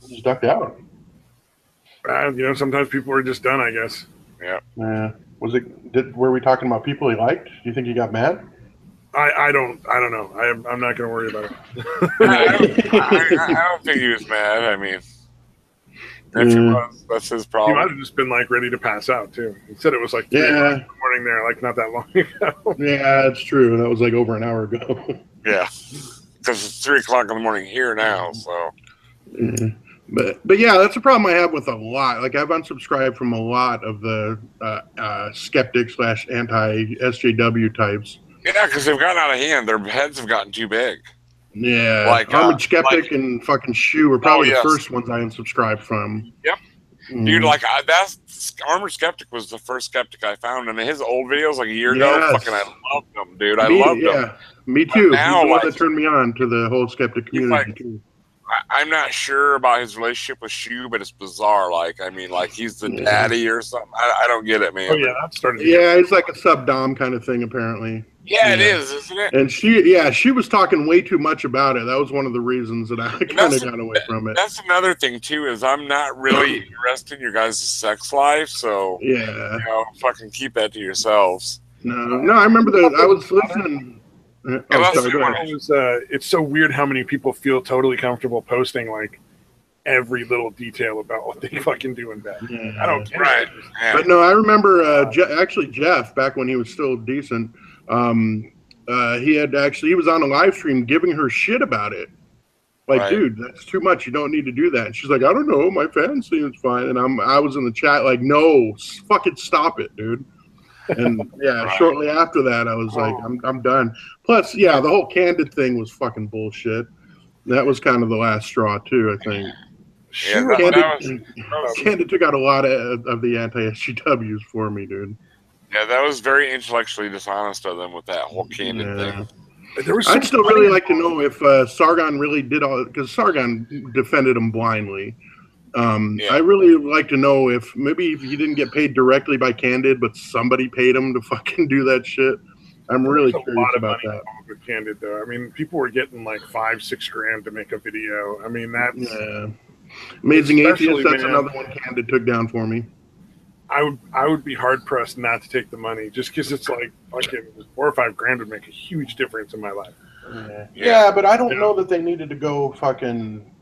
Just ducked out. Sometimes people are just done, I guess. Yeah. Yeah. Were we talking about people he liked? Do you think he got mad? I don't know. I'm not going to worry about it. I don't think he was mad. I mean, if he was, that's his He problem. might have just been like ready to pass out too. He said it was like 3 o'clock in the morning there, like not that long ago. Yeah, that's true. That was like over an hour ago. Yeah, because it's 3 o'clock in the morning here now. So, but yeah, that's a problem I have with a lot. Like I've unsubscribed from a lot of the skeptic / anti SJW types. yeah, because they've gotten out of hand. Their heads have gotten too big. Yeah, like Armored Skeptic and fucking Shoe were probably the first ones I unsubscribed from. Yep. Dude, like that's Armored Skeptic was the first skeptic I found, and his old videos like a year ago, fucking I loved them, dude. I loved them. Yeah, me too. Now, he's the one that turned me on to the whole skeptic community too. I'm not sure about his relationship with Shu, but it's bizarre. Like, I mean, like he's the daddy or something. I don't get it, man. Oh yeah, that's starting. Yeah, it's like a sub-dom kind of thing, apparently. Yeah, it is, isn't it? And she was talking way too much about it. That was one of the reasons that I kind of got away from it. That's another thing too, is I'm not really interested in your guys' sex life, so fucking keep that to yourselves. No, I remember that I was listening. It's so weird how many people feel totally comfortable posting like every little detail about what they fucking do in bed. Yeah. I don't care. Right. But no, I remember actually Jeff, back when he was still decent, he was on a live stream giving her shit about it. Like, dude, that's too much. You don't need to do that. And she's like, I don't know. My fans think it's fine. And I was in the chat like, no, fucking stop it, dude. And shortly after that, I was like, I'm done. Plus, the whole Candid thing was fucking bullshit. That was kind of the last straw too, I think. Candid took out a lot of the anti-SGWs for me, dude. Yeah, that was very intellectually dishonest of them with that whole Candid thing. I'd still really like to know if Sargon really did all, because Sargon defended him blindly. I really like to know if maybe he didn't get paid directly by Candid, but somebody paid him to fucking do that shit. I'm really curious about that. With Candid, though, I mean, people were getting like $5-6 grand to make a video. I mean, that's Amazing Atheist. That's another one Candid took down for me. I would be hard pressed not to take the money, just because it's like fucking $4 or $5 grand would make a huge difference in my life. Yeah, but I don't know that they needed to go fucking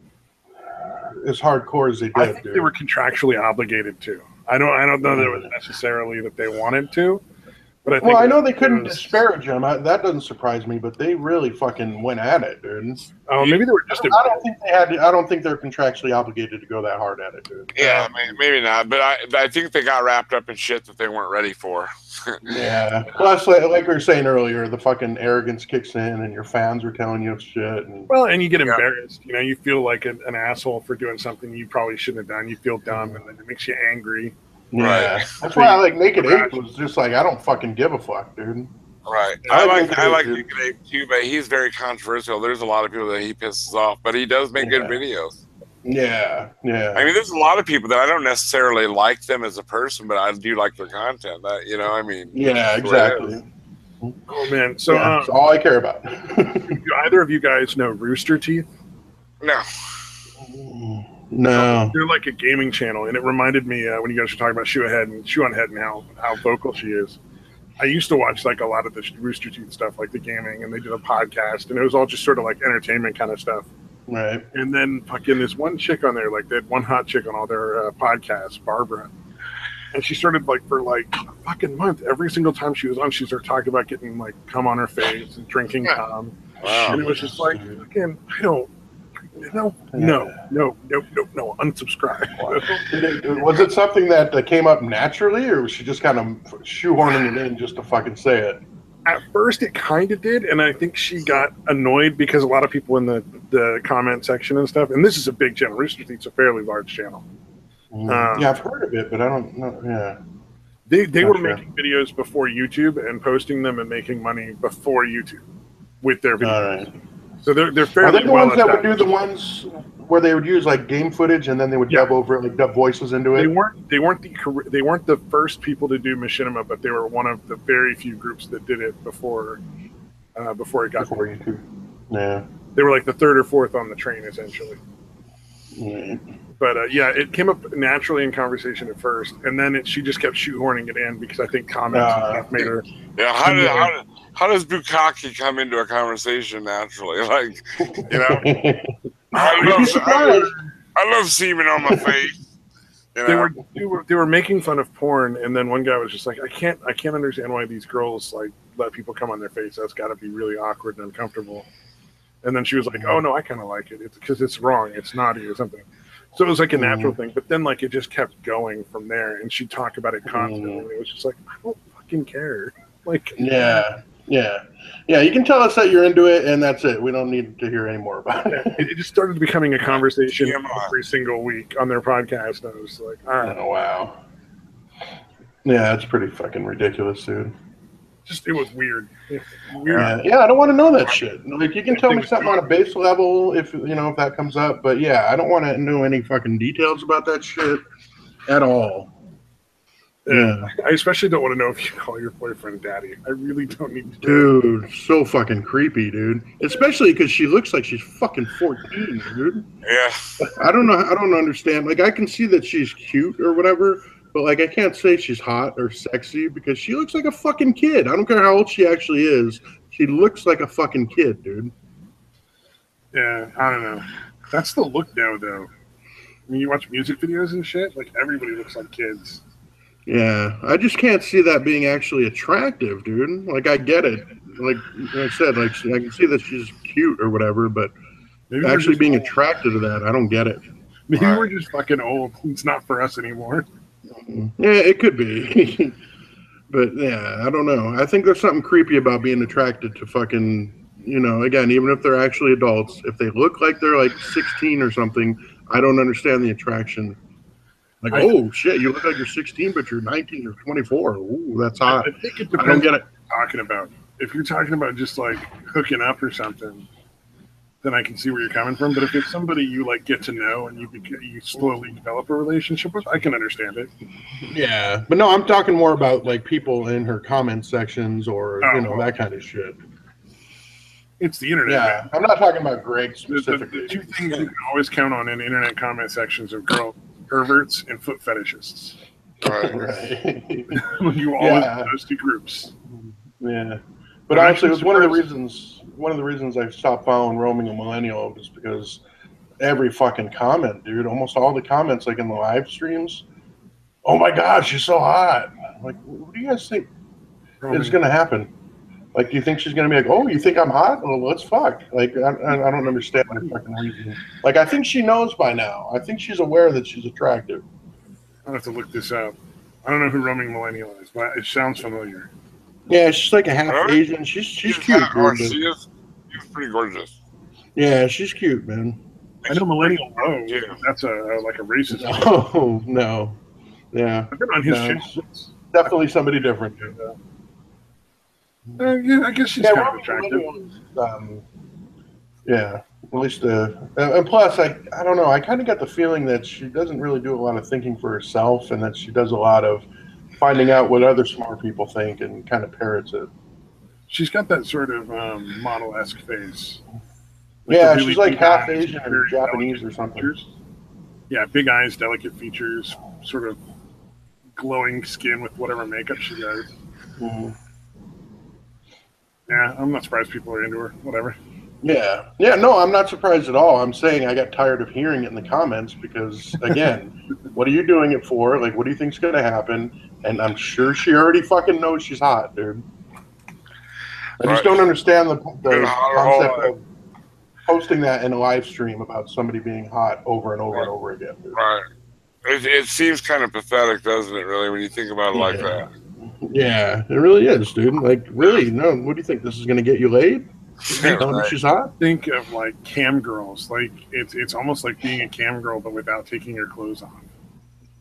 as hardcore as they did. I think they were contractually obligated to. I don't know that it was necessarily that they wanted to, but I think. Well, I know they couldn't disparage him. That doesn't surprise me, but they really fucking went at it, dude. Oh, maybe they were just. I don't think they're contractually obligated to go that hard at it, dude. Yeah, maybe not, but I think they got wrapped up in shit that they weren't ready for. Yeah. Plus, like we were saying earlier, the fucking arrogance kicks in, and your fans are telling you shit. And you get embarrassed. You know, you feel like an asshole for doing something you probably shouldn't have done. You feel dumb, and then it makes you angry. Yeah. That's why I like Naked Ape was just like, I don't fucking give a fuck, dude. Right. I like Naked Ape too, but he's very controversial. There's a lot of people that he pisses off, but he does make good videos. Yeah. I mean, there's a lot of people that I don't necessarily like them as a person, but I do like their content. I mean. Yeah, exactly. Oh man, so that's all I care about. Do either of you guys know Rooster Teeth? No. No. They're like a gaming channel, and it reminded me when you guys were talking about Shoe on Head and how vocal she is. I used to watch like a lot of the Rooster Teeth stuff, like the gaming, and they did a podcast, and it was all just sort of like entertainment kind of stuff. Right. And then fucking this one chick on there, like they had one hot chick on all their podcasts, Barbara. And she started like for like a fucking month, every single time she was on, she started talking about getting like cum on her face and drinking cum. Wow. And it was just like, again, I don't. No, unsubscribe. Was it something that came up naturally, or was she just kind of shoehorning it in just to fucking say it? At first, it kind of did, and I think she got annoyed because a lot of people in the comment section and stuff, and this is a big channel. Rooster Teeth's a fairly large channel. Yeah, I've heard of it, but I don't know. Yeah. They were making videos before YouTube and posting them and making money before YouTube with their videos. All right. So they're fairly. Are they the ones that would do the ones where they would use like game footage and then they would dub over it, like dub voices into it? They weren't the first people to do machinima, but they were one of the very few groups that did it before it got before YouTube. Yeah. They were like the third or fourth on the train, essentially. Right. But yeah, it came up naturally in conversation at first, and then she just kept shoehorning it in because I think comments and stuff made her. Yeah, how does bukkake come into a conversation naturally? Like, you know, I love semen on my face. You know? They were making fun of porn, and then one guy was just like, I can't understand why these girls like let people come on their face. That's got to be really awkward and uncomfortable. And then she was like, oh no, I kind of like it. It's because it's wrong. It's naughty or something. So it was like a natural thing, but then like it just kept going from there, and she'd talk about it constantly. And it was just like, I don't fucking care. Like, yeah. You can tell us that you're into it, and that's it. We don't need to hear any more about it. It just started becoming a conversation every single week on their podcast. And I was like, all right. Oh wow. Yeah, that's pretty fucking ridiculous, dude. Just it was weird. Yeah, I don't want to know that shit. Like, you can tell me something on a base level if if that comes up, but yeah, I don't want to know any fucking details about that shit at all. Yeah, I especially don't want to know if you call your boyfriend daddy. I really don't need to. Dude, so fucking creepy, dude. Especially because she looks like she's fucking 14, dude. Yeah. I don't know. I don't understand. Like, I can see that she's cute or whatever. But, like, I can't say she's hot or sexy because she looks like a fucking kid. I don't care how old she actually is. She looks like a fucking kid, dude. Yeah, I don't know. That's the look now, though. When you watch music videos and shit, like, everybody looks like kids. Yeah, I just can't see that being actually attractive, dude. Like, I get it. Like I said, like, I can see that she's cute or whatever, but maybe actually being attracted to that, I don't get it. Maybe we're just fucking old. It's not for us anymore. Yeah, it could be. But yeah, I don't know. I think there's something creepy about being attracted to fucking, again, even if they're actually adults, if they look like they're like 16 or something, I don't understand the attraction. Like, oh shit, you look like you're 16, but you're 19 or 24. Ooh, that's hot. I think it depends I don't get it. what you're talking about. If you're talking about just like hooking up or something, then I can see where you're coming from. But if it's somebody you like get to know and you slowly develop a relationship with, I can understand it. Yeah, but no, I'm talking more about like people in her comment sections or that kind of shit. It's the internet. Yeah, man. I'm not talking about Greg specifically. The two things you can always count on in internet comment sections are girl perverts and foot fetishists. Right. You always have those two groups. Yeah, but honestly, it was one of the reasons I stopped following Roaming a Millennial, just because every fucking comment, dude, almost all the comments, like in the live streams, oh my gosh, she's so hot. Like, what do you guys think is going to happen? Like, do you think she's going to be like, oh, you think I'm hot? Well, let's fuck. Like, I don't understand the fucking reason. Like, I think she knows by now. I think she's aware that she's attractive. I'll have to look this up. I don't know who Roaming Millennial is, but it sounds familiar. Yeah, she's like a half Asian. She's cute. She's pretty gorgeous. Yeah, she's cute, man. I know Millennial Low. Yeah. That's like a racist. No. Yeah. I've been on his channel. Definitely somebody different. Yeah, I guess she's kind of attractive. Yeah, at least and plus, I don't know. I kind of got the feeling that she doesn't really do a lot of thinking for herself, and that she does a lot of finding out what other smart people think and kind of parrots it. She's got that sort of model-esque face. Like really she's like half Asian or Japanese or something. Features. Yeah, big eyes, delicate features, sort of glowing skin with whatever makeup she does. Mm-hmm. Yeah, I'm not surprised people are into her. Whatever. Yeah, no, I'm not surprised at all. I'm saying I got tired of hearing it in the comments because, again, what are you doing it for? Like, what do you think's going to happen? And I'm sure she already fucking knows she's hot, dude. I just don't understand the concept of posting that in a live stream about somebody being hot over and over and over again. Dude. Right. It seems kind of pathetic, doesn't it, really, when you think about it like that? Yeah, it really is, dude. Like, really? No, what do you think? This is going to get you laid? She's hot? Think of, like, cam girls. Like, it's almost like being a cam girl, but without taking your clothes off.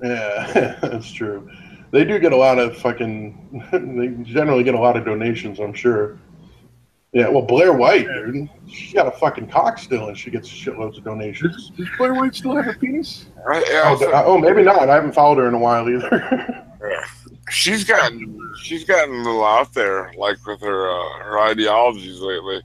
Yeah, that's true. They do get a lot of they generally get a lot of donations, I'm sure. Yeah, well, Blair White, dude, she's got a fucking cock still, and she gets shitloads of donations. Does Blair White still have a penis? Oh, maybe not. I haven't followed her in a while either. Yeah. She's gotten a little out there, like with her ideologies lately.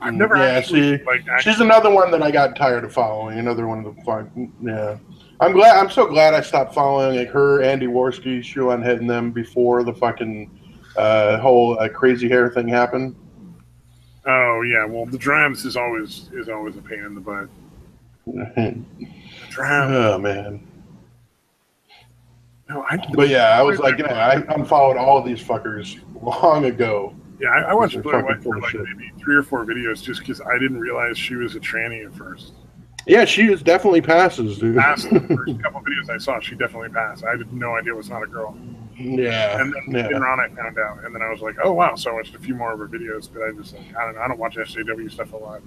I've never actually she's another one that I got tired of following. Another one of the fun. Yeah, I'm so glad I stopped following like her, Andy Worski, Shuan Head, and them before the fucking whole crazy hair thing happened. Oh yeah, well the drams is always a pain in the butt. Oh man. No, but yeah, I was like, I unfollowed all of these fuckers long ago. Yeah, I watched Blair White for like maybe 3 or 4 videos just because I didn't realize she was a tranny at first. Yeah, she is definitely passes, dude. Passed the first couple videos I saw, she definitely passed. I had no idea it was not a girl. Yeah. And then later on I found out, and then I was like, oh wow, so I watched a few more of her videos, but I just like I don't watch SJW stuff a lot.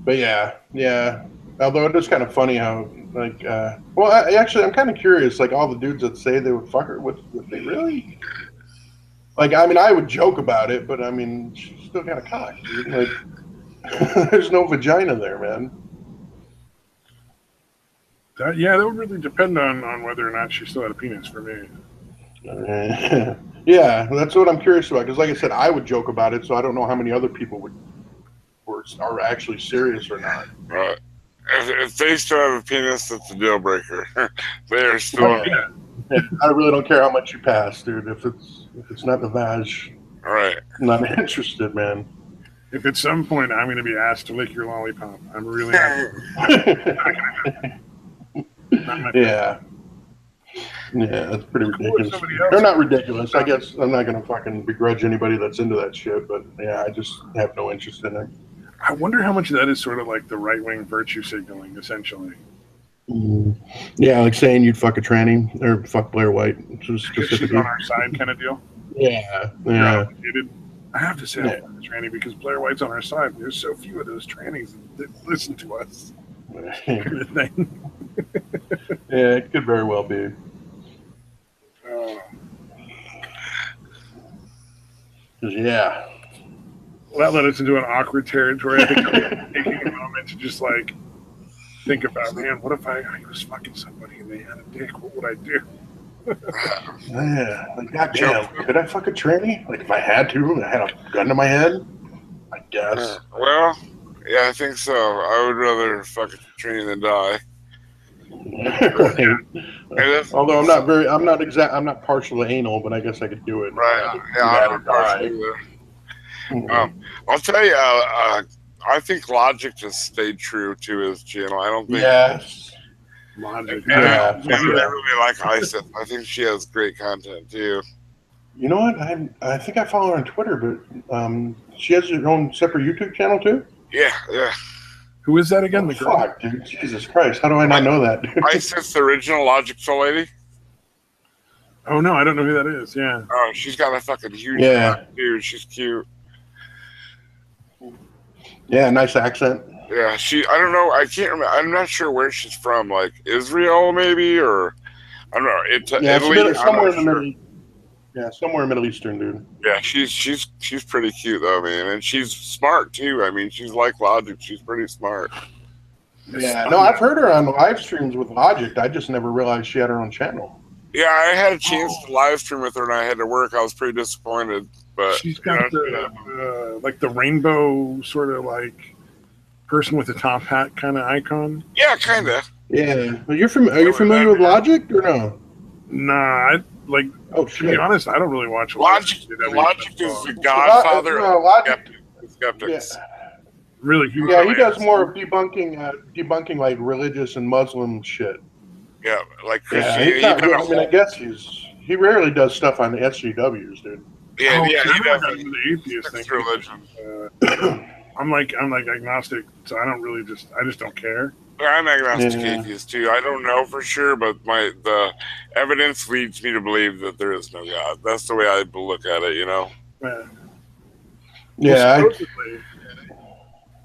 But yeah. Although it is kind of funny how like I'm kind of curious, like all the dudes that say they would fuck her, would they really? Like, I mean, I would joke about it, but I mean, she's still kind of cocked, dude. Like, there's no vagina there, man. That would really depend on whether or not she still had a penis for me. Yeah, that's what I'm curious about. Because, like I said, I would joke about it, so I don't know how many other people are actually serious or not. Right. If they still have a penis, that's a deal breaker. They are still. Yeah, I really don't care how much you pass, dude. If it's not the vag, right. I'm not interested, man. If at some point I'm going to be asked to lick your lollipop, I'm really not. Yeah, that's pretty ridiculous. They're not ridiculous. I guess I'm not going to fucking begrudge anybody that's into that shit, but yeah, I just have no interest in it. I wonder how much of that is sort of like the right-wing virtue signaling, essentially. Yeah, like saying you'd fuck a tranny or fuck Blair White. She's on our side kind of deal. Yeah. I have to say I'm a tranny because Blair White's on our side. There's so few of those trannies that listen to us. Kind of thing. Yeah, it could very well be. Yeah. Well, that led us into an awkward territory. I think I'm taking a moment to just like think about, man, what if I was fucking somebody and they had a dick? What would I do? Yeah, like, goddamn, could I fuck a tranny? Like, if I had to, and I had a gun to my head, I guess. Well, yeah, I think so. I would rather fuck a tranny than die. Although I'm not partial to anal, but I guess I could do it. Right? Yeah, I'm not partial either. I'll tell you, I think Logic just stayed true to his channel. I don't think. Yes. Logic. I really like Isis. I think she has great content too. You know what? I think I follow her on Twitter, but she has her own separate YouTube channel too. Yeah. Who is that again? The girl? Fuck, dude! Jesus Christ! How do I not know that? Isis, the original Logic Soul lady. Oh no, I don't know who that is. Yeah. Oh, she's got a fucking huge mouth, dude. She's cute. Yeah, nice accent. Yeah, I don't know. I can't remember. I'm not sure where she's from. Like Israel, maybe, or I don't know. Italy, somewhere in the Middle East. Yeah, somewhere Middle Eastern, dude. Yeah, she's pretty cute though, man, and she's smart too. I mean, she's like Logic. She's pretty smart. Yeah, no, I've heard her on live streams with Logic. I just never realized she had her own channel. Yeah, I had a chance to live stream with her, and I had to work. I was pretty disappointed, but she's got like the rainbow sort of like person with a top hat kind of icon. Yeah, kind of. Yeah, are you familiar with Logic or no? Nah, to be honest, I don't really watch Logic. Logic is the godfather of skeptics. Yeah. Really? He does more of debunking like religious and Muslim shit. Yeah, like Christianity. I guess he rarely does stuff on the SJWs, dude. Yeah, he does the atheist thing. Religion. I'm like agnostic, so I just don't care. I'm agnostic atheist too. I don't know for sure, but the evidence leads me to believe that there is no God. That's the way I look at it, you know. Yeah. Well,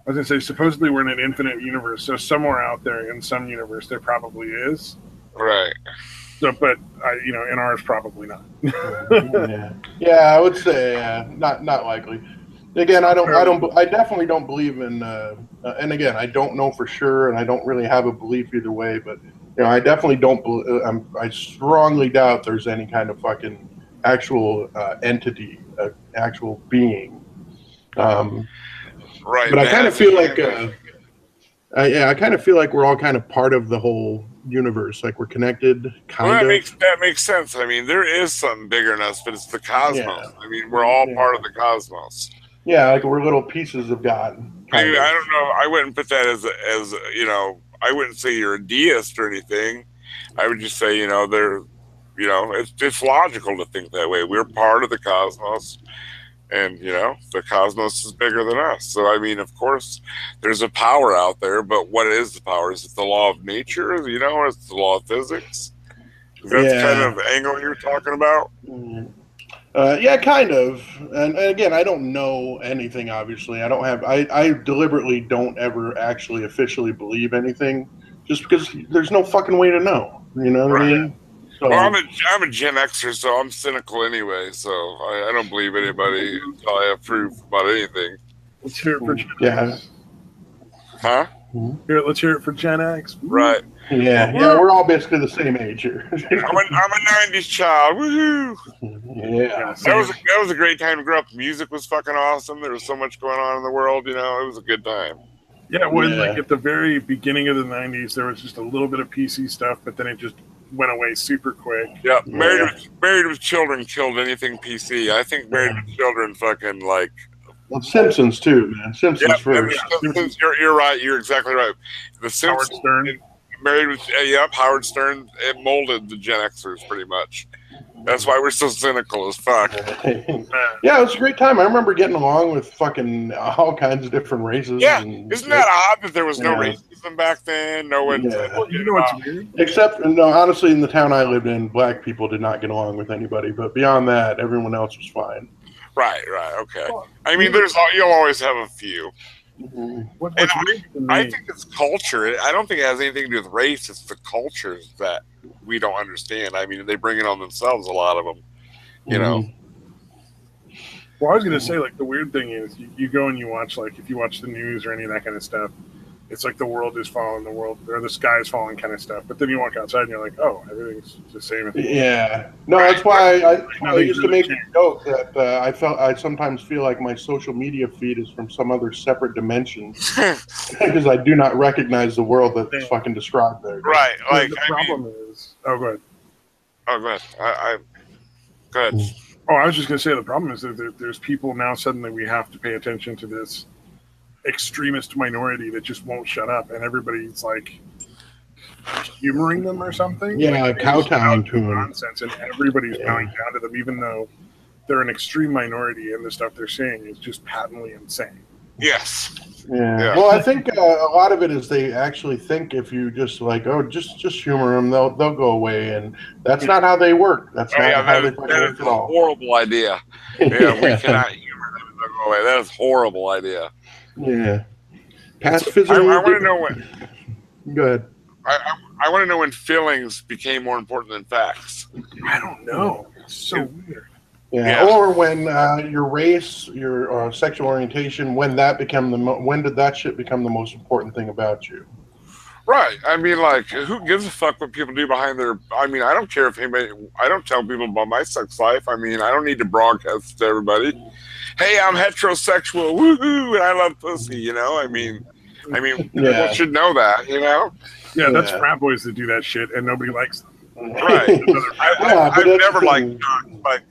I was gonna say, supposedly we're in an infinite universe, so somewhere out there in some universe there probably is. Right. So, but in ours probably not. Yeah, I would say not likely. Again, I definitely don't believe in, and again, I don't know for sure, and I don't really have a belief either way. But I definitely don't. I strongly doubt there's any kind of fucking actual entity, actual being Right. But I kind of feel like, I kind of feel like we're all kind of part of the whole universe. Like we're connected, kind of. That makes sense. I mean, there is something bigger than us, but it's the cosmos. Yeah. I mean, we're all part of the cosmos. Yeah, like we're little pieces of God. I mean, I don't know. I wouldn't put that as you know. I wouldn't say you're a deist or anything. I would just say, you know, it's logical to think that way. We're part of the cosmos, and you know, the cosmos is bigger than us. So, I mean, of course, there's a power out there. But what is the power? Is it the law of nature? You know, or is it the law of physics? Is that the kind of angle you're talking about? Yeah, kind of. And again, I don't know anything, obviously. I deliberately don't ever actually officially believe anything just because there's no fucking way to know. You know what I mean? So, well, I'm a Gen Xer, so I'm cynical anyway, so I don't believe anybody until I have proof about anything. Let's hear it for Gen X. Huh? Here, let's hear it for Gen X. Right. Yeah, we're all basically the same age here. I'm a 90s child. Woohoo! Yeah. That was a great time to grow up. Music was fucking awesome. There was so much going on in the world, you know, it was a good time. Yeah, like at the very beginning of the 90s, there was just a little bit of PC stuff, but then it just went away super quick. Yeah, Married with Children killed anything PC. I think Married with Children fucking like... Well, Simpsons too, man. Simpsons first. Simpsons, you're right. You're exactly right. The Simpsons, Howard Stern. Married with Howard Stern. It molded the Gen Xers pretty much. That's why we're so cynical as fuck. Yeah, it was a great time. I remember getting along with fucking all kinds of different races. Yeah, isn't that odd that there was no racism back then? No one. Well, you know what's weird? Except, no, honestly, in the town I lived in, black people did not get along with anybody. But beyond that, everyone else was fine. Right, okay. I mean, you'll always have a few. I think it's culture. I don't think it has anything to do with race. It's the cultures that we don't understand. I mean, they bring it on themselves, a lot of them, you know. Well, I was going to say, like, the weird thing is you go and you watch, like, if you watch the news or any of that kind of stuff, it's like the world is falling, or the sky is falling kind of stuff. But then you walk outside and you're like, oh, everything's the same. Yeah. No, that's why I used to make a joke that I sometimes feel like my social media feed is from some other separate dimension because I do not recognize the world that's fucking described there. Right. Like, the problem is... Oh, go ahead. Oh, go ahead. Go ahead. Oh, I was just going to say the problem is that there's people now suddenly we have to pay attention to this extremist minority that just won't shut up, and everybody's like humoring them or something. Yeah, like, kowtowing to them. Nonsense, and everybody's bowing down to them, even though they're an extreme minority, and the stuff they're saying is just patently insane. Yes. Yeah. Well, I think a lot of it is they actually think if you just like, oh, just humor them, they'll go away, and that's not how they work. That's not how they work at all. Horrible idea. Yeah, we cannot humor them and they'll go away. That is a horrible idea. Yeah. Pacifism. I want to know when. Go ahead. I want to know when feelings became more important than facts. I don't know. It's so weird. Yeah. Or when your race, your sexual orientation, when did that shit become the most important thing about you? Right. I mean, like, who gives a fuck what people do behind their... I mean, I don't care if anybody... I don't tell people about my sex life. I mean, I don't need to broadcast to everybody. Hey, I'm heterosexual, woohoo, and I love pussy, you know? I mean, people should know that, you know? Yeah, that's frat boys that do that shit, and nobody likes them. Right. I've never liked like,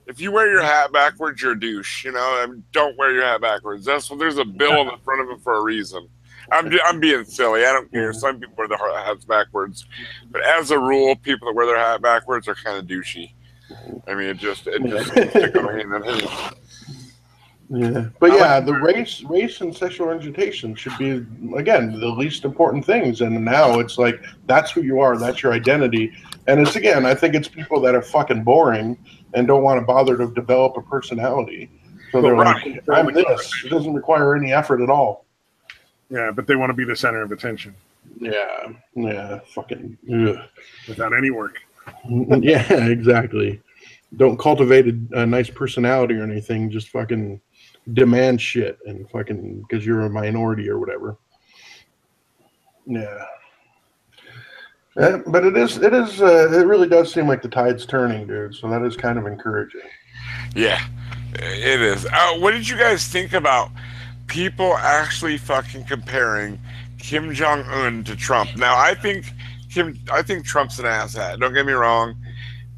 if you wear your hat backwards, you're a douche, you know? I mean, don't wear your hat backwards. There's a bill in the front of it for a reason. I'm being silly. I don't care. Some people wear their hats backwards, but as a rule, people that wear their hat backwards are kind of douchey. I mean, it just stick on my hand and hand. Yeah, but yeah, the race and sexual orientation should be, again, the least important things. And now it's like, that's who you are, that's your identity. And it's, again, I think it's people that are fucking boring and don't want to bother to develop a personality. So they're like, I'm this. It doesn't require any effort at all. Yeah, but they want to be the center of attention. Yeah, fucking. Ugh. Without any work. Yeah, exactly. Don't cultivate a nice personality or anything. Just fucking demand shit and fucking because you're a minority or whatever. Yeah. But it really does seem like the tide's turning, dude. So that is kind of encouraging. Yeah. It is. What did you guys think about people actually fucking comparing Kim Jong Un to Trump? Now, I think Trump's an asshat. Don't get me wrong,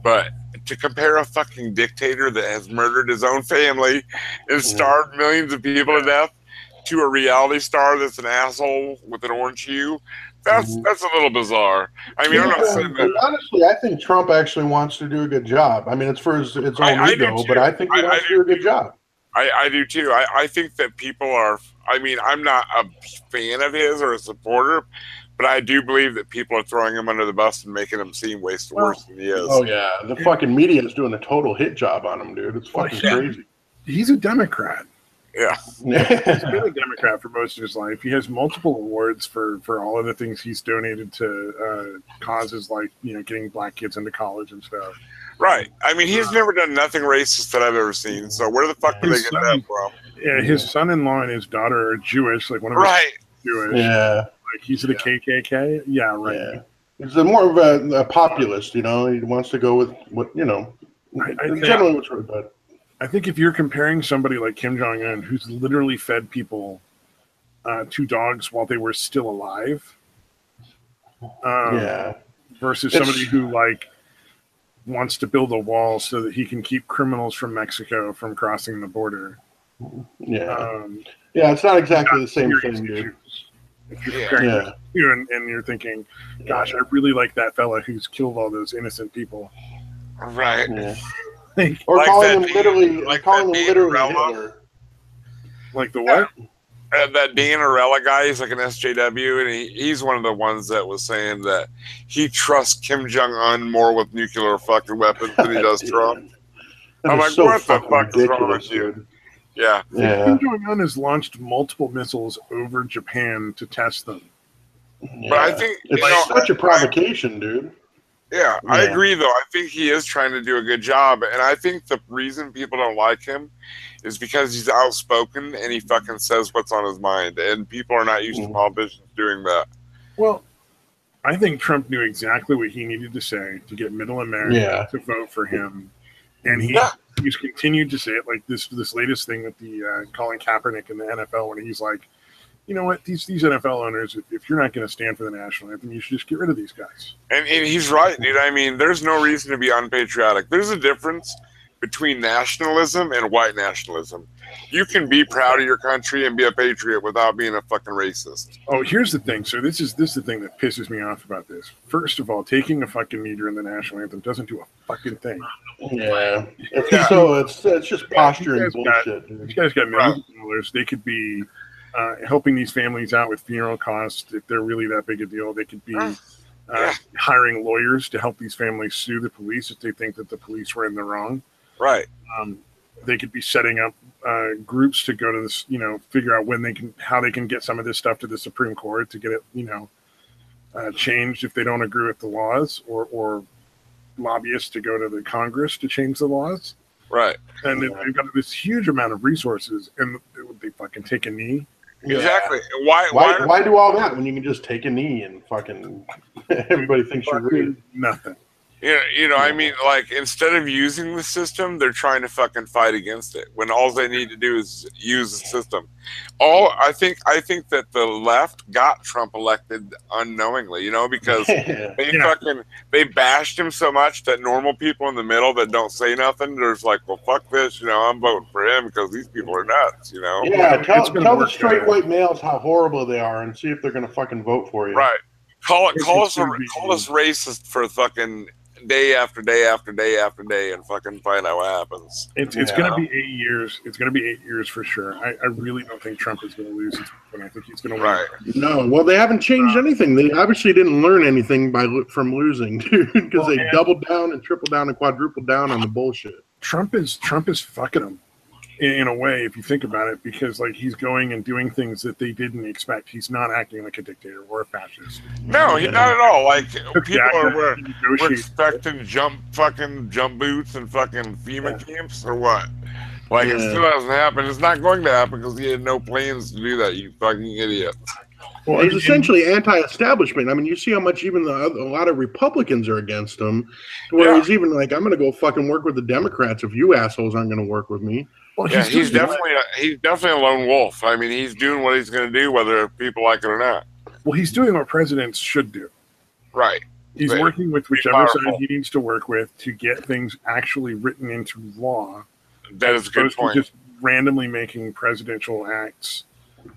but to compare a fucking dictator that has murdered his own family and starved millions of people to death to a reality star that's an asshole with an orange hue, that's a little bizarre. I mean, I'm not saying that. Honestly, I think Trump actually wants to do a good job. I mean, it's for his own ego, but I think he wants to do a good job. I do too. I think that people are. I mean, I'm not a fan of his or a supporter, but I do believe that people are throwing him under the bus and making him seem worse than he is. Oh yeah, the fucking media is doing a total hit job on him, dude. It's fucking crazy. He's a Democrat. Yeah. He's been a Democrat for most of his life. He has multiple awards for all of the things he's donated to causes like, getting black kids into college and stuff. Right. I mean, he's never done nothing racist that I've ever seen. So where the fuck do they get that from? Yeah, his son-in-law and his daughter are Jewish. Like one of them Jewish. Yeah. Like he's the KKK. Yeah, right. Yeah. He's more of a populist, He wants to go with what, generally what's right, but I think if you're comparing somebody like Kim Jong-un, who's literally fed people to dogs while they were still alive, versus somebody who wants to build a wall so that he can keep criminals from Mexico from crossing the border. Yeah, it's not exactly the same thing, dude. If you're comparing you and you're thinking, gosh, I really like that fella who's killed all those innocent people. Right. Yeah. Or calling him literally Hitler. Like the what? That Dean Arella guy, he's like an SJW, and he's one of the ones that was saying that he trusts Kim Jong-un more with nuclear fucking weapons than he does Trump. I'm like, what the fuck is wrong with you? Yeah. Kim Jong-un has launched multiple missiles over Japan to test them. Yeah. But I think it's such a provocation, dude. Yeah, I agree, though. I think he is trying to do a good job. And I think the reason people don't like him is because he's outspoken and he fucking says what's on his mind. And people are not used to politicians doing that. Well, I think Trump knew exactly what he needed to say to get middle America to vote for him. And he's continued to say it, like this latest thing with the Colin Kaepernick in the NFL when he's like, you know what, these NFL owners, if you're not going to stand for the national anthem, you should just get rid of these guys. And he's right, dude. I mean, there's no reason to be unpatriotic. There's a difference between nationalism and white nationalism. You can be proud of your country and be a patriot without being a fucking racist. Oh, here's the thing. So this is the thing that pisses me off about this. First of all, taking a fucking knee during the national anthem doesn't do a fucking thing. Yeah. So it's just posturing bullshit. These guys got millions of dollars. They could be helping these families out with funeral costs if they're really that big a deal. They could be hiring lawyers to help these families sue the police if they think that the police were in the wrong. Right. They could be setting up groups to go to this, figure out how they can get some of this stuff to the Supreme Court to get it, changed if they don't agree with the laws, or lobbyists to go to the Congress to change the laws. Right. And they've got this huge amount of resources, and they fucking take a knee. Exactly. Why do all that when you can just take a knee and fucking everybody thinks you're great? Nothing. I mean, instead of using the system, they're trying to fucking fight against it when all they need to do is use the system. I think that the left got Trump elected unknowingly, because they bashed him so much that normal people in the middle that don't say nothing, there's like, well, fuck this, I'm voting for him because these people are nuts, Yeah, tell the straight white males how horrible they are and see if they're gonna fucking vote for you. Right. Call us racist for fucking day after day after day after day and fucking find out what happens. It's going to be 8 years. It's going to be 8 years for sure. I really don't think Trump is going to lose, but I think he's going to win. Right. No, well, they haven't changed anything. They obviously didn't learn anything from losing, dude, because they doubled down and tripled down and quadrupled down on the bullshit. Trump is fucking them in a way, if you think about it, because he's going and doing things that they didn't expect. He's not acting like a dictator or a fascist. No, he's not at all. People were expecting jump boots and fucking FEMA camps or what? It still hasn't happened. It's not going to happen because he had no plans to do that, you fucking idiot. Well, he's essentially anti-establishment. I mean, you see how much even a lot of Republicans are against him, where he's even like, I'm going to go fucking work with the Democrats if you assholes aren't going to work with me. Well, Yeah, he's definitely a lone wolf. I mean, he's doing what he's going to do, whether people like it or not. Well, he's doing what presidents should do. Right. He's working with whichever side he needs to work with to get things actually written into law. That is a good point. Just randomly making presidential acts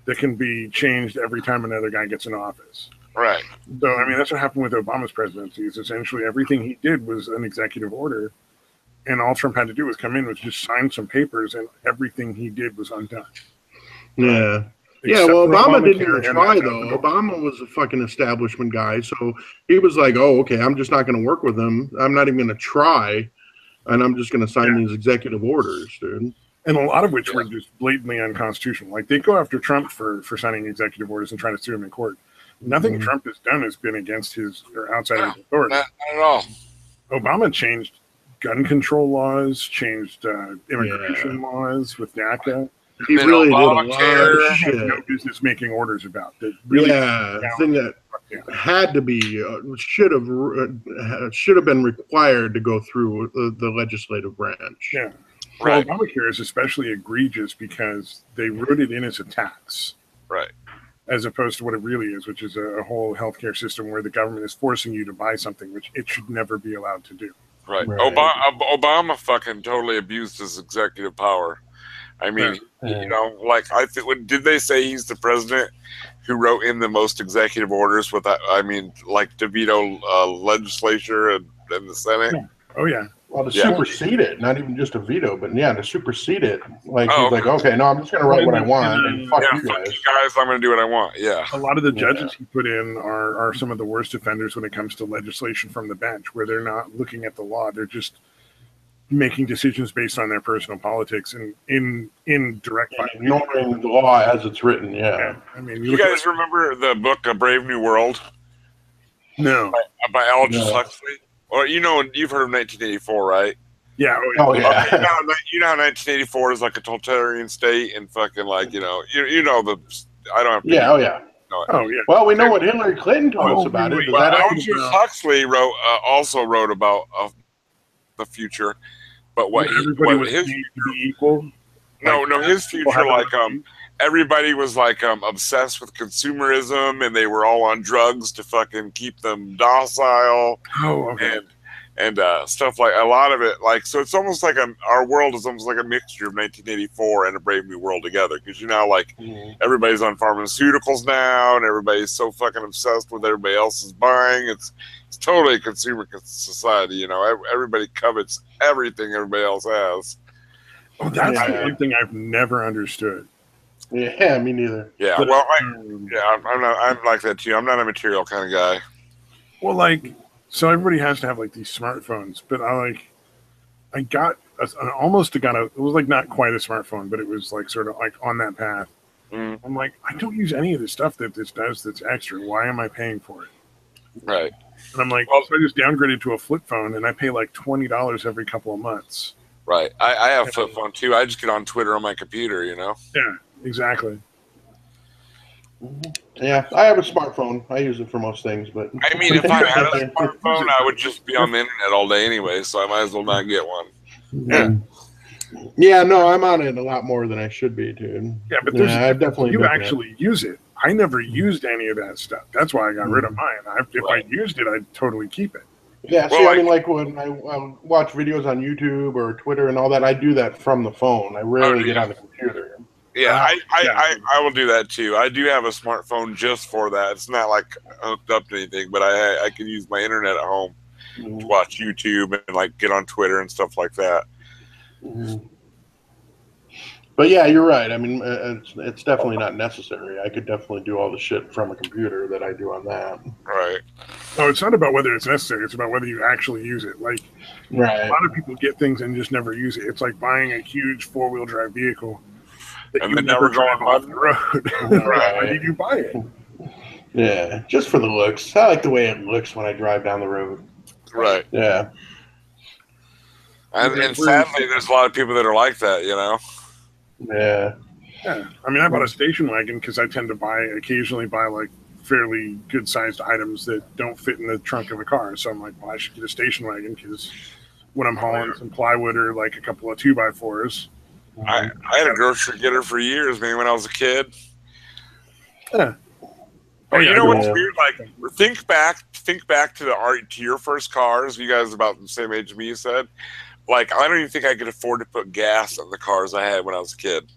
that can be changed every time another guy gets in office. Right. So, I mean, that's what happened with Obama's presidency. Is essentially everything he did was an executive order, and all Trump had to do was come in, was just sign some papers, and everything he did was undone. Yeah. Yeah, well, Obama didn't even try, though. Obama was a fucking establishment guy, so he was like, oh, okay, I'm just not going to work with him. I'm not even going to try, and I'm just going to sign these executive orders, dude. And a lot of which were just blatantly unconstitutional. Like, they go after Trump for signing executive orders and trying to sue him in court. Nothing Trump has done has been against his or outside of his authority. Not at all. Obama changed gun control laws, changed immigration laws with DACA. He really did a lot of shit. No business making orders about that. Really, thing that had to be should have been required to go through the legislative branch. Yeah, well, Obamacare is especially egregious because they wrote it in as a tax, right? As opposed to what it really is, which is a whole healthcare system where the government is forcing you to buy something which it should never be allowed to do. Right. Obama fucking totally abused his executive power. I mean, you know, like did they say he's the president who wrote in the most executive orders with that? I mean, like to veto legislature and the Senate. Yeah. Oh yeah. Well, to supersede it, not even just a veto, but to supersede it. Like he's like, okay, no, I'm just going to write what I want, and fuck you guys. I'm going to do what I want. Yeah. A lot of the judges he put in are some of the worst offenders when it comes to legislation from the bench, where they're not looking at the law; they're just making decisions based on their personal politics and in direct ignoring the law as it's written. Yeah. I mean, you guys remember the book A Brave New World? No. By Aldous Huxley? Or you've heard of 1984, right? Yeah. Oh yeah. Okay, you know 1984 is like a totalitarian state and fucking like you know the I don't have to Oh yeah. Oh yeah. Well, we know what Hillary Clinton told us about it. Aldous Huxley also wrote about the future, but what everybody was his future, to be equal. No, his future like everybody was like obsessed with consumerism and they were all on drugs to fucking keep them docile. Oh, okay. And stuff like a lot of it like so it's almost like our world is almost like a mixture of 1984 and A Brave New World together because like everybody's on pharmaceuticals now and everybody's so fucking obsessed with everybody else is buying. It's totally a consumer society. You know, everybody covets everything everybody else has. Oh, that's one thing I've never understood. Yeah, me neither. Yeah, well, I'm like that too. I'm not a material kind of guy. Well, like, so everybody has to have like these smartphones, but I got almost got it was like not quite a smartphone, but it was like sort of like on that path. I'm like, I don't use any of the stuff that this does that's extra. Why am I paying for it? Right. And I'm like, so I just downgraded to a flip phone, and I pay like $20 every couple of months. Right. I have a flip phone too. I just get on Twitter on my computer, you know. Yeah. Exactly. Yeah, I have a smartphone. I use it for most things, but I mean, if I had a smartphone, I would just be on the internet all day anyway, so I might as well not get one. Yeah, no, I'm on it a lot more than I should be, dude. Yeah, but I definitely actually use it. I never used any of that stuff. That's why I got rid of mine. If I used it, I'd totally keep it. Yeah, see, I mean, like when I watch videos on YouTube or Twitter and all that, I do that from the phone. I rarely get on the computer. Yeah, I will do that too. I do have a smartphone just for that. It's not like hooked up to anything, but I can use my internet at home to watch YouTube and like get on Twitter and stuff like that. But yeah, you're right. I mean, it's definitely not necessary. I could definitely do all the shit from a computer that I do on that. Right. No, it's not about whether it's necessary. It's about whether you actually use it. Like, a lot of people get things and just never use it. It's like buying a huge 4-wheel drive vehicle that and you never drive off the road. Why did you buy it? Yeah, just for the looks. I like the way it looks when I drive down the road. Right. Yeah. And sadly, there's a lot of people that are like that, you know? Yeah. I mean, I bought a station wagon because I tend to occasionally buy like fairly good sized items that don't fit in the trunk of a car. So I'm like, well, I should get a station wagon because when I'm hauling some plywood or like a couple of 2x4s, I had a grocery getter for years, man, when I was a kid. Yeah. Oh, you know what's yeah. weird? Like, think back to your first cars. You guys are about the same age as me, you said. Like, I don't even think I could afford to put gas on the cars I had when I was a kid.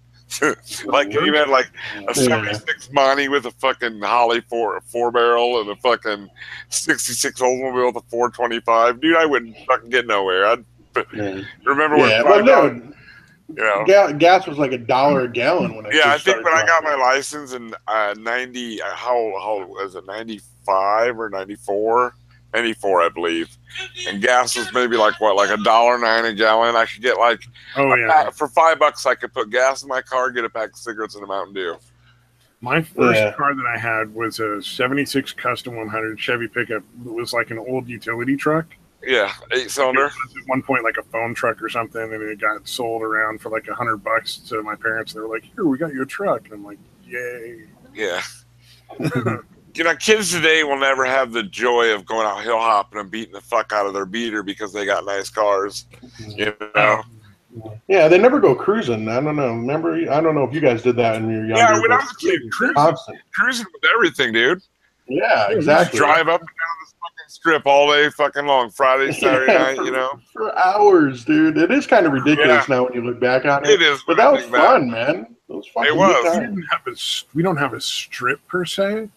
Like, you had like a 76 Monty with a fucking Holly four barrel and a fucking 66 Oldsmobile with a 425. Dude, I wouldn't fucking get nowhere. I'd remember when $5, you know, gas was like $1 a gallon when I yeah, I first think started when I got driving. my license in 90, how was it, 95 or 94? 94, I believe. And gas was maybe like what, like $1.09 a gallon. I could get like for $5 I could put gas in my car, get a pack of cigarettes and a Mountain Dew. My first car that I had was a 76 Custom 100 Chevy pickup. It was like an old utility truck. Yeah, 8-cylinder. At one point, like a phone truck or something, and it got sold around for like $100 to my parents. They were like, "Here, we got you a truck," and I'm like, "Yay!" Yeah. You know, kids today will never have the joy of going out hill hopping and beating the fuck out of their beater because they got nice cars. You know. Yeah, they never go cruising. I don't know. Remember? I don't know if you guys did that when you were younger. Yeah, when I was a kid, cruising with everything, dude. Yeah, exactly. Drive up and down this fucking strip all day fucking long, Friday, Saturday night, you know? For hours, dude. It is kind of ridiculous now when you look back on it. It is. But that was fun, man. It was fucking good time. We don't have a strip per se.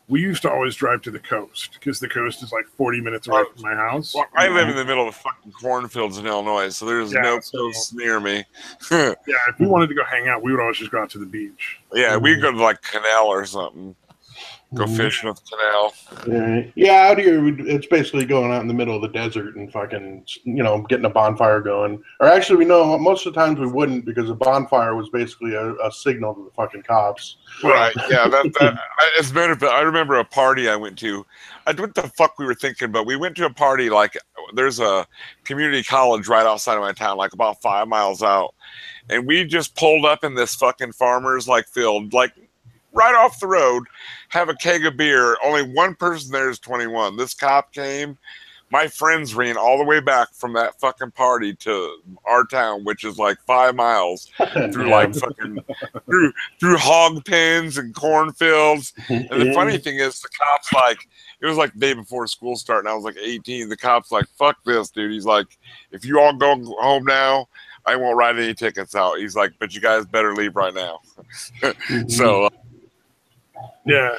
We used to always drive to the coast because the coast is like 40 minutes away from my house. Well, I live in the middle of the fucking cornfields in Illinois, so there's no coast near me. Yeah, if we wanted to go hang out, we would always just go out to the beach. Yeah, we'd go to like canal or something. Go fishing with the canal. Yeah, out here, it's basically going out in the middle of the desert and fucking, you know, getting a bonfire going. Or actually, we know most of the times we wouldn't because a bonfire was basically a signal to the fucking cops. Right, yeah. As a matter of fact, I remember a party I went to. What the fuck we were thinking, but we went to a party, like, there's a community college right outside of my town, like about 5 miles out. And we just pulled up in this fucking farmer's, like, field, like, right off the road, have a keg of beer. Only one person there is 21. This cop came. My friends ran all the way back from that fucking party to our town, which is like 5 miles through like fucking through hog pens and cornfields. And the funny thing is, the cops, like, it was like the day before school started, and I was like 18. The cop's like, "Fuck this, dude." He's like, "If you all go home now, I won't write any tickets out." He's like, "But you guys better leave right now." So. Yeah.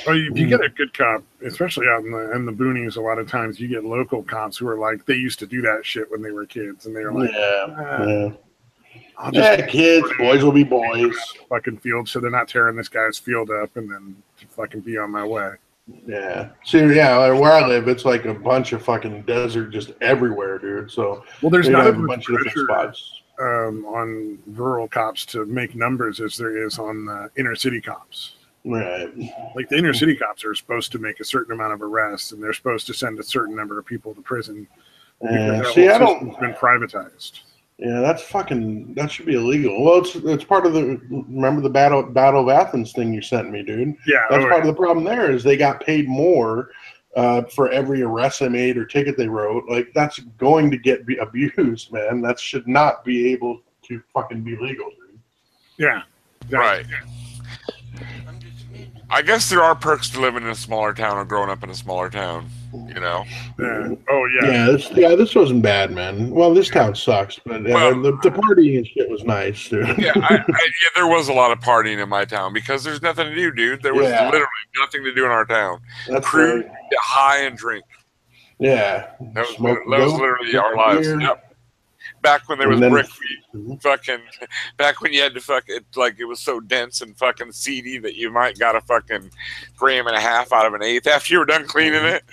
Well, if you get a good cop, especially out in the boonies, a lot of times you get local cops who are like, they used to do that shit when they were kids, and they're like, I'll just kids, boys will be boys. Fucking field, so they're not tearing this guy's field up and then fucking be on my way. Yeah. See, yeah, where I live, it's like a bunch of fucking desert just everywhere, dude. So, well, there's not a bunch of different spots. On rural cops to make numbers as there is on inner city cops. Right. Like the inner city cops are supposed to make a certain amount of arrests, and they're supposed to send a certain number of people to prison. See, I don't. It's been privatized. Yeah, that should be illegal. Well, it's part of the, remember the Battle of Athens thing you sent me, dude? Yeah. That's part of the problem there is they got paid more for every arrest they made or ticket they wrote. Like, that's going to get abused, man. That should not be able to fucking be legal, dude. Yeah. Right. I guess there are perks to living in a smaller town or growing up in a smaller town, you know? Yeah, this wasn't bad, man. Well, this town sucks, but the partying and shit was nice, dude. Yeah, there was a lot of partying in my town because there's nothing to do, dude. There was literally nothing to do in our town. That's cruise, get high, and drink. Yeah. That was literally our lives. Yep. Back when there was brick weed, fucking, back when you had to fucking, like, it was so dense and fucking seedy that you might got a fucking 1.5 grams out of an eighth after you were done cleaning it.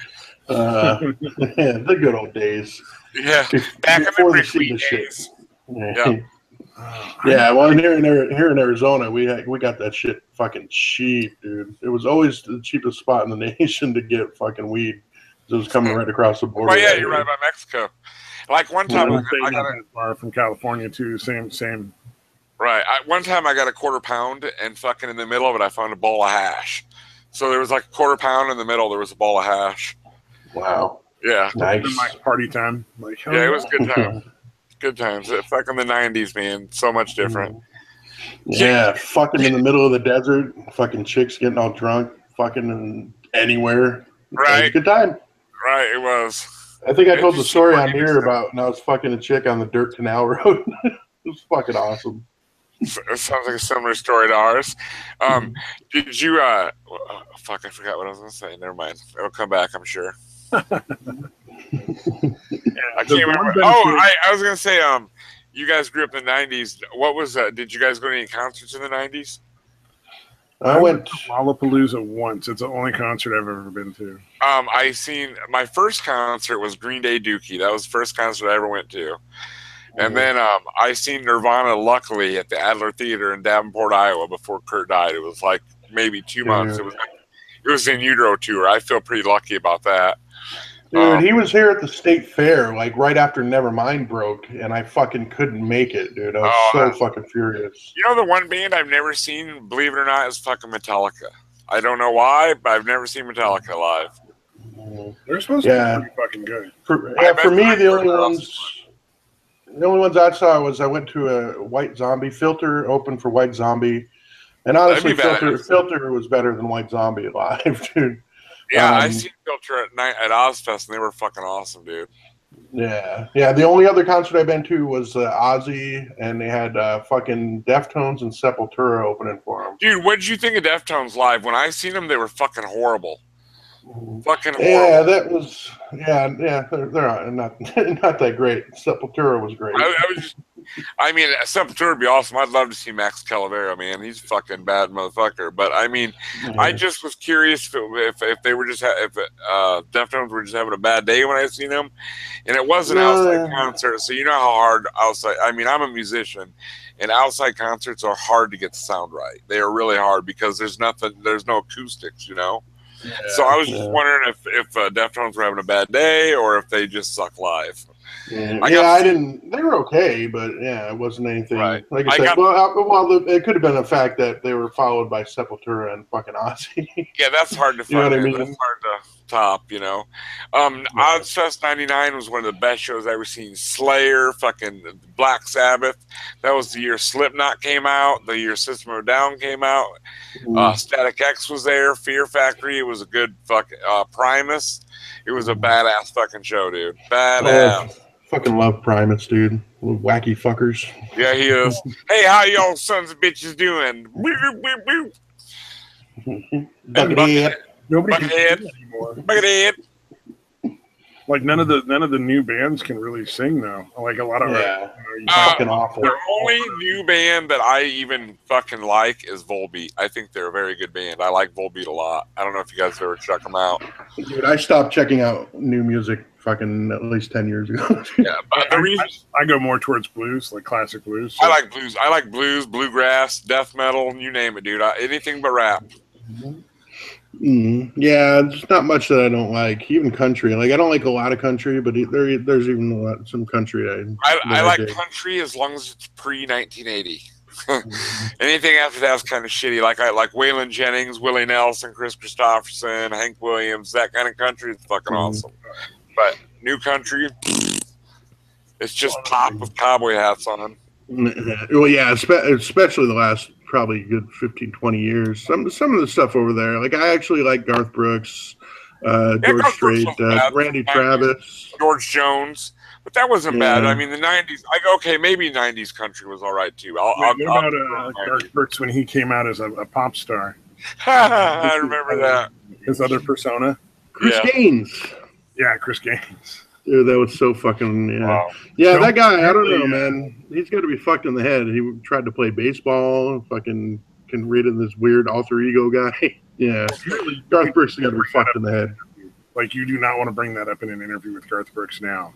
The good old days. Yeah, back in the brick weed days. Yeah. Yeah, well, here in Arizona, we got that shit fucking cheap, dude. It was always the cheapest spot in the nation to get fucking weed. It was coming right across the border. Oh yeah, you're right by Mexico. Like one time, I got that far from California too. Same. Right. One time I got a 1/4 pound, and fucking in the middle of it, I found a bowl of hash. So there was like a 1/4 pound in the middle. There was a bowl of hash. Wow. Yeah. Nice party time. Like, yeah, it was a good time. Good times. Fucking the 90s, man. So much different. Yeah, fucking in the middle of the desert, fucking chicks getting all drunk, fucking anywhere. Right. It was a good time. Right, it was. I think I told the story on here about when I was fucking a chick on the dirt canal road. It was fucking awesome. It sounds like a similar story to ours. Did you, fuck, I forgot what I was going to say. Never mind. It'll come back, I'm sure. I can't remember. I was going to say, you guys grew up in the 90s. What was did you guys go to any concerts in the 90s? I went to Lollapalooza once. It's the only concert I've ever been to. I seen my first concert was Green Day Dookie. That was the first concert I ever went to. And then I seen Nirvana, luckily, at the Adler Theater in Davenport, Iowa, before Kurt died. It was like maybe 2 months. It was in utero tour. I feel pretty lucky about that. Dude, he was here at the state fair, like right after Nevermind broke, and I fucking couldn't make it, dude. I was so fucking furious. You know the one band I've never seen, believe it or not, is fucking Metallica. I don't know why, but I've never seen Metallica live. They're supposed to be pretty fucking good. For me, the only ones I saw was I went to a White Zombie. Filter open for White Zombie, and honestly, Filter was better than White Zombie live, dude. Yeah, I seen Filter at Ozfest, and they were fucking awesome, dude. Yeah. The only other concert I've been to was Ozzy, and they had fucking Deftones and Sepultura opening for them. Dude, what did you think of Deftones live? When I seen them, they were fucking horrible. Fucking horrible. Yeah, that was they're not that great. Sepultura was great. I mean, Sepultura would be awesome. I'd love to see Max Calavera, man. He's a fucking bad motherfucker. But I mean, I just was curious if they were just if Deftones were just having a bad day when I seen them, and it was an outside concert. So you know how hard outside. I mean, I'm a musician, and outside concerts are hard to get the sound right. They are really hard because there's no acoustics, you know. Yeah, so I was just wondering if Deftones were having a bad day or if they just suck live. I didn't. They were okay, but it wasn't anything. Right. Like I said, it could have been a fact that they were followed by Sepultura and fucking Ozzy. Yeah, that's hard to find. You know what I mean? That's hard to top. You know, Ozfest '99 was one of the best shows I've ever seen. Slayer, fucking Black Sabbath. That was the year Slipknot came out. The year System of a Down came out. Static X was there. Fear Factory. It was a good fucking Primus. It was a badass fucking show, dude. Badass. Fucking love Primus, dude. Little wacky fuckers. Yeah, he is. Hey, how y'all sons of bitches doing? Buckethead. Nobody can do that anymore. Buckethead. Like none of the new bands can really sing now. Like a lot of fucking awful. The only new band that I even fucking like is Volbeat. I think they're a very good band. I like Volbeat a lot. I don't know if you guys ever check them out. Dude, I stopped checking out new music fucking at least 10 years ago. Yeah, but the reason I go more towards blues, like classic blues. So. I like blues. I like blues, bluegrass, death metal, you name it, dude. Anything but rap. Yeah, there's not much that I don't like. Even country, like I don't like a lot of country, but there's even some country I like country as long as it's pre-1980. Anything after that's kind of shitty. Like I like Waylon Jennings, Willie Nelson, Chris Christopherson, Hank Williams. That kind of country is fucking awesome. But new country, it's just pop with cowboy hats on. Well, yeah, especially the last probably good 15, 20 years. Some of the stuff over there, like I actually like Garth Brooks, George Strait, Randy Travis, George Jones, but that wasn't bad. I mean, the '90s. Maybe '90s country was all right too. What about Garth Brooks when he came out as a pop star? I remember that. His other persona, Chris Gaines. Yeah, Chris Gaines. Dude, that was so fucking Wow. Yeah, that guy, I don't know, man. He's got to be fucked in the head. He tried to play baseball, fucking can read in this weird alter ego guy. Yeah. Garth Brooks has got to be fucked in the head. Like, you do not want to bring that up in an interview with Garth Brooks now.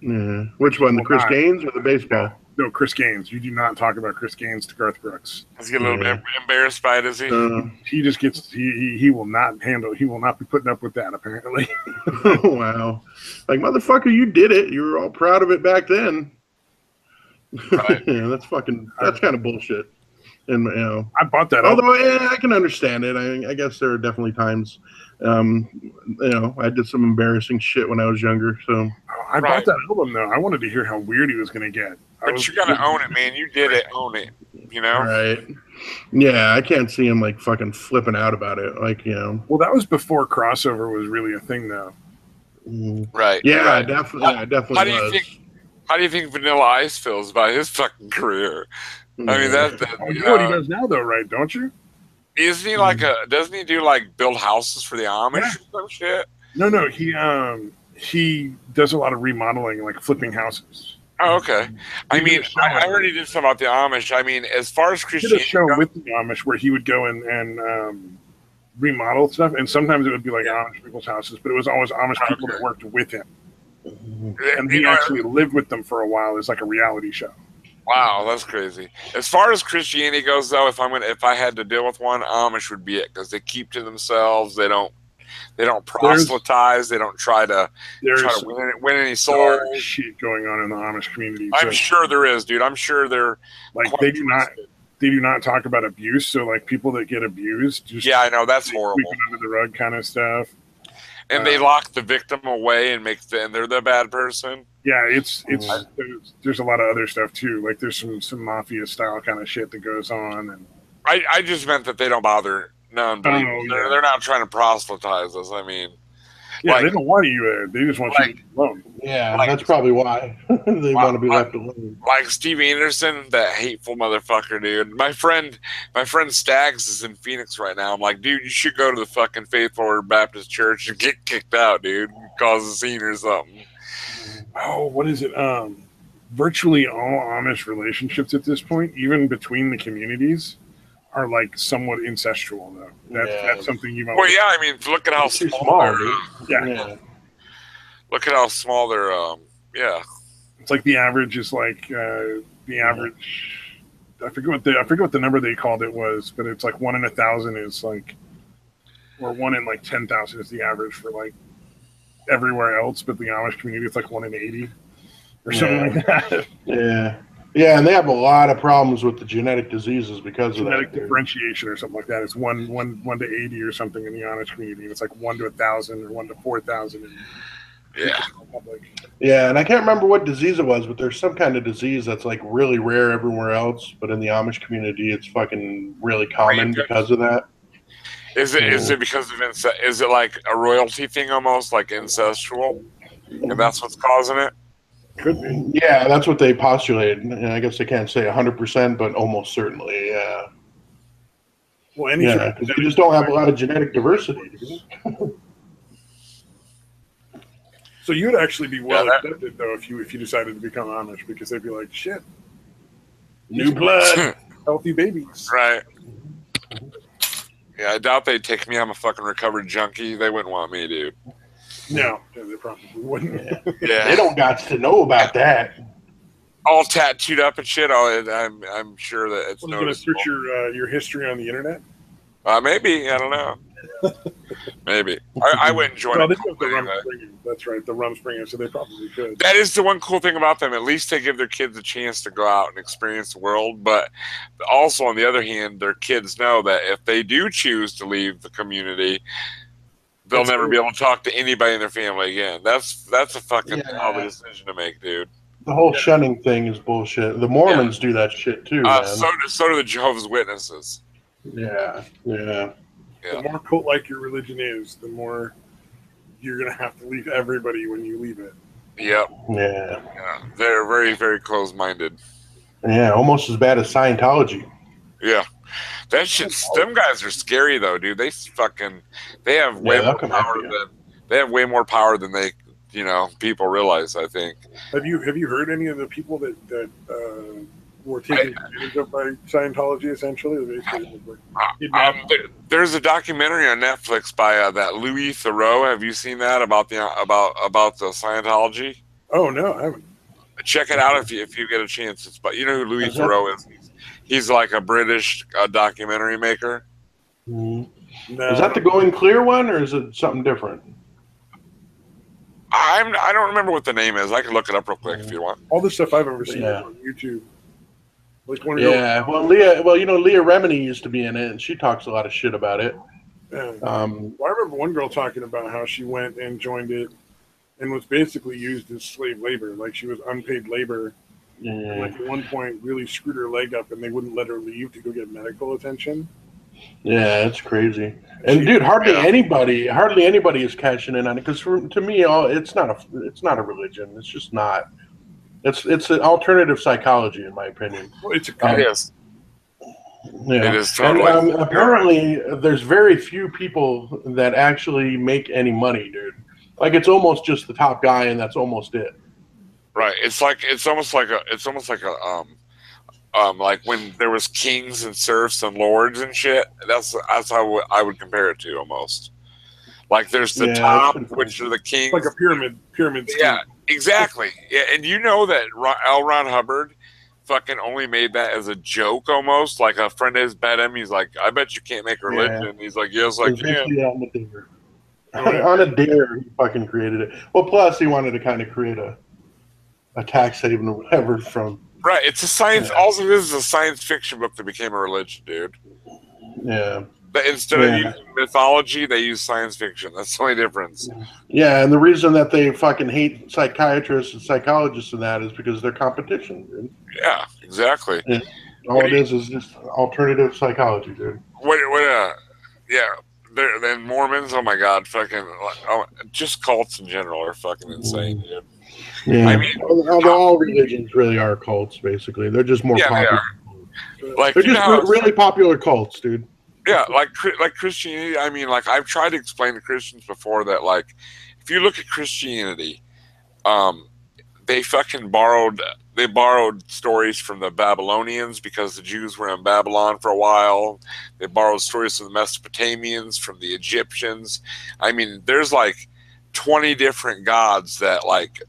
Yeah. Which one, the Chris Gaines or the baseball? No, Chris Gaines. You do not talk about Chris Gaines to Garth Brooks. He's getting a little bit embarrassed by it, is he? He just gets he will not be putting up with that, apparently. Wow. Like, motherfucker, you did it. You were all proud of it back then. Right. Yeah, that's kind of bullshit. And you know, I bought that. although yeah, I can understand it. I guess there are definitely times, you know, I did some embarrassing shit when I was younger. So I bought that album though. I wanted to hear how weird he was going to get. But you gotta own it, man. You did it, own it. You know, right? Yeah, I can't see him like fucking flipping out about it. Like you know. Well, that was before crossover was really a thing, though. Right? Yeah, right. definitely. Yeah, definitely. How do you think Vanilla Ice feels about his fucking career? I mean, you know what he does now, though, right? Don't you? Isn't he like doesn't he do like build houses for the Amish or some shit? No. He does a lot of remodeling, like flipping houses. Oh, okay. I mean, I heard he did something about the Amish. I mean, as far as Christianity, he did a show with the Amish where he would go and remodel stuff, and sometimes it would be like Amish people's houses, but it was always Amish people that worked with him, and he actually lived with them for a while as like a reality show. Wow, that's crazy. As far as Christianity goes, though, if I had to deal with one, Amish would be it because they keep to themselves. They don't proselytize. They don't try to win any souls. Shit going on in the Amish community. I'm sure there is, dude. I'm sure they're like they do not talk about abuse. So like people that get abused, just I know that's horrible. Sweep it under the rug kind of stuff. And they lock the victim away and they're the bad person. Yeah, there's a lot of other stuff too. Like there's some mafia style kind of shit that goes on, and I just meant that they don't bother non-believers. They're not trying to proselytize us. I mean, they don't want you there. They just want you to be alone. Yeah, that's probably why they want to be left alone. Like Steve Anderson, that hateful motherfucker, dude. My friend Staggs is in Phoenix right now. I'm like, dude, you should go to the fucking Faithful Baptist Church and get kicked out, dude. Cause a scene or something. Oh, what is it? Virtually all Amish relationships at this point, even between the communities, are like somewhat incestual, though. That's something you might. Well, yeah, I mean, look at how small they're. Look at how small they're. It's like the average is like the average. I forget what the number they called it was, but it's like 1 in 1,000 is like, or 1 in like 10,000 is the average for like everywhere else, but the Amish community it's like 1 in 80 or something like that. Yeah, and they have a lot of problems with the genetic diseases because of that. Genetic differentiation or something like that. It's 1 to 80 or something in the Amish community. It's like 1 to 1,000 or 1 to 4,000. Yeah, and I can't remember what disease it was, but there's some kind of disease that's like really rare everywhere else, but in the Amish community, it's fucking really common because of that. Is it because of incest? Is it like a royalty thing almost, like incestual, and that's what's causing it? Could be. Yeah, that's what they postulated. And I guess they can't say 100%, but almost certainly, yeah. Well, because they just don't have a lot of genetic diversity. So you'd actually be well accepted though if you decided to become Amish, because they'd be like, shit, new blood, healthy babies, right? Yeah, I doubt they'd take me. I'm a fucking recovered junkie. They wouldn't want me, dude. No, they probably wouldn't. Yeah, they don't got to know about that. All tattooed up and shit. I'm sure that it's going to search your history on the internet. Maybe, I don't know. Maybe I wouldn't join. Well, they have the Rumspringa. That's right, the Rumspringa. So they probably could. That is the one cool thing about them. At least they give their kids a chance to go out and experience the world. But also, on the other hand, their kids know that if they do choose to leave the community, they'll never be able to talk to anybody in their family again. That's a fucking hell of a decision to make, dude. The whole shunning thing is bullshit. The Mormons do that shit too, man. So do the Jehovah's Witnesses. Yeah. The more cult-like your religion is, the more you're going to have to leave everybody when you leave it. Yep. Yeah. They're very, very close-minded. Yeah, almost as bad as Scientology. Yeah. That shit, them guys are scary, though, dude. They have way more power than they, people realize, I think. Have you heard any of the people that were taken advantage of by Scientology, essentially? There's a documentary on Netflix by that Louis Theroux. Have you seen that about the Scientology? Oh no, I haven't. Check it out if you get a chance. It's you know who Louis Theroux is? He's like a British documentary maker. Mm-hmm. No. Is that the Going Clear one, or is it something different? I don't remember what the name is. I can look it up real quick if you want. All the stuff I've ever seen is on YouTube. Like one Yeah, well, Leah Remini used to be in it, and she talks a lot of shit about it. Well, I remember one girl talking about how she went and joined it and was basically used as slave labor. Like she was unpaid labor. And like at one point really screwed her leg up and they wouldn't let her leave to go get medical attention. Yeah, that's crazy. And dude, hardly anybody is cashing in on it because to me, it's not a religion. It's just not. It's an alternative psychology, in my opinion. Well, it's yes. Yeah. It is totally. And apparently, there's very few people that actually make any money, dude. Like it's almost just the top guy, and that's almost it. Right. It's almost like like when there was kings and serfs and lords and shit. That's how I would compare it to almost. Like there's the top, which are the kings, like a pyramid scheme. Yeah, exactly. Yeah, and you know that L. Ron Hubbard fucking only made that as a joke almost. Like a friend of his bet him. He's like, I bet you can't make a religion. Yeah. He's like, yes, I can. On a dare, he fucking created it. Well, plus he wanted to kind of create a tax haven or whatever from. Right, it's a science. Yeah. All it is a science fiction book that became a religion, dude. Yeah. But instead of using mythology, they use science fiction. That's the only difference. Yeah, and the reason that they fucking hate psychiatrists and psychologists and that is because they're competition, dude. Yeah, exactly. Yeah. All it is just alternative psychology, dude. Yeah. Then Mormons, oh my god, fucking, just cults in general are fucking insane, dude. Yeah, I mean, all religions really are cults. Basically, they're just more popular. They are. Like they're just really popular cults, dude. Yeah, like Christianity. I mean, like I've tried to explain to Christians before that, like, if you look at Christianity, they fucking borrowed stories from the Babylonians because the Jews were in Babylon for a while. They borrowed stories from the Mesopotamians, from the Egyptians. I mean, there's like 20 different gods that like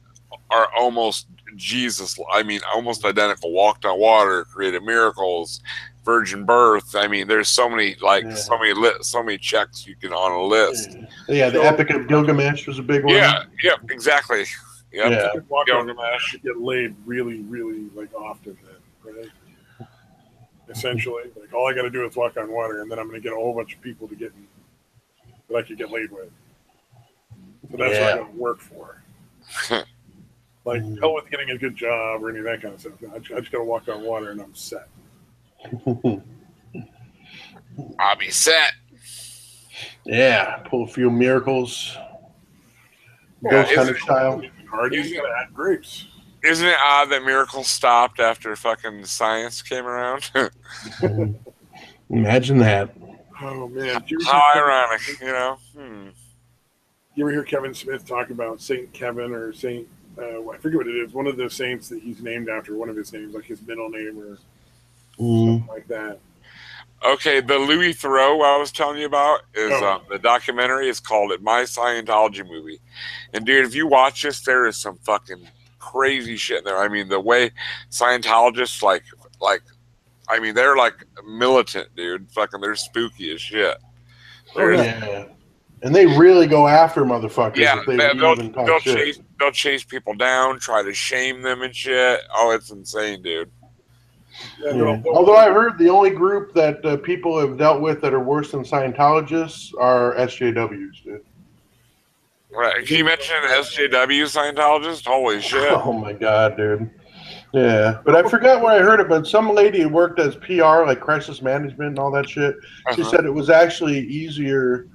are almost Jesus. I mean, almost identical. Walked on water, created miracles, virgin birth. I mean, there's so many so many checks you can on a list. Yeah, the Epic of Gilgamesh was a big one. Yeah, exactly. Yep. Yeah, Gilgamesh should get laid really, really like often. Then, right? Essentially, like all I got to do is walk on water, and then I'm going to get a whole bunch of people that I could get laid with. So that's what I'm going to work for. Like, hell with getting a good job or any of that kind of stuff. I just got to walk on water and I'm set. I'll be set. Yeah, pull a few miracles. Ghost hunter style. You got to add grapes. Isn't it odd that miracles stopped after fucking science came around? Imagine that. Oh, man. How ironic, you know? You ever hear Kevin Smith talk about Saint Kevin or Saint... I forget what it is. One of the saints that he's named after, one of his names, like his middle name or something like that. Okay, the Louis Theroux I was telling you about is the documentary is called My Scientology Movie. And dude, if you watch this, there is some fucking crazy shit in there. I mean, the way Scientologists like I mean, they're like militant, dude. Fucking, they're spooky as shit. And they really go after motherfuckers. Yeah, if they'll chase people down, try to shame them and shit. Oh, it's insane, dude. Yeah. Although I heard the only group that people have dealt with that are worse than Scientologists are SJWs, dude. Right. Can you mention an SJW Scientologist? Holy shit. Oh my god, dude. Yeah. But I forgot where I heard it, but some lady who worked as PR, like crisis management and all that shit, she said it was actually easier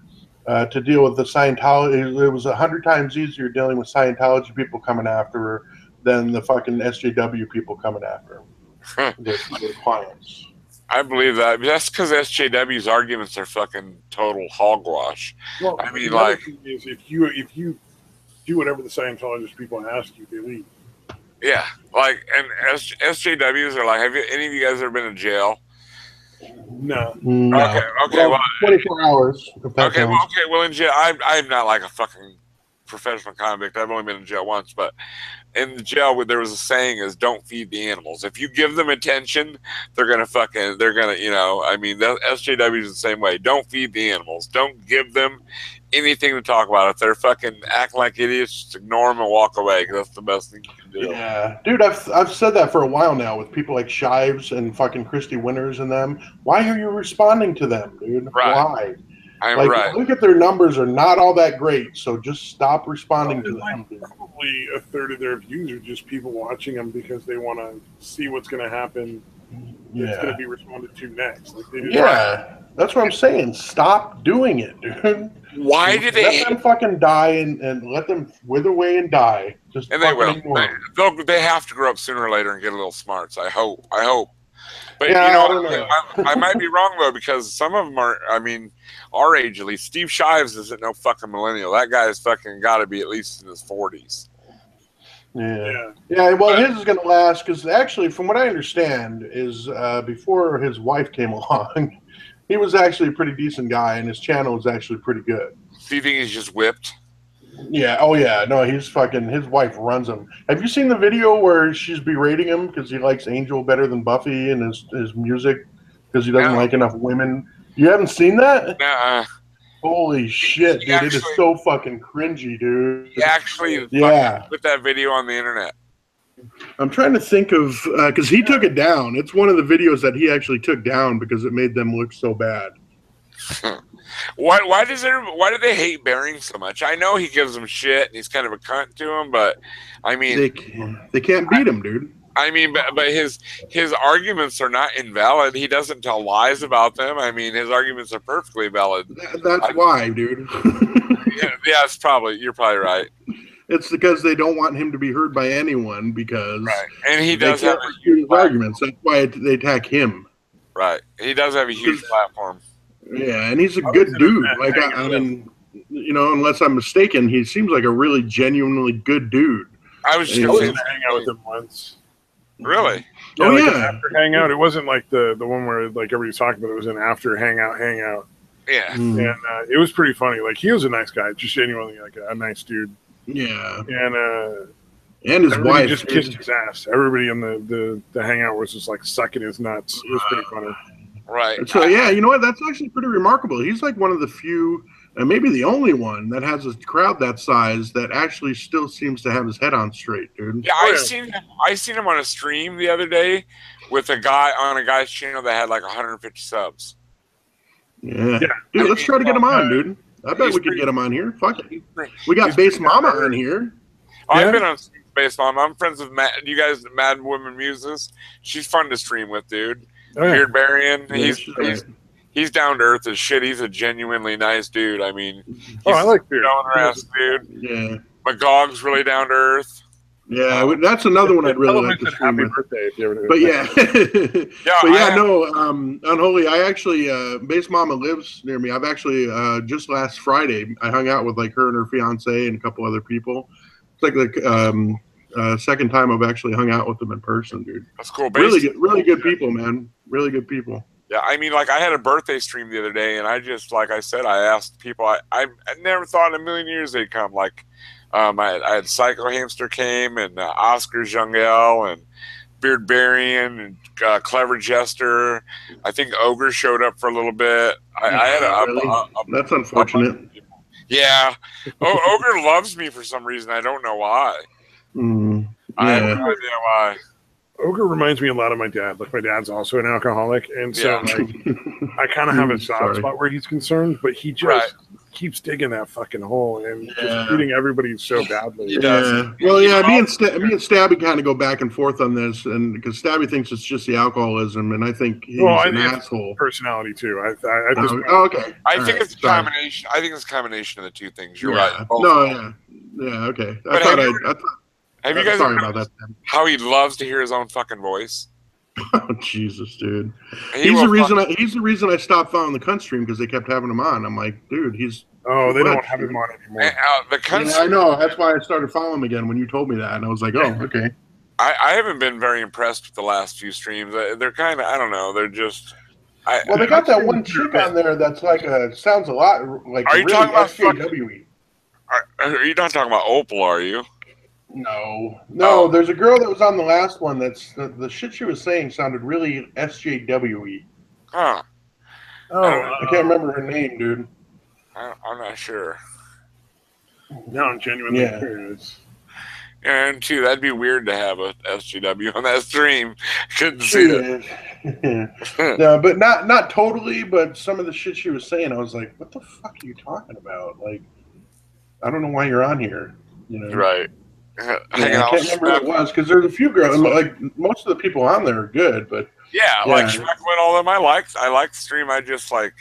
to deal with the Scientology. It was 100 times easier dealing with Scientology people coming after her than the fucking SJW people coming after her. Their clients. I believe that. That's because SJW's arguments are fucking total hogwash. Well, I mean, like, is if you do whatever the Scientologist people ask you, they leave. Yeah, like, and SJWs are like, have any of you guys ever been in jail? No. Okay. Well, 24 hours. Well, in jail, I'm not like a fucking professional convict. I've only been in jail once, but in the jail, there was a saying is don't feed the animals. If you give them attention, they're going to, you know, I mean, the SJW is the same way. Don't feed the animals. Don't give them anything to talk about. If they're fucking acting like idiots, just ignore them and walk away, because that's the best thing you can do. Yeah, dude, I've said that for a while now with people like Shives and fucking Christy Winters and them. Why are you responding to them, dude? Right. Why? I'm like, right. look at their numbers are not all that great, so just stop responding to them. Dude. Probably a third of their views are just people watching them because they want to see what's going to happen. It's going to be responded to next. Like that's what I'm saying. Stop doing it, dude. Why do they let them fucking die and let them wither away and die? Just and they will. They have to grow up sooner or later and get a little smarts. I hope. But yeah, you I don't know, know. I might be wrong though, because some of them are. I mean, our age at least. Steve Shives isn't no fucking millennial. That guy's fucking got to be at least in his 40s. Yeah. Well, his is going to last because actually, from what I understand, is before his wife came along, he was actually a pretty decent guy, and his channel was actually pretty good. Do you think he's just whipped? Yeah. Oh, yeah. No, he's fucking. His wife runs him. Have you seen the video where she's berating him because he likes Angel better than Buffy and his music because he doesn't like enough women? You haven't seen that? Nuh-uh. Holy shit, dude! It is so fucking cringy, dude. He actually put that video on the internet. I'm trying to think of because he took it down. It's one of the videos that he actually took down because it made them look so bad. Why do they hate Bering so much? I know he gives them shit and he's kind of a cunt to them, but I mean they can't beat him, dude. I mean, but his arguments are not invalid. He doesn't tell lies about them. I mean, his arguments are perfectly valid. That's why, dude. yeah, you're probably right. It's because they don't want him to be heard by anyone because and he does have a huge arguments. That's why they attack him. Right. He does have a huge platform. Yeah, and he's a good dude. Like I mean, you know, unless I'm mistaken, he seems like a really genuinely good dude. I was just going to hang out with him once. Really? Yeah, like after hangout. It wasn't like the one where like everybody's talking about. It was an after hangout. Yeah. And it was pretty funny. Like he was a nice guy, just genuinely like a nice dude. Yeah. And his wife just kissed his ass. Everybody in the hangout was just like sucking his nuts. It was pretty funny. Right. So yeah, you know what? That's actually pretty remarkable. He's like one of the few, and maybe the only one that has a crowd that size that actually still seems to have his head on straight, dude. Yeah, I seen him on a stream the other day with a guy's channel that had like 150 subs. Yeah. Dude, let's try to get him on, dude. I bet we could get him on here. Fuck it. We got Base Mama on here. I've been on Base Mama. I'm friends with Matt. You guys, Mad Women Muses. She's fun to stream with, dude. Beard Barian. He's down to earth as shit. He's a genuinely nice dude. I mean, I like Beard. Ass dude. Yeah. McGog's really down to earth. Yeah, that's another one I'd really like to stream with. Birthday if you ever but Unholy. I actually Base Mama lives near me. I've actually just last Friday I hung out with like her and her fiance and a couple other people. It's like the second time I've actually hung out with them in person, dude. That's cool. Really good people, man. Really good people. Yeah, I mean, like I had a birthday stream the other day, and I just, like I said, I asked people. I never thought in a million years they'd come. Like, I had Psycho Hamster came, and Oscar Jungel, and Beard Barian, and Clever Jester. I think Ogre showed up for a little bit. I had that's unfortunate. Yeah, Ogre loves me for some reason. I don't know why. I have no idea why. Ogre reminds me a lot of my dad. Like my dad's also an alcoholic, and so like I kind of have a soft spot where he's concerned, but he just keeps digging that fucking hole and just treating everybody so badly. He does. Well, me and Stabby kind of go back and forth on this, and because Stabby thinks it's just the alcoholism, and I think he's an asshole. Personality too. Okay. I think it's a combination. I think it's a combination of the two things. You're right. Okay. Have you guys sorry about that? How he loves to hear his own fucking voice? Oh Jesus, dude! He's the reason I stopped following the cunt stream because they kept having him on. I'm like, dude, he's they don't have him on anymore. I know. That's why I started following him again when you told me that, and I was like, oh, okay. I haven't been very impressed with the last few streams. They're kind of, I don't know. They're just. They got that one chick on there that's like sounds a lot like. Are you talking about SJW-y. Are you not talking about Opal, are you? No. Oh. There's a girl that was on the last one. That's the shit she was saying sounded really SJW-y. Huh. I can't remember her name, dude. I'm not sure. No, I'm genuinely curious. And too, that'd be weird to have a SGW on that stream. Couldn't see it. No, but not totally. But some of the shit she was saying, I was like, "What the fuck are you talking about?" Like, I don't know why you're on here. You know, right? I can't remember who it was because there's a few girls. Like most of the people on there are good, but like Schmeckman, all them I like the stream. I just like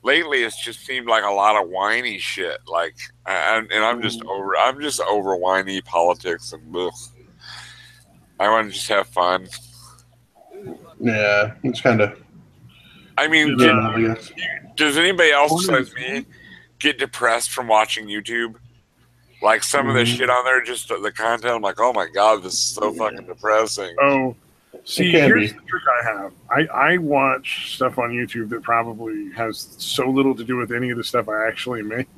lately it's just seemed like a lot of whiny shit. Like, and I'm just over whiny politics and ugh. I want to just have fun. Yeah, it's kind of. I mean, does anybody else besides me get depressed from watching YouTube? Like some of the shit on there, just the content. I'm like, oh my god, this is so fucking depressing. Oh, see, here's the trick I have. I watch stuff on YouTube that probably has so little to do with any of the stuff I actually make.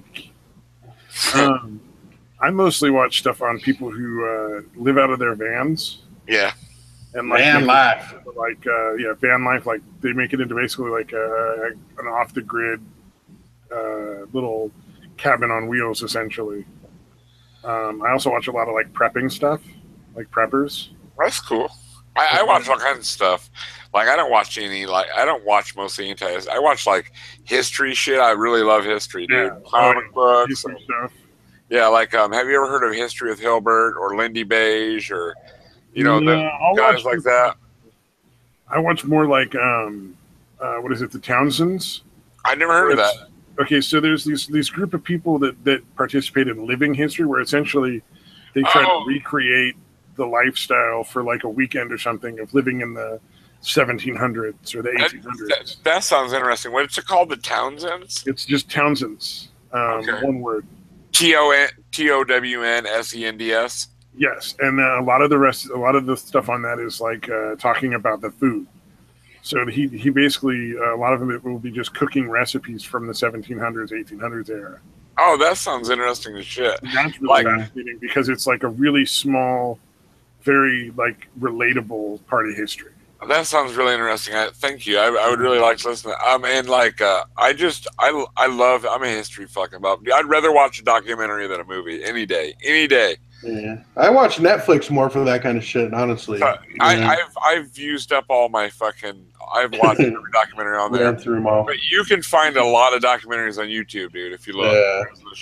I mostly watch stuff on people who live out of their vans. Yeah. And like van life. Like van life. Like they make it into basically like an off the grid little cabin on wheels, essentially. I also watch a lot of like prepping stuff, like preppers. That's cool. I watch all kinds of stuff. Like I don't watch mostly anti. I watch like history shit. I really love history, dude. Yeah. Comic books. And, stuff. Yeah, like have you ever heard of History with Hilbert or Lindy Beige or guys like that? I watch more like what is it, the Townsends? I never heard of that. Okay, so there's these group of people that participate in living history, where essentially they try to recreate the lifestyle for like a weekend or something of living in the 1700s or the 1800s. That sounds interesting. What's it called? The Townsends? It's just Townsends. One word. TOWNSENDS. Yes, and a lot of the stuff on that is like talking about the food. So he basically, a lot of it will be just cooking recipes from the 1700s, 1800s era. Oh, that sounds interesting as shit. And that's really fascinating because it's like a really small, very like relatable part of history. That sounds really interesting. Thank you. I would really like to listen to that. And like, I'm a history fucking buff. I'd rather watch a documentary than a movie any day. Yeah, I watch Netflix more for that kind of shit, honestly. I've used up all my fucking. I've watched every documentary on there. Through them all. But you can find a lot of documentaries on YouTube, dude. If you look.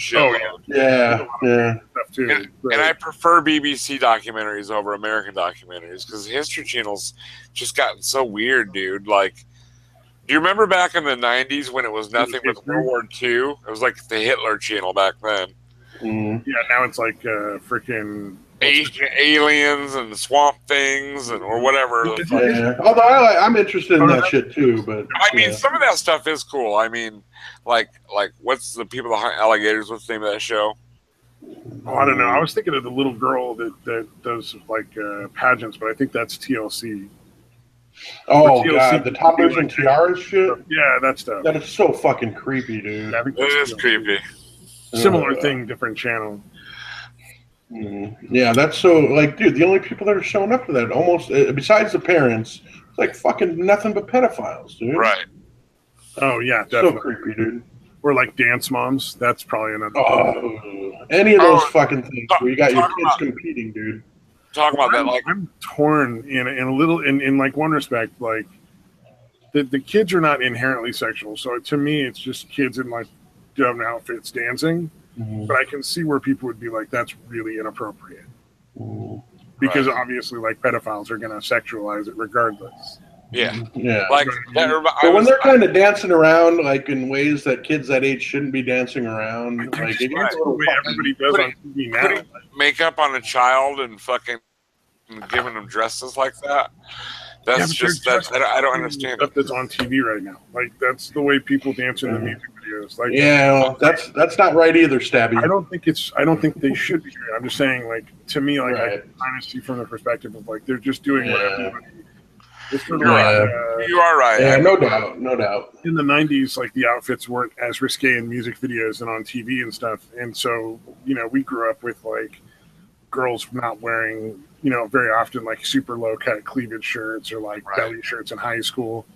Yeah. Stuff too. And I prefer BBC documentaries over American documentaries because History Channel's just gotten so weird, dude. Like, do you remember back in the '90s when it was nothing but World War II? It was like the Hitler Channel back then. Yeah, now it's like freaking aliens and swamp things or whatever. Yeah. Although I'm interested in that shit too, but I mean, some of that stuff is cool. I mean, like what's the people that hunt alligators? What's the name of that show? Oh, I don't know. I was thinking of the little girl that does like pageants, but I think that's TLC. Oh god, the top version tiara shit. Yeah, that stuff. That is so fucking creepy, dude. It is creepy. Similar thing, different channel. Yeah, that's so like, dude. The only people that are showing up for that, almost besides the parents, it's like fucking nothing but pedophiles, dude. Right. Oh yeah, definitely. So creepy, dude. Or like dance moms. That's probably another. Any of those fucking things where you got your kids competing, dude. Talk about that. Like, I'm torn in a little in like one respect. Like the kids are not inherently sexual, so to me, it's just kids in like dumb outfits dancing. But I can see where people would be like, that's really inappropriate. Because obviously, like, pedophiles are going to sexualize it regardless. Yeah. Like, but when they're kind of dancing around, like, in ways that kids that age shouldn't be dancing around, like, it gets a little everybody does on TV now. Putting makeup on a child and fucking giving them dresses like that. That's I don't understand. Stuff that's on TV right now. Like, that's the way people dance in the music videos. Like, that's not right either, Stabby. I don't think they should be. I'm just saying, like, to me, like, I kind of see from the perspective of like they're just doing what everybody. It's sort of like You are right. Yeah, no doubt, no doubt. In the 90s, like the outfits weren't as risque in music videos and on TV and stuff. And so, we grew up with like girls not wearing, very often like super low cut cleavage shirts or like belly shirts in high school.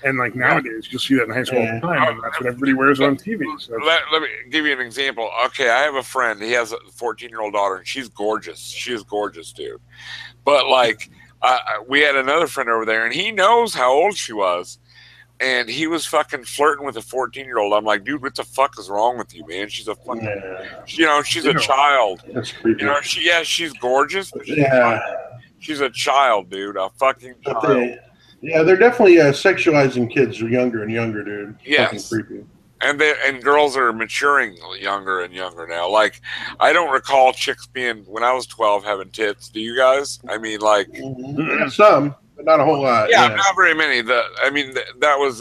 And like nowadays, you'll see that in high school all the time, and that's what everybody wears on TV. So let me give you an example. Okay, I have a friend. He has a 14-year-old daughter, and she's gorgeous. She is gorgeous, dude. But like, we had another friend over there, and he knows how old she was, and he was fucking flirting with a 14-year-old. I'm like, dude, what the fuck is wrong with you, man? She's a fucking, she's a child. That's creepy. She's gorgeous. But she's a child, dude. A fucking child. They're definitely sexualizing kids younger and younger, dude. Yes. Fucking creepy. And girls are maturing younger and younger now. Like, I don't recall chicks being, when I was 12, having tits. Do you guys? I mean, like, some, but not a whole lot. Yeah, not very many. It was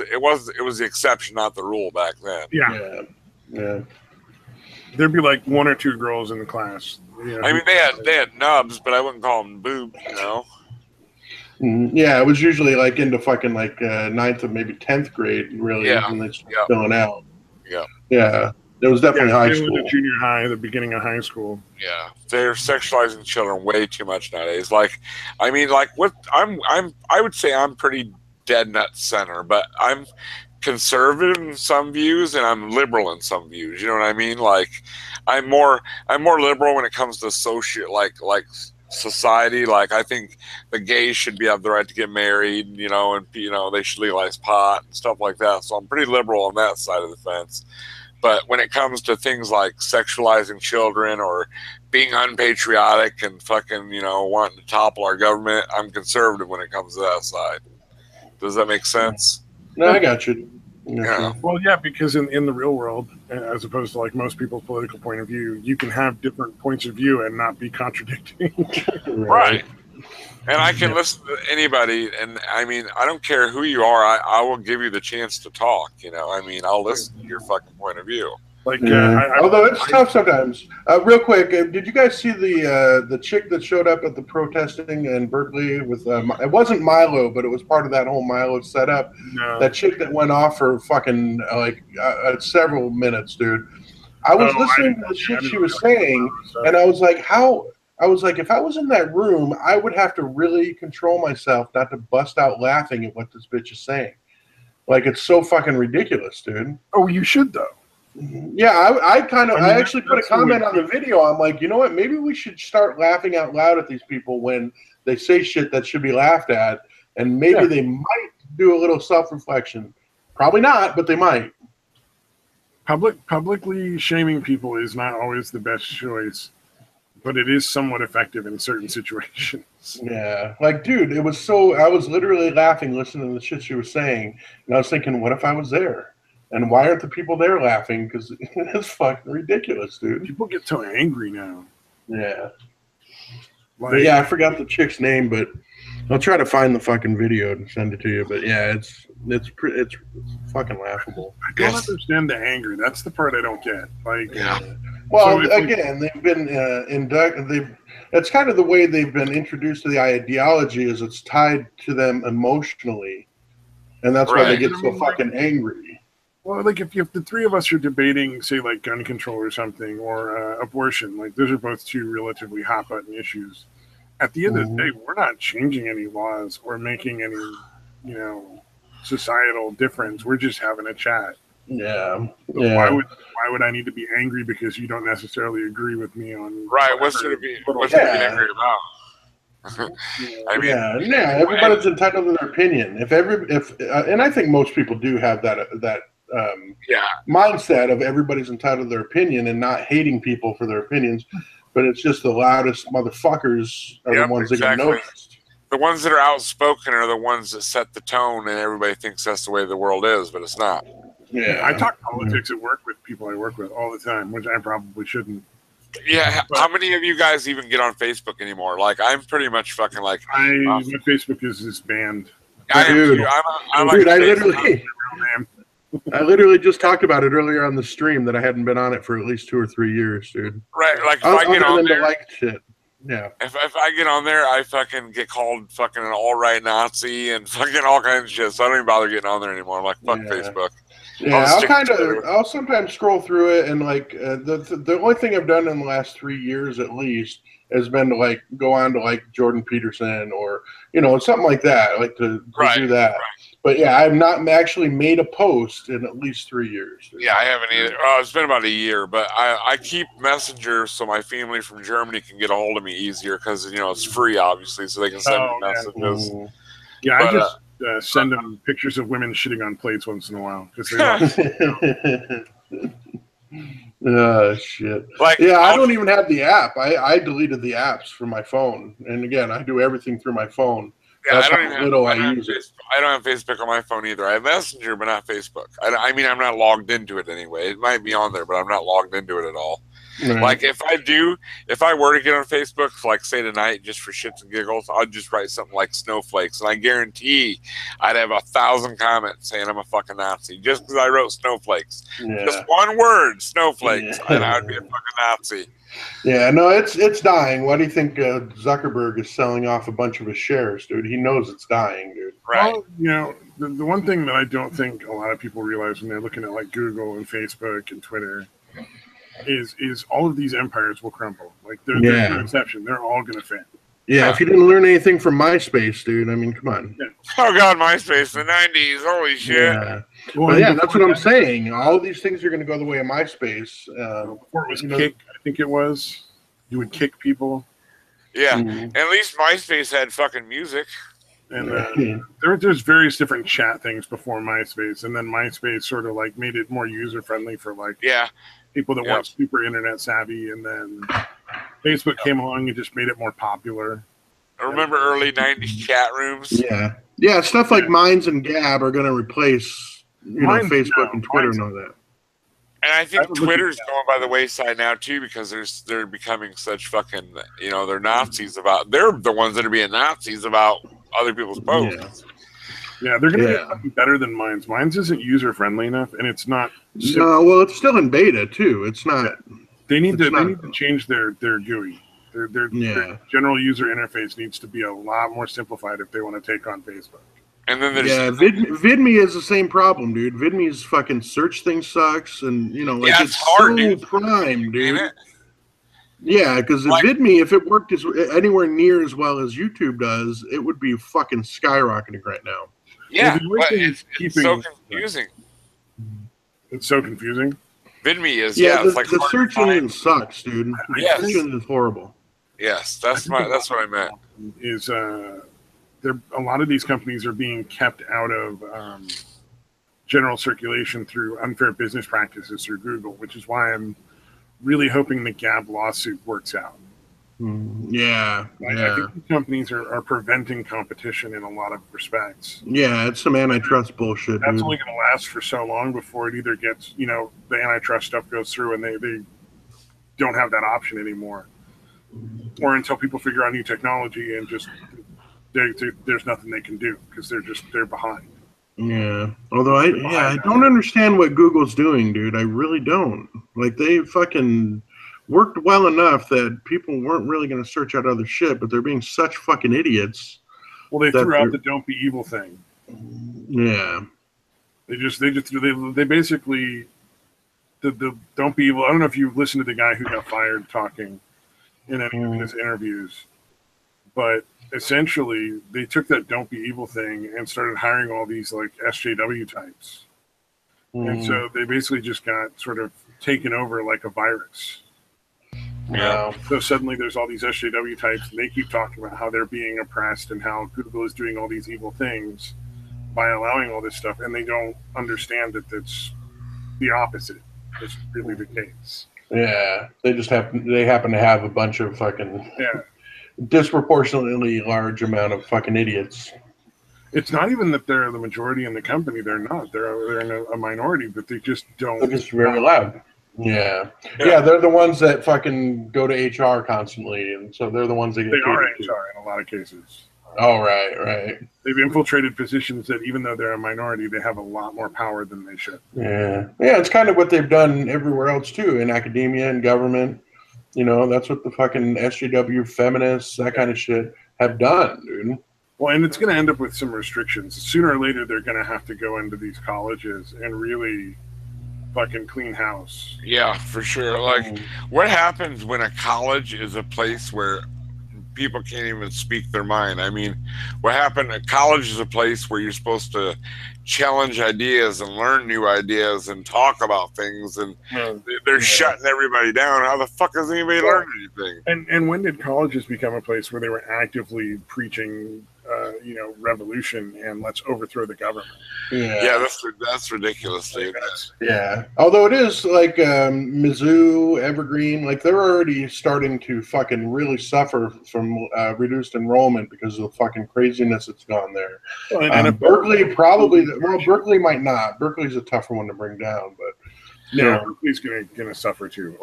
the exception, not the rule back then. Yeah. There'd be like one or two girls in the class. I mean, they had nubs, but I wouldn't call them boobs, Yeah, it was usually like into fucking like 9th or maybe 10th grade, really, when they started filling out. Yeah. It was definitely high school. The junior high, the beginning of high school. Yeah, they're sexualizing children way too much nowadays. Like, I mean, like I would say I'm pretty dead nut center, but I'm conservative in some views and I'm liberal in some views. You know what I mean? Like, I'm more liberal when it comes to like society. Like, I think the gays should have the right to get married, and they should legalize pot and stuff like that. So I'm pretty liberal on that side of the fence. But when it comes to things like sexualizing children or being unpatriotic and fucking, wanting to topple our government, I'm conservative when it comes to that side. Does that make sense? No, I got you. Yeah. Well, yeah, because in the real world, as opposed to like most people's political point of view, you can have different points of view and not be contradicting. Right. And I can listen to anybody, and I mean, I don't care who you are. I will give you the chance to talk. I mean, I'll listen to your fucking point of view. Like, although it's tough sometimes. Real quick, did you guys see the chick that showed up at the protesting in Berkeley with? It wasn't Milo, but it was part of that whole Milo setup. No. That chick that went off for fucking several minutes, dude. I was listening to the shit she was saying, and I was like, how? I was like, if I was in that room, I would have to really control myself not to bust out laughing at what this bitch is saying. Like, it's so fucking ridiculous, dude. Oh, you should, though. Yeah, I actually put a comment on the video. I'm like, you know what? Maybe we should start laughing out loud at these people when they say shit that should be laughed at, and maybe they might do a little self-reflection. Probably not, but they might. Publicly shaming people is not always the best choice, but it is somewhat effective in certain situations. Yeah. Like, dude, I was literally laughing listening to the shit she was saying, and I was thinking, what if I was there? And why aren't the people there laughing? Because it's fucking ridiculous, dude. People get so angry now. Yeah. But yeah, I forgot the chick's name, but I'll try to find the fucking video and send it to you. But yeah, it's fucking laughable. I don't understand the anger. That's the part I don't get. Like, well, so again, they've been inducted. That's kind of the way they've been introduced to the ideology. Is it's tied to them emotionally, and that's why they get so fucking angry. Well, like if the three of us are debating, say, like gun control or something, or abortion, like those are both two relatively hot button issues. At the end of the day, we're not changing any laws or making any, societal difference. We're just having a chat. Yeah. So why would I need to be angry because you don't necessarily agree with me on? Right. What's there to be angry about? I mean, everybody's entitled to their opinion. And I think most people do have that mindset of everybody's entitled to their opinion and not hating people for their opinions, but it's just the loudest motherfuckers are the ones that get noticed. The ones that are outspoken are the ones that set the tone, and everybody thinks that's the way the world is, but it's not. Yeah, I talk politics at work with people I work with all the time, which I probably shouldn't. Yeah, how many of you guys even get on Facebook anymore? Like, I'm pretty much fucking like... my Facebook is disbanded. I literally just talked about it earlier on the stream that I hadn't been on it for at least 2 or 3 years, dude. Right, like if I get on there... like shit. Yeah. If I get on there, I fucking get called fucking an alt-right Nazi and fucking all kinds of shit. So I don't even bother getting on there anymore. I'm like, fuck Facebook. Yeah, I'll sometimes scroll through it, and like the only thing I've done in the last 3 years at least has been to like go on to like Jordan Peterson or something like that, like to do that. Right. But yeah, I've not actually made a post in at least 3 years. Yeah, I haven't either. It's been about a year, but I keep Messenger so my family from Germany can get a hold of me easier because it's free, obviously, so they can send me messages. Yeah, but, I just send them pictures of women shitting on plates once in a while because they oh shit! Like, I don't even have the app. I deleted the apps from my phone, and again, I do everything through my phone. Yeah, That's how little I use it. I don't have Facebook on my phone either. I have Messenger, but not Facebook. I mean, I'm not logged into it anyway. It might be on there, but I'm not logged into it at all. Right. Like if I were to get on Facebook, like say tonight, just for shits and giggles, I'd just write something like snowflakes, and I guarantee I'd have 1,000 comments saying I'm a fucking Nazi just because I wrote snowflakes. Yeah. Just one word, snowflakes, and I'd be a fucking Nazi. Yeah, no, it's dying. Why do you think Zuckerberg is selling off a bunch of his shares, dude? He knows it's dying, dude. Right. Well, the one thing that I don't think a lot of people realize when they're looking at like Google and Facebook and Twitter is all of these empires will crumble. Like there's no exception. They're all going to fail. Yeah, if you didn't learn anything from MySpace, dude, I mean, come on. Yeah. Oh, God, MySpace, the 90s. Holy shit. Yeah, well, that's what I'm saying. All of these things are going to go the way of MySpace. Before it was Kick, I think it was. You would kick people. Yeah, at least MySpace had fucking music. And there's various different chat things before MySpace, and then MySpace sort of like made it more user-friendly for like people that weren't super internet savvy, and then Facebook came along and just made it more popular. I remember early 90s chat rooms. Yeah, stuff like Minds and Gab are going to replace Facebook and Twitter and all that. And I think Twitter's going by the wayside now too because they're becoming such fucking they're Nazis about they're the ones that are being Nazis about other people's posts. Yeah, they're going to get something better than Minds. Minds isn't user friendly enough, and it's not. No, well, it's still in beta too. It's not. They need to change their GUI. Their general user interface needs to be a lot more simplified if they want to take on Facebook. And then there's VidMe has the same problem, dude. VidMe's fucking search thing sucks, and it's hard, so dude. Prime, dude. Yeah, because VidMe, if it worked anywhere near as well as YouTube does, it would be fucking skyrocketing right now. Yeah, but it's so confusing. It's so confusing. VidMe is the search engine sucks, dude. The search engine is horrible. Yes, that's what I meant. Is a lot of these companies are being kept out of general circulation through unfair business practices through Google, which is why I'm really hoping the Gab lawsuit works out. I think the companies are preventing competition in a lot of respects. Yeah, it's some antitrust bullshit. That's only going to last for so long before it either gets, the antitrust stuff goes through and they don't have that option anymore, or until people figure out new technology and just there's nothing they can do because they're behind. Yeah, although I don't understand what Google's doing, dude. I really don't. Like they fucking worked well enough that people weren't really going to search out other shit, but they're being such fucking idiots. Well, they threw out the "Don't be evil" thing. Yeah, they basically the "Don't be evil." I don't know if you listened to the guy who got fired talking in any of his interviews, but essentially they took that "Don't be evil" thing and started hiring all these like SJW types, and so they basically just got sort of taken over like a virus. Yeah. So suddenly there's all these SJW types, and they keep talking about how they're being oppressed and how Google is doing all these evil things by allowing all this stuff, and they don't understand that that's the opposite. It's really the case. Yeah, they happen to have a bunch of fucking disproportionately large amount of fucking idiots. It's not even that they're the majority in the company. They're not. They're in a minority, but they just don't. They're just very loud. Yeah, they're the ones that fucking go to HR constantly, and so they're the ones that get. They are HR in a lot of cases. Oh, right. They've infiltrated positions that, even though they're a minority, they have a lot more power than they should. Yeah. It's kind of what they've done everywhere else too, in academia and government. You know, that's what the fucking SJW feminists, that kind of shit, have done, dude. Well, and it's going to end up with some restrictions. Sooner or later, they're going to have to go into these colleges and really fucking clean house. Yeah, for sure. Like, what happens when a college is a place where people can't even speak their mind? I mean, what happened? College is a place where you're supposed to challenge ideas and learn new ideas and talk about things, and they're shutting everybody down. How the fuck does anybody learn anything? And when did colleges become a place where they were actively preaching, revolution and let's overthrow the government? Yeah, that's ridiculous, dude. Yeah, although it is like Mizzou, Evergreen, like they're already starting to fucking really suffer from reduced enrollment because of the fucking craziness that's gone there. Well, Berkeley probably, well, Berkeley might not. Berkeley's a tougher one to bring down, but Berkeley's gonna suffer too.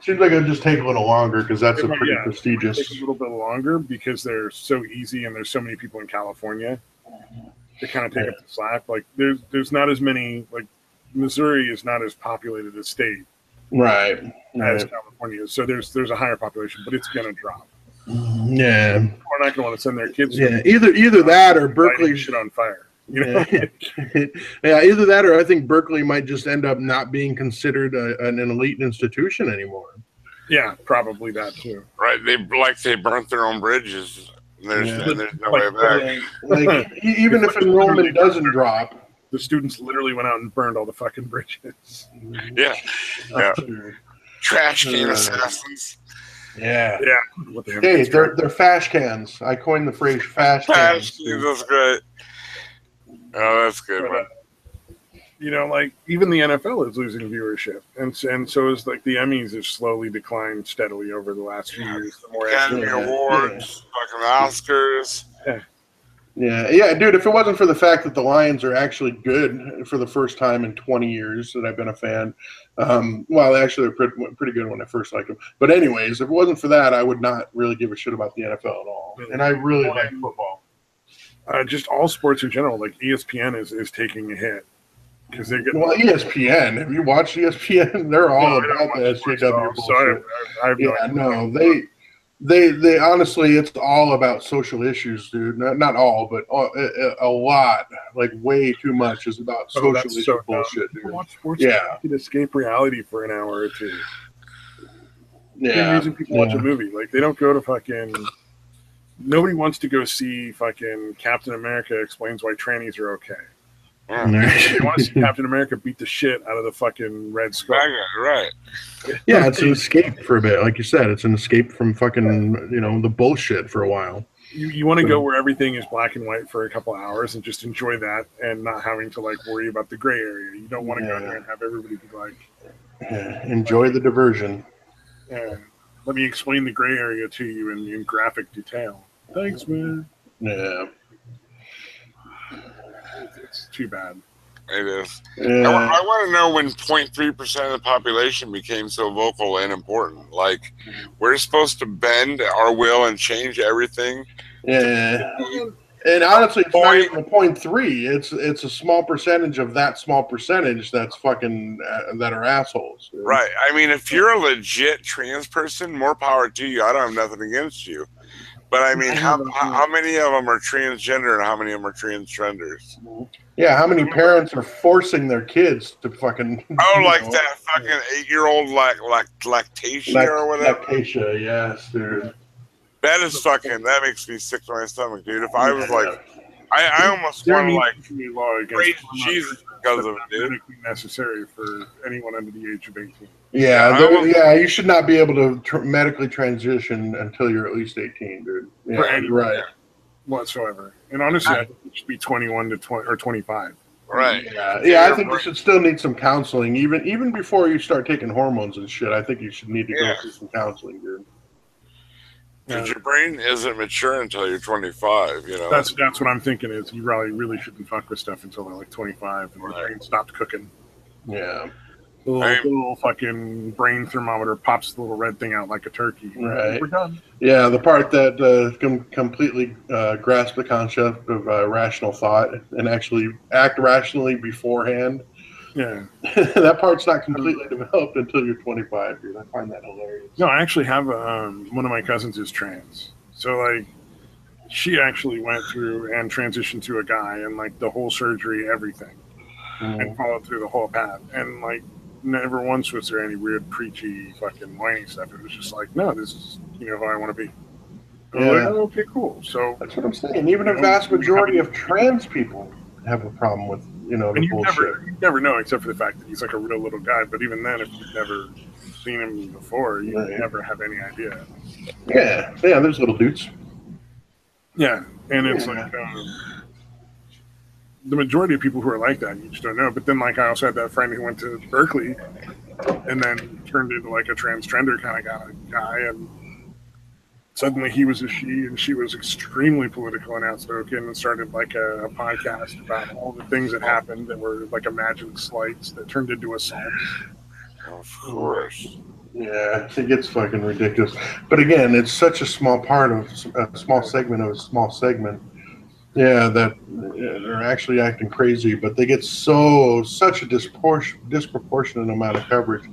Seems like it'll just take a little longer because that's a pretty prestigious. Take a little bit longer because they're so easy and there's so many people in California to kind of take up the slack. Like there's not as many, like Missouri is not as populated a state, right, as California is. So there's a higher population, but it's gonna drop. Yeah, we're not gonna want to send their kids. Yeah, either that or Berkeley shit on fire. You know? Either that or I think Berkeley might just end up not being considered an elite institution anymore. Yeah, probably that too. Right? They burnt their own bridges. There's no way back. Like even if enrollment doesn't drop, the students literally went out and burned all the fucking bridges. Yeah. Trash can assassins. Yeah. What they hey, they're fash cans. I coined the phrase fash cans. Fash cans, that's great. Oh, that's good, man. Like even the NFL is losing viewership, and so is like the Emmys have slowly declined steadily over the last few years. The more Academy Awards, fucking Oscars. Yeah, dude. If it wasn't for the fact that the Lions are actually good for the first time in 20 years that I've been a fan, well, actually they're pretty good when I first liked them. But anyways, if it wasn't for that, I would not really give a shit about the NFL at all. And I really like football. Just all sports in general, like ESPN is taking a hit because they get. Well, ESPN. Have you watched ESPN? They're all about the SJW bullshit. So they honestly, it's all about social issues, dude. Not all, but a lot. Like way too much is about social issue bullshit, dude. Watch sports. You can escape reality for an hour or two. Yeah, the reason people watch a movie, like they don't go to fucking. Nobody wants to go see fucking Captain America explains why trannies are okay. They want to see Captain America beat the shit out of the fucking Red Skull. Right. Yeah, it's an escape for a bit. Like you said, it's an escape from fucking, the bullshit for a while. You want to go where everything is black and white for a couple of hours and just enjoy that and not having to like worry about the gray area. You don't want to go there and have everybody be like... enjoy the diversion. Let me explain the gray area to you in graphic detail. Thanks, man. Yeah. It's too bad. It is. I want to know when 0.3% of the population became so vocal and important. Like, we're supposed to bend our will and change everything. Yeah. And honestly, it's not even a 0.3. It's a small percentage of that small percentage that's fucking that are assholes. Right. I mean, if you're a legit trans person, more power to you. I don't have nothing against you. But I mean, how many of them are transgender and how many of them are transgenders? Yeah, how many parents are forcing their kids to fucking... that fucking 8-year-old lactation or whatever? Lactatia, yes, dude. That is fucking... That makes me sick to my stomach, dude. If I was like... I almost want to like praise Jesus because of it, dude. Medically necessary for anyone under the age of 18. Yeah, you should not be able to medically transition until you're at least 18, dude. Yeah, right. Whatsoever. And honestly, I think it should be 21 to 20 or 25. Right. Yeah, I think you should still need some counseling, even before you start taking hormones and shit. I think you should need to go through some counseling, dude. Because your brain isn't mature until you're 25, That's what I'm thinking is you really shouldn't fuck with stuff until they're like 25 and your brain stopped cooking. Yeah. The little fucking brain thermometer pops the little red thing out like a turkey. Right. We're done. Yeah, the part that can completely grasp the concept of rational thought and actually act rationally beforehand. Yeah. That part's not completely developed until you're 25, dude. I find that hilarious. No, I actually have one of my cousins is trans. So like she actually went through and transitioned to a guy and like the whole surgery, everything. And followed through the whole path. And like never once was there any weird preachy fucking whiny stuff. It was just like, no, this is who I want to be. Yeah. Like, oh, okay, cool. So that's what I'm saying. Even a vast majority of trans people have a problem with the bullshit. You never know, except for the fact that he's like a real little guy. But even then, if you've never seen him before, you never have any idea. Yeah, there's little dudes. Yeah, and it's like the majority of people who are like that, you just don't know. But then, like, I also had that friend who went to Berkeley and then turned into like a transgender kind of guy, and suddenly he was a she, and she was extremely political and outspoken, and started like a podcast about all the things that happened that were like imagined slights that turned into assaults. Of course. Yeah, it gets fucking ridiculous. But again, it's such a small part of a small segment of a small segment. Yeah, that they're actually acting crazy, but they get such a disproportionate amount of coverage.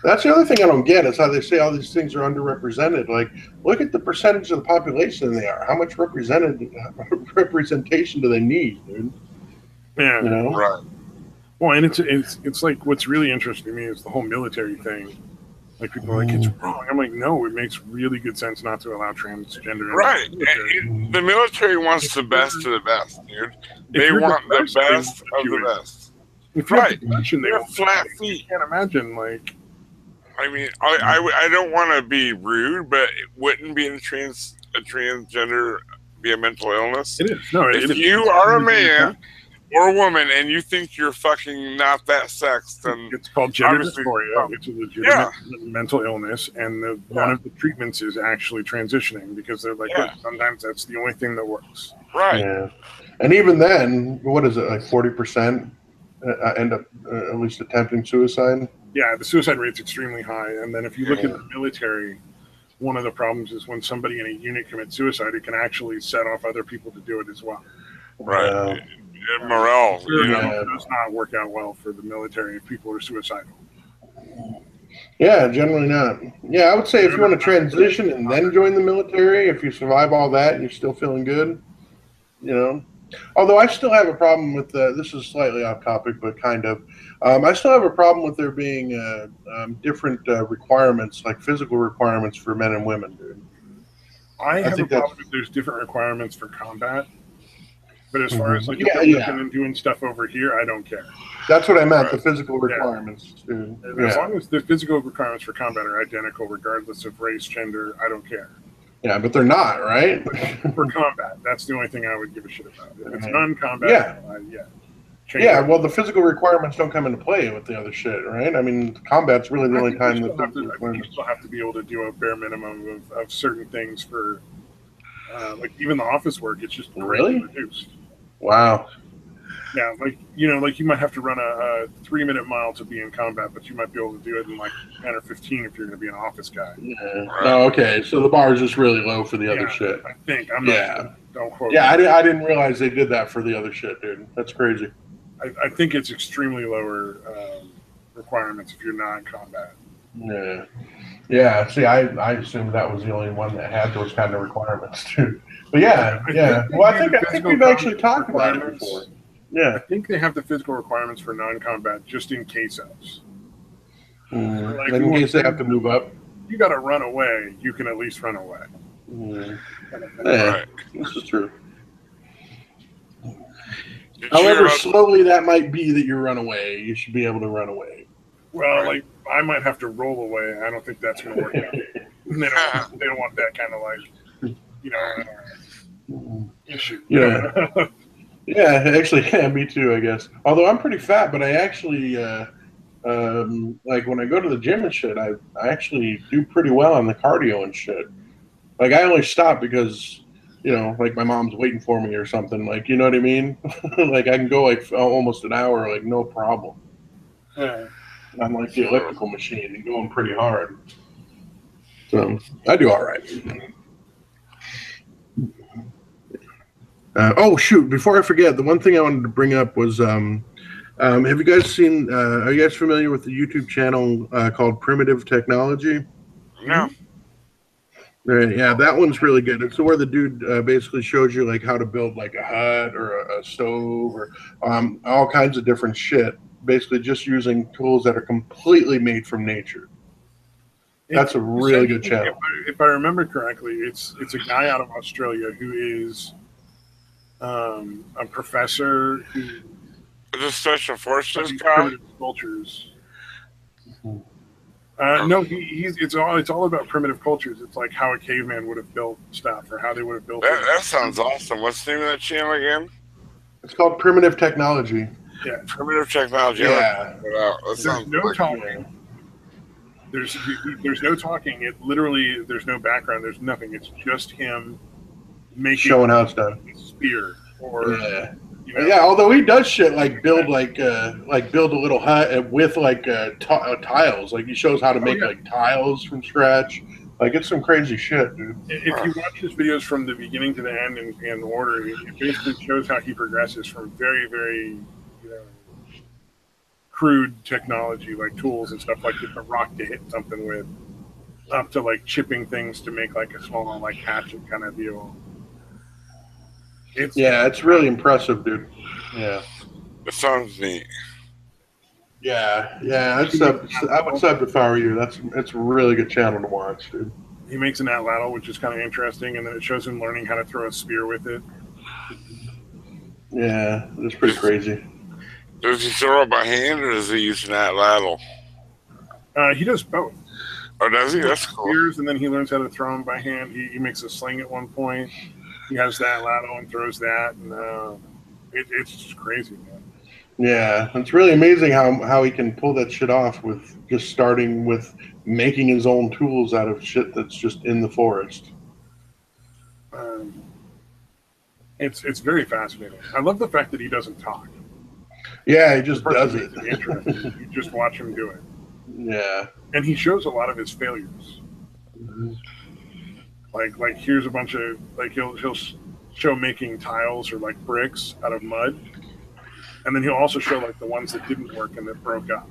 That's the other thing I don't get is how they say all these things are underrepresented. Like, look at the percentage of the population they are. How much representation do they need, dude? Yeah, right. Well, and it's like what's really interesting to me is the whole military thing. Like people are like, it's wrong. I'm like, no, it makes really good sense not to allow transgender. Right. The military wants the best of the best, dude. They want the best of the best. If you have the they're flat feet. I can't imagine, like. I mean, I don't want to be rude, but wouldn't being a transgender be a mental illness? It is. No, if you are a man or a woman and you think you're fucking not that sex, then it's called gender dysphoria. It's a legitimate mental illness, and one of the treatments is actually transitioning because they're like, look, sometimes that's the only thing that works. Right. Yeah. And even then, what is it, like 40% end up at least attempting suicide? Yeah, the suicide rate's extremely high. And then if you look at the military, one of the problems is when somebody in a unit commits suicide, it can actually set off other people to do it as well. Right. Morale. It does not work out well for the military if people are suicidal. Yeah, generally not. Yeah, I would say if you want to transition and then join the military, if you survive all that and you're still feeling good, Although I still have a problem with this is slightly off topic, but kind of. I still have a problem with there being different requirements, like physical requirements for men and women, dude. I have a problem if there's different requirements for combat. But as far as like looking and doing stuff over here, I don't care. That's what I meant, the physical requirements, dude. As long as the physical requirements for combat are identical, regardless of race, gender, I don't care. Yeah, but they're not, right? For combat, that's the only thing I would give a shit about. If it's non-combat, well, the physical requirements don't come into play with the other shit, right? I mean, combat's really the only time that you still have to be able to do a bare minimum of certain things for, like even the office work. It's just really reduced. Wow. Yeah, like you might have to run a 3-minute mile to be in combat, but you might be able to do it in like 10 or 15 if you're going to be an office guy. Yeah. Oh, okay. So the bar is just really low for the other shit. I think. I'm not sure. Don't quote me. I didn't realize they did that for the other shit, dude. That's crazy. I think it's extremely lower requirements if you're not in combat. Yeah. Yeah. See, I assumed that was the only one that had those kind of requirements too. But Well, I think we've actually talked about it before. Yeah, I think they have the physical requirements for non-combat just in case else. Like in case they have to move up. You got to run away. You can at least run away. Right. This is true. However slowly that might be that you run away, you should be able to run away. Well, like I might have to roll away. I don't think that's going to work out. They don't want that kind of like, issue. Yeah. Yeah, actually, me too, I guess. Although I'm pretty fat, but I actually, like when I go to the gym and shit, I actually do pretty well on the cardio and shit. Like I only stop because, like my mom's waiting for me or something. Like, you know what I mean? Like I can go like almost an hour, like no problem. Yeah. I'm like the elliptical machine and going pretty hard. So I do all right. Oh shoot! Before I forget, the one thing I wanted to bring up was Have you guys seen? Are you guys familiar with the YouTube channel called Primitive Technology? No. Yeah, that one's really good. It's where the dude basically shows you like how to build like a hut or a stove or all kinds of different shit. Basically, just using tools that are completely made from nature. That's a really good channel. If I remember correctly, it's a guy out of Australia who is a professor who The special forces studies guy. primitive cultures. No, it's all about primitive cultures. It's like how a caveman would have built stuff or how they would have built it. That sounds awesome. What's the name of that channel again? It's called Primitive Technology. Yeah, Primitive Technology. Yeah. There's no talking. There's no talking. It literally there's no background. There's nothing. It's just him Showing how it's done. A spear or yeah. Although he does shit like build build a little hut with like tiles. Like he shows how to make like tiles from scratch. Like it's some crazy shit, dude. If you watch his videos from the beginning to the end in order, it basically shows how he progresses from very, very crude technology like tools and stuff like a rock to hit something with, up to like chipping things to make like a small like hatchet kind of deal. It's really impressive, dude. Yeah. It sounds neat. Yeah. I would sub if I were you. It's a really good channel to watch, dude. He makes an atlatl, which is kind of interesting, and then it shows him learning how to throw a spear with it. Yeah, it's pretty crazy. Does he throw it by hand or does he use an atlatl? He does both. Oh, does he? That's cool. Spears, and then he learns how to throw them by hand. He makes a sling at one point. He has that atlatl and throws that, and it's just crazy, man. Yeah, it's really amazing how he can pull that shit off with just starting with making his own tools out of shit that's just in the forest. It's very fascinating. I love the fact that he doesn't talk. Yeah, he just does it. You just watch him do it. Yeah, and he shows a lot of his failures. Like here's a bunch of he'll show making tiles or like bricks out of mud, and then he'll also show like the ones that didn't work and that broke up.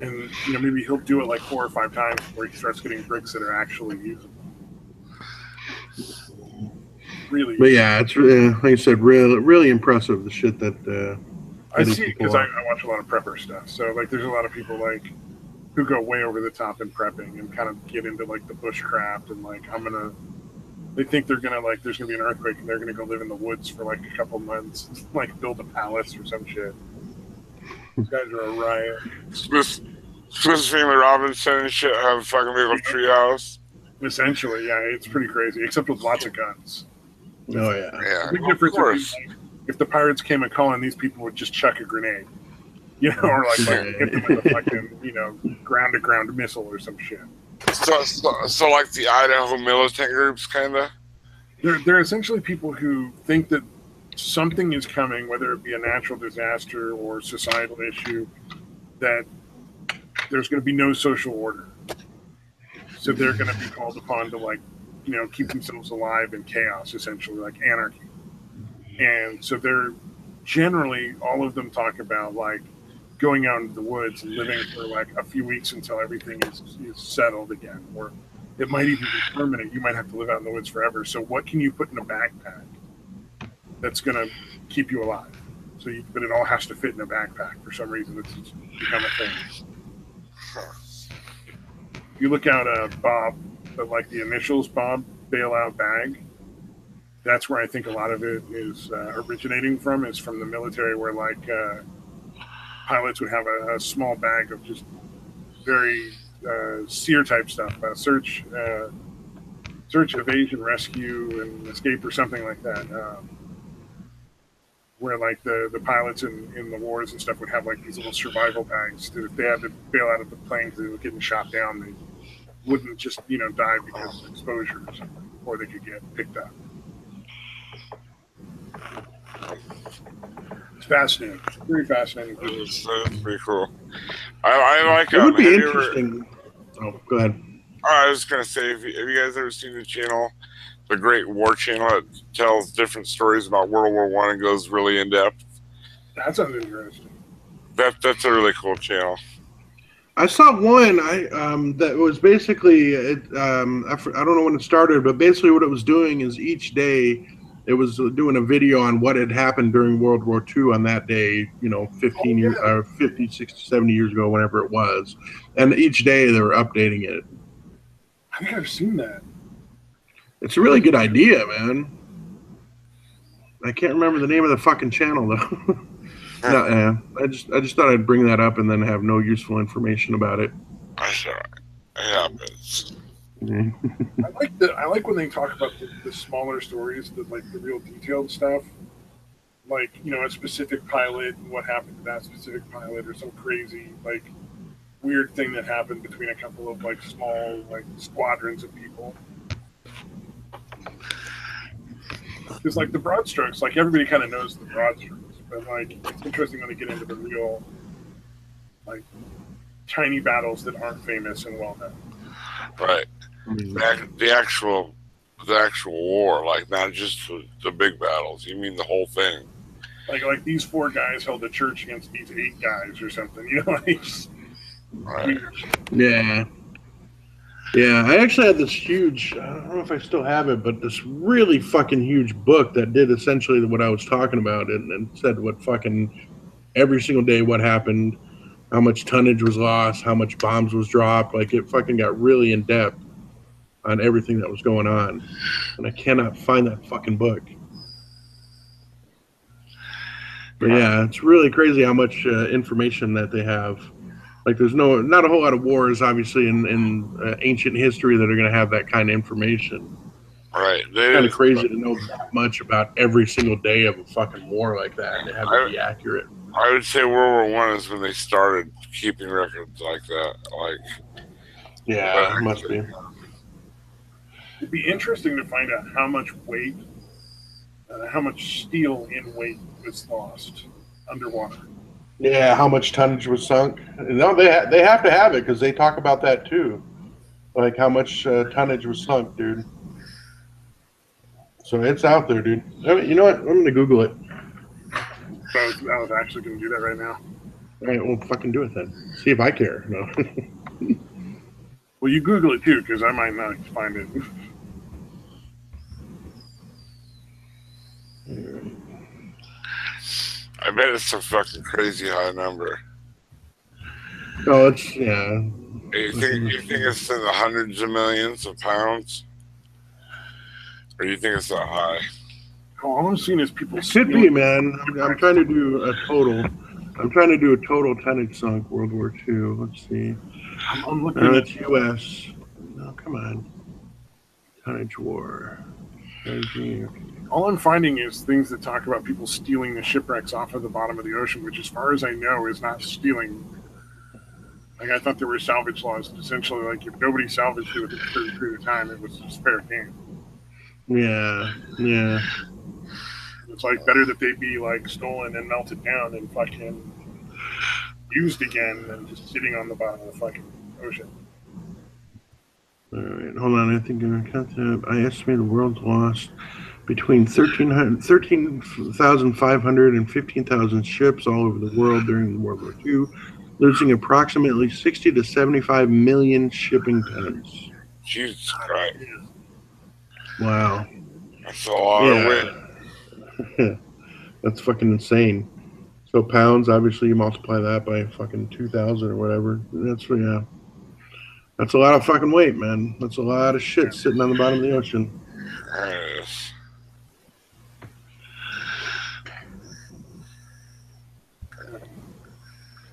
And maybe he'll do it like 4 or 5 times before he starts getting bricks that are actually usable. Really, but yeah, it's like I said, really impressive. The shit that I see it because I watch a lot of prepper stuff. So like, there's a lot of people like who go way over the top in prepping and kind of get into like the bushcraft and like they think they're gonna like there's gonna be an earthquake and they're gonna go live in the woods for like a couple months, like build a palace or some shit. These guys are a riot. Swiss Family Robinson and shit have a fucking little treehouse. Essentially, yeah, it's pretty crazy, except with lots of guns. Oh yeah. The big difference is if the pirates came a calling, these people would just chuck a grenade, or like hit them with a fucking ground to ground missile or some shit. So like the Idaho militant groups, kind of. They're essentially people who think that something is coming, whether it be a natural disaster or societal issue, that there's going to be no social order. So they're going to be called upon to keep themselves alive in chaos, essentially, like anarchy. And so they're generally, all of them talk about like going out into the woods and living for like a few weeks until everything is settled again, or it might even be permanent. You might have to live out in the woods forever. So what can you put in a backpack that's going to keep you alive? But it all has to fit in a backpack for some reason. It's become a thing. You look out Bob, but like the initials Bob bailout bag. That's where I think a lot of it is originating from. Is from the military, where like pilots would have a small bag of just very SEER type stuff, search, evasion, rescue, and escape, or something like that. Where like the pilots in the wars and stuff would have like these little survival bags that if they had to bail out of the plane because they were getting shot down, they wouldn't just die because of exposure or something, or they could get picked up. It's fascinating. It's very fascinating. That's pretty cool. I like it. Would be interesting. Oh, go ahead. I was gonna say, have you guys ever seen the channel, the Great War Channel? It tells different stories about World War I and goes really in depth. That sounds interesting. That's a really cool channel. I saw one that was basically I don't know when it started, but basically what it was doing is each day it was doing a video on what had happened during World War II on that day, 15 years, 50, 60, 70 years ago, whenever it was. And each day they were updating it. I think I've seen that. It's a really good idea, man. I can't remember the name of the fucking channel though. No, yeah. I just thought I'd bring that up and then have no useful information about it. That's all right. It happens. Yeah. I like when they talk about the smaller stories, the real detailed stuff. Like, a specific pilot and what happened to that specific pilot, or some crazy weird thing that happened between a couple of small squadrons of people. Because the broad strokes, everybody kind of knows the broad strokes. But it's interesting when they get into the real tiny battles that aren't famous and well known. Right. The actual war, not just the big battles. You mean the whole thing. Like these 4 guys held a church against these 8 guys or something. Right. Yeah. Yeah, I actually had this huge, I don't know if I still have it, but this really fucking huge book that did essentially what I was talking about and said what fucking every single day what happened, how much tonnage was lost, how much bombs was dropped. It fucking got really in depth on everything that was going on. And I cannot find that fucking book. But yeah, it's really crazy how much information that they have. There's not a whole lot of wars, obviously, in ancient history that are going to have that kind of information. Right. It's kind of crazy to know that much about every single day of a fucking war like that and have it be accurate. I would say World War I is when they started keeping records like that. Yeah, it must be. It'd be interesting to find out how much weight, how much steel in weight was lost underwater. Yeah, how much tonnage was sunk? No, they have to have it because they talk about that too. How much tonnage was sunk, dude. So it's out there, dude. You know what? I'm gonna Google it. I was actually gonna do that right now. All right, well, fucking do it then. See if I care. No. Well, you Google it too, because I might not find it. I bet it's a fucking crazy high number. Oh, it's yeah. You think it's in the hundreds of millions of pounds, or you think it's that high? All I'm seeing is people. It could be, man. I'm trying to do a total. I'm trying to do a total tonnage sunk World War II. Let's see. I'm looking. That's U.S. No, come on. Tonnage war. All I'm finding is things that talk about people stealing the shipwrecks off of the bottom of the ocean, which, as far as I know, is not stealing. I thought there were salvage laws that essentially, if nobody salvaged it within a certain period of time, it was just fair game. Yeah, yeah. It's better that they be stolen and melted down and fucking used again than just sitting on the bottom of the fucking ocean. All right, hold on. I think I estimate the world's lost between 13,500 and 15,000 ships all over the world during World War II, losing approximately 60 to 75 million shipping tons. Jesus Christ. Wow. That's a lot of weight. That's fucking insane. So pounds, obviously, you multiply that by fucking 2,000 or whatever. That's a lot of fucking weight, man. That's a lot of shit sitting on the bottom of the ocean. Yes.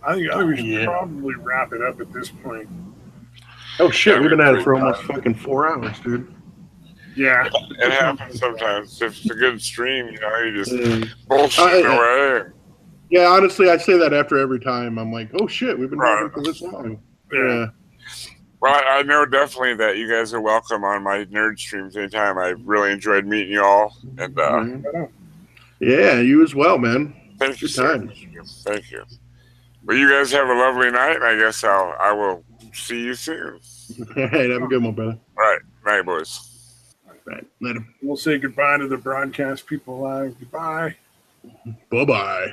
I think we should probably wrap it up at this point. Oh shit, we've been at it for almost fucking 4 hours, dude. Yeah. It happens sometimes. If it's a good stream, you just bullshit away. Yeah, honestly, I say that after every time. I'm like, oh shit, we've been doing it for this long. Yeah. Well, I know definitely that you guys are welcome on my nerd streams anytime. I really enjoyed meeting you all. And yeah, you as well, man. Thank you, sir. Thank you. Well, you guys have a lovely night, and I guess I will see you soon. Hey, have a good one, brother. All right. Night, boys. Right. Later. We'll say goodbye to the broadcast people live. Goodbye. Bye-bye.